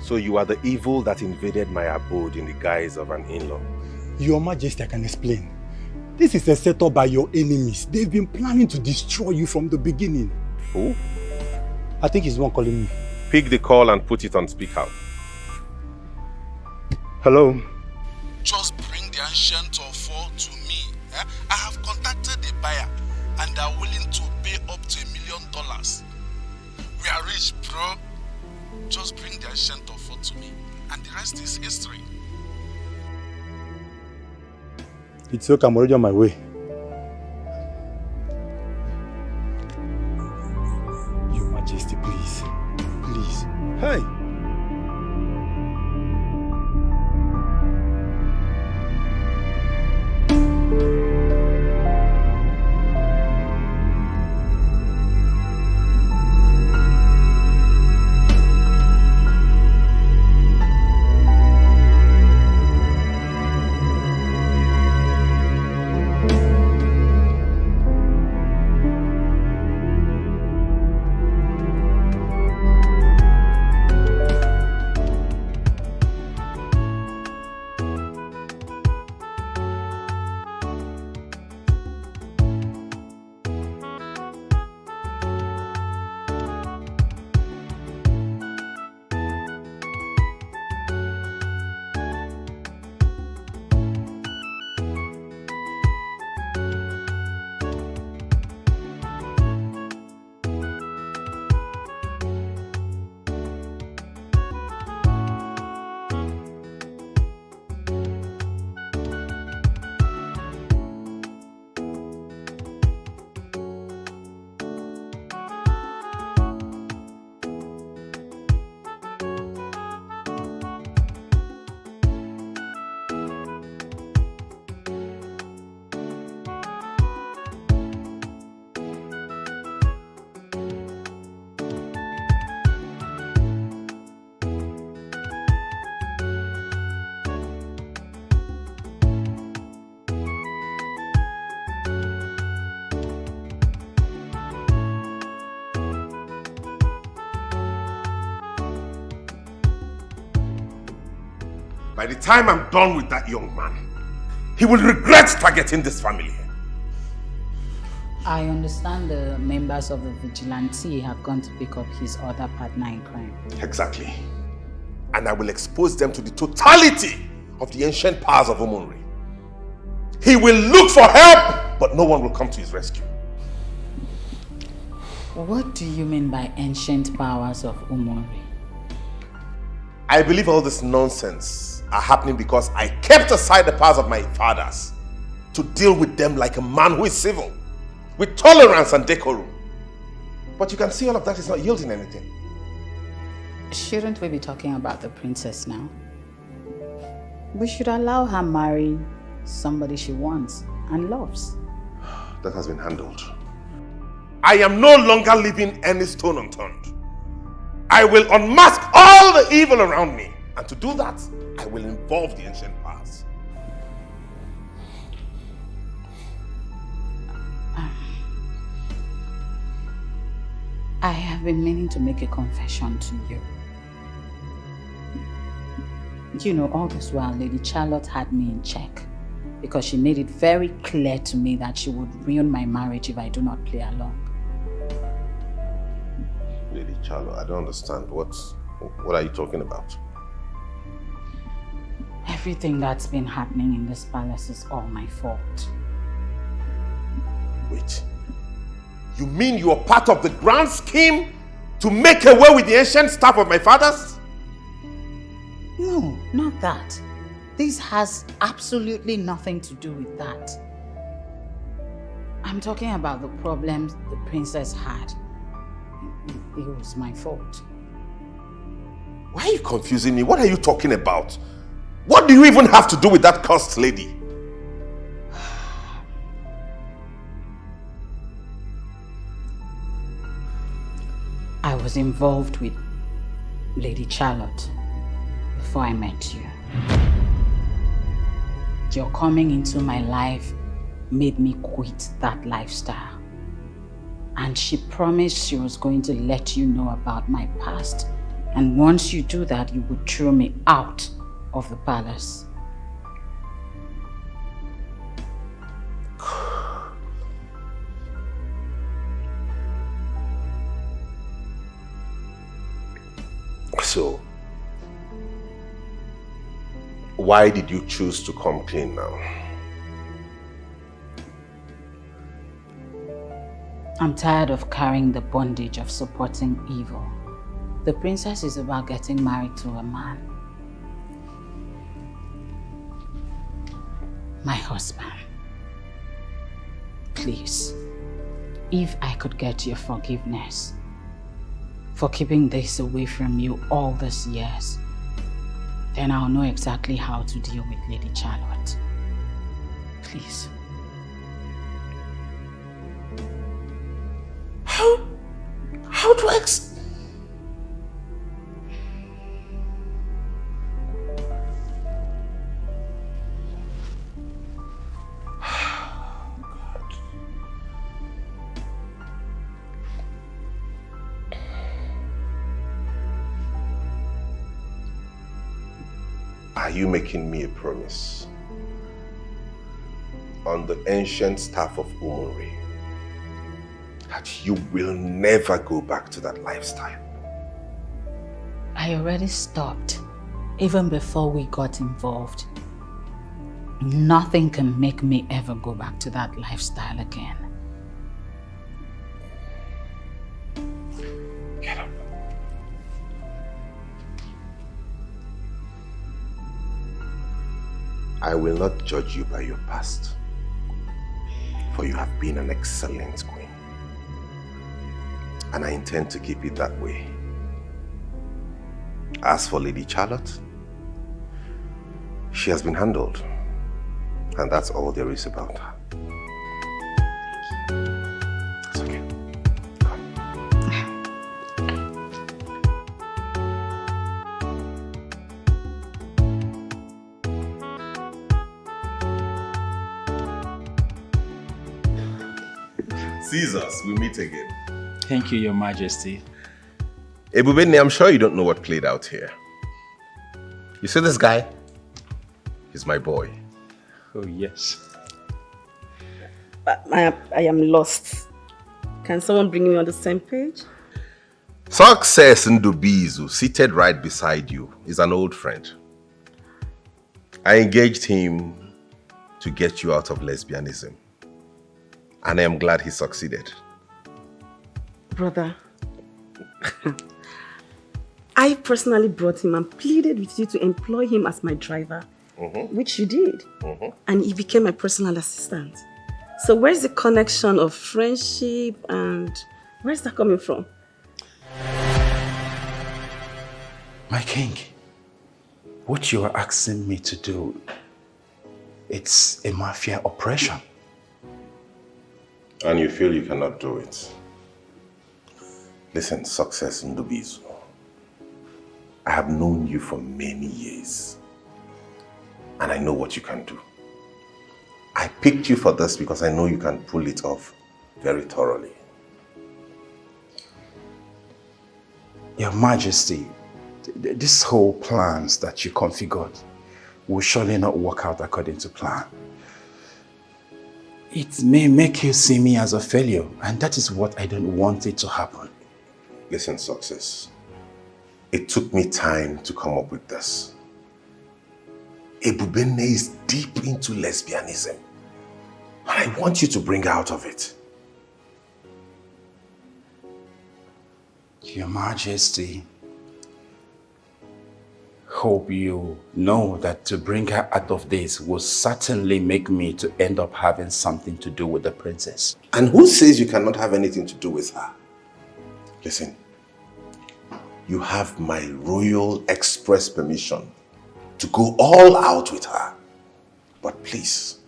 So you are the evil that invaded my abode in the guise of an in-law. Your Majesty, I can explain. This is a setup by your enemies. They've been planning to destroy you from the beginning. Who? I think he's the one calling me. Pick the call and put it on speak out. Hello? Just bring the ancient offer to me. I have contacted the buyer and they are willing to pay up to $1 million. We are rich, bro. Just bring the ancient offer to me and the rest is history. It's okay, I'm already on my way. Your Majesty, please. Please. Hey! By the time I'm done with that young man, he will regret targeting this family. I understand the members of the vigilante have gone to pick up his other partner in crime. Exactly. And I will expose them to the totality of the ancient powers of Umunri. He will look for help, but no one will come to his rescue. What do you mean by ancient powers of Umunri? I believe all this nonsense are happening because I kept aside the powers of my fathers to deal with them like a man who is civil, with tolerance and decorum. But you can see all of that is not yielding anything. Shouldn't we be talking about the princess now? We should allow her marry somebody she wants and loves. That has been handled. I am no longer leaving any stone unturned. I will unmask all the evil around me. And to do that, I will involve the ancient powers. I have been meaning to make a confession to you. You know, all this while, Lady Charlotte had me in check because she made it very clear to me that she would ruin my marriage if I do not play along. Lady Charlotte, I don't understand. What are you talking about? Everything that's been happening in this palace is all my fault. Wait. You mean you are part of the grand scheme to make away with the ancient staff of my fathers? No, not that. This has absolutely nothing to do with that. I'm talking about the problems the princess had. It was my fault. Why are you confusing me? What are you talking about? What do you even have to do with that cursed lady? I was involved with Lady Charlotte before I met you. Your coming into my life made me quit that lifestyle. And she promised she was going to let you know about my past. And once you do that, you would throw me out of the palace. So, why did you choose to come clean now? I'm tired of carrying the bondage of supporting evil. The princess is about getting married to a man. My husband. Please, if I could get your forgiveness for keeping this away from you all these years, then I'll know exactly how to deal with Lady Charlotte. Please. How do I Are you making me a promise on the ancient staff of Umunri that you will never go back to that lifestyle? I already stopped, even before we got involved. Nothing can make me ever go back to that lifestyle again. Get up. I will not judge you by your past, for you have been an excellent queen. And I intend to keep it that way. As for Lady Charlotte, she has been handled, and that's all there is about her. It's okay. Caesars, we meet again. Thank you, Your Majesty. Ebubene, I'm sure you don't know what played out here. You see this guy? He's my boy. Oh, yes. I am lost. Can someone bring me on the same page? Success Ndubizu, seated right beside you, is an old friend. I engaged him to get you out of lesbianism. And I am glad he succeeded. Brother, I personally brought him and pleaded with you to employ him as my driver, which you did. And he became my personal assistant. So where's the connection of friendship and where's that coming from? My king, what you are asking me to do, it's a mafia operation. And you feel you cannot do it. Listen, Success Ndubizu. I have known you for many years. And I know what you can do. I picked you for this because I know you can pull it off very thoroughly. Your Majesty, this whole plans that you configured will surely not work out according to plan. It may make you see me as a failure, and that is what I don't want it to happen. Listen, Success. It took me time to come up with this. Ebubene is deep into lesbianism. And I want you to bring her out of it. Your Majesty, hope you know that to bring her out of this will certainly make me to end up having something to do with the princess. And who says you cannot have anything to do with her? Listen, you have my royal express permission to go all out with her. But please,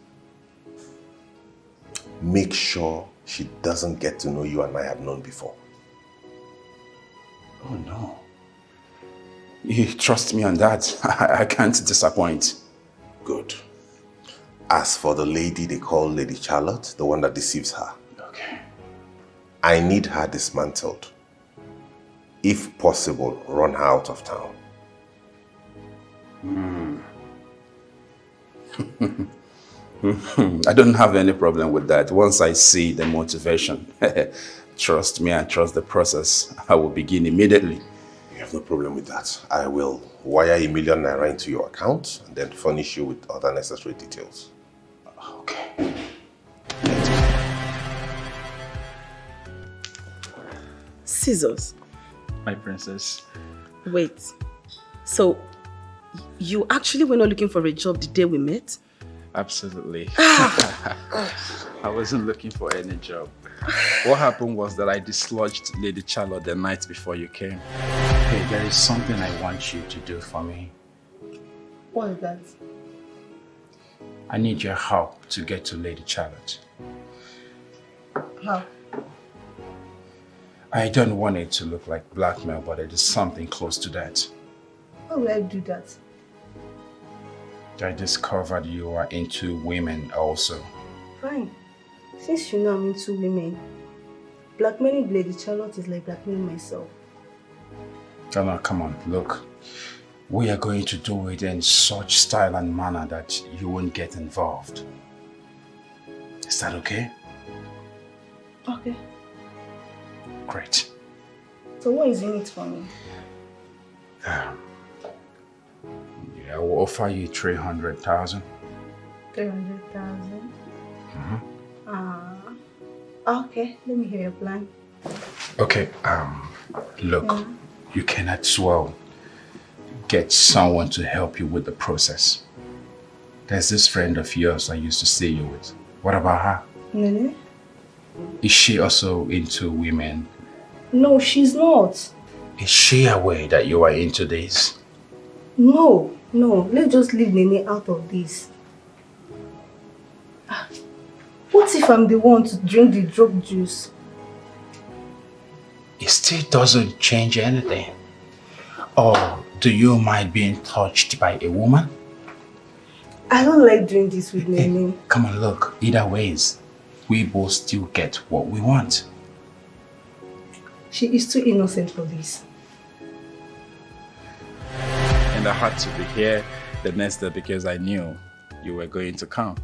make sure she doesn't get to know you and I have known before. Oh no. You trust me on that. I can't disappoint. Good. As for the lady they call Lady Charlotte, the one that deceives her. Okay. I need her dismantled. If possible, run her out of town. I don't have any problem with that. Once I see the motivation, trust me and trust the process, I will begin immediately. You have no problem with that. I will wire ₦1 million into your account and then furnish you with other necessary details. Okay. Scissors. My princess. Wait. So, you actually were not looking for a job the day we met? Absolutely. I wasn't looking for any job. What happened was that I dislodged Lady Charlotte the night before you came. Hey, there is something I want you to do for me. What is that? I need your help to get to Lady Charlotte. How? I don't want it to look like blackmail, but it is something close to that. How will I do that? I discovered you are into women also. Fine. Since you know I'm into women, blackmailing Lady Charlotte is like blackmailing myself. Come on, look. We are going to do it in such style and manner that you won't get involved. Is that okay? Okay. Great. So what is in it for me? I will offer you 300,000. 300,000? Okay, let me hear your plan. Okay, look, you can as well get someone to help you with the process. There's this friend of yours I used to see you with. What about her? Nene? Is she also into women? No, she's not. Is she aware that you are into this? No, let's just leave Nene out of this. What if I'm the one to drink the drug juice? It still doesn't change anything. Or do you mind being touched by a woman? I don't like doing this with Nene. Come on, look, either ways, we both still get what we want. She is too innocent for this. And I had to be here the next day because I knew you were going to come.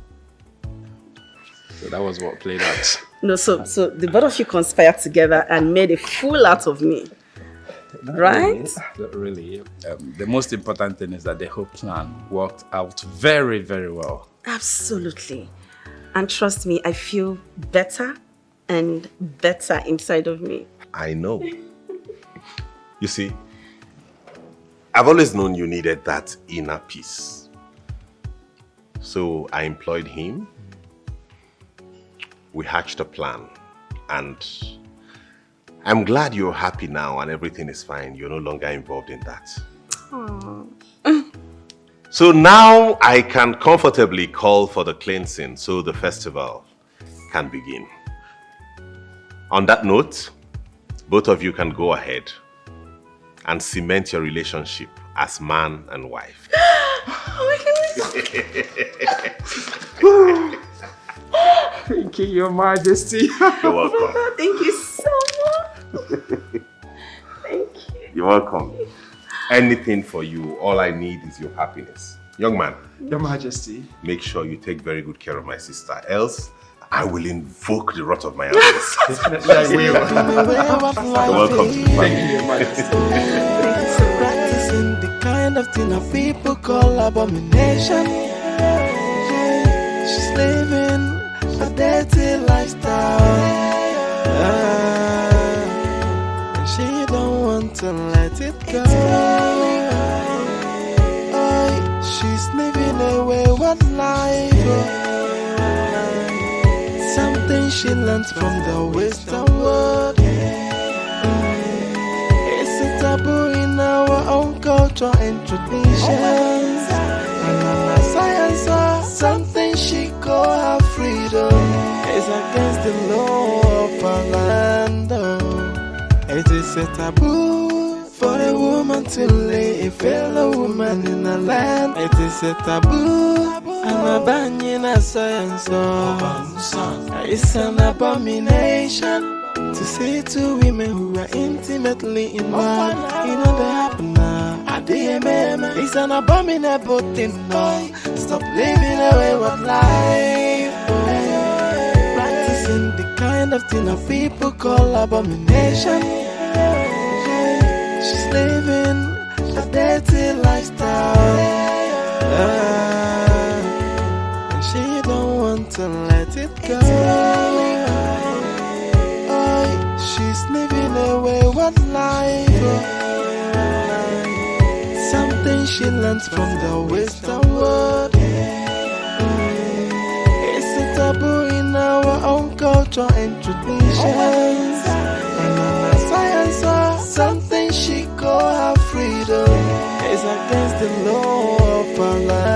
So that was what played out. No, so the both of you conspired together and made a fool out of me. Right? Not really. The most important thing is that the whole plan worked out very, very well. Absolutely. And trust me, I feel better and better inside of me. I know. You see, I've always known you needed that inner peace. So I employed him. We hatched a plan. And I'm glad you're happy now and everything is fine. You're no longer involved in that. Aww. So now I can comfortably call for the cleansing so the festival can begin. On that note, both of you can go ahead and cement your relationship as man and wife. Thank you, Your Majesty. You're welcome. Thank you so much. Thank you. You're welcome. Anything for you, all I need is your happiness. Young man. Your Majesty. Make sure you take very good care of my sister, else I will invoke the wrath of my elders. Definitely I will. You're welcome to the family. Thank you, Your Majesty. Practicing the kind of thing that people call abomination. She's living a dirty lifestyle. And she don't want to let it go. She's living a wayward life. Something she learns from the Western world. It's a taboo in our own culture and traditions. And science or something she call her freedom. It's against the law of our land. It is a taboo for a woman to lay a fellow woman in a land. It is a taboo. I'm a banyan a science. It's an abomination to say to women who are intimately involved. You know that happen now. It's an abominable thing. No, stop living a wayward life. Practicing the kind of thing that people call abomination. She's living a dirty lifestyle. And she don't want to let it go. She's living a wayward life. Something she learns from the Western world. It's a taboo in our own culture and traditions. And science or something she call her freedom. It's against the law of our land.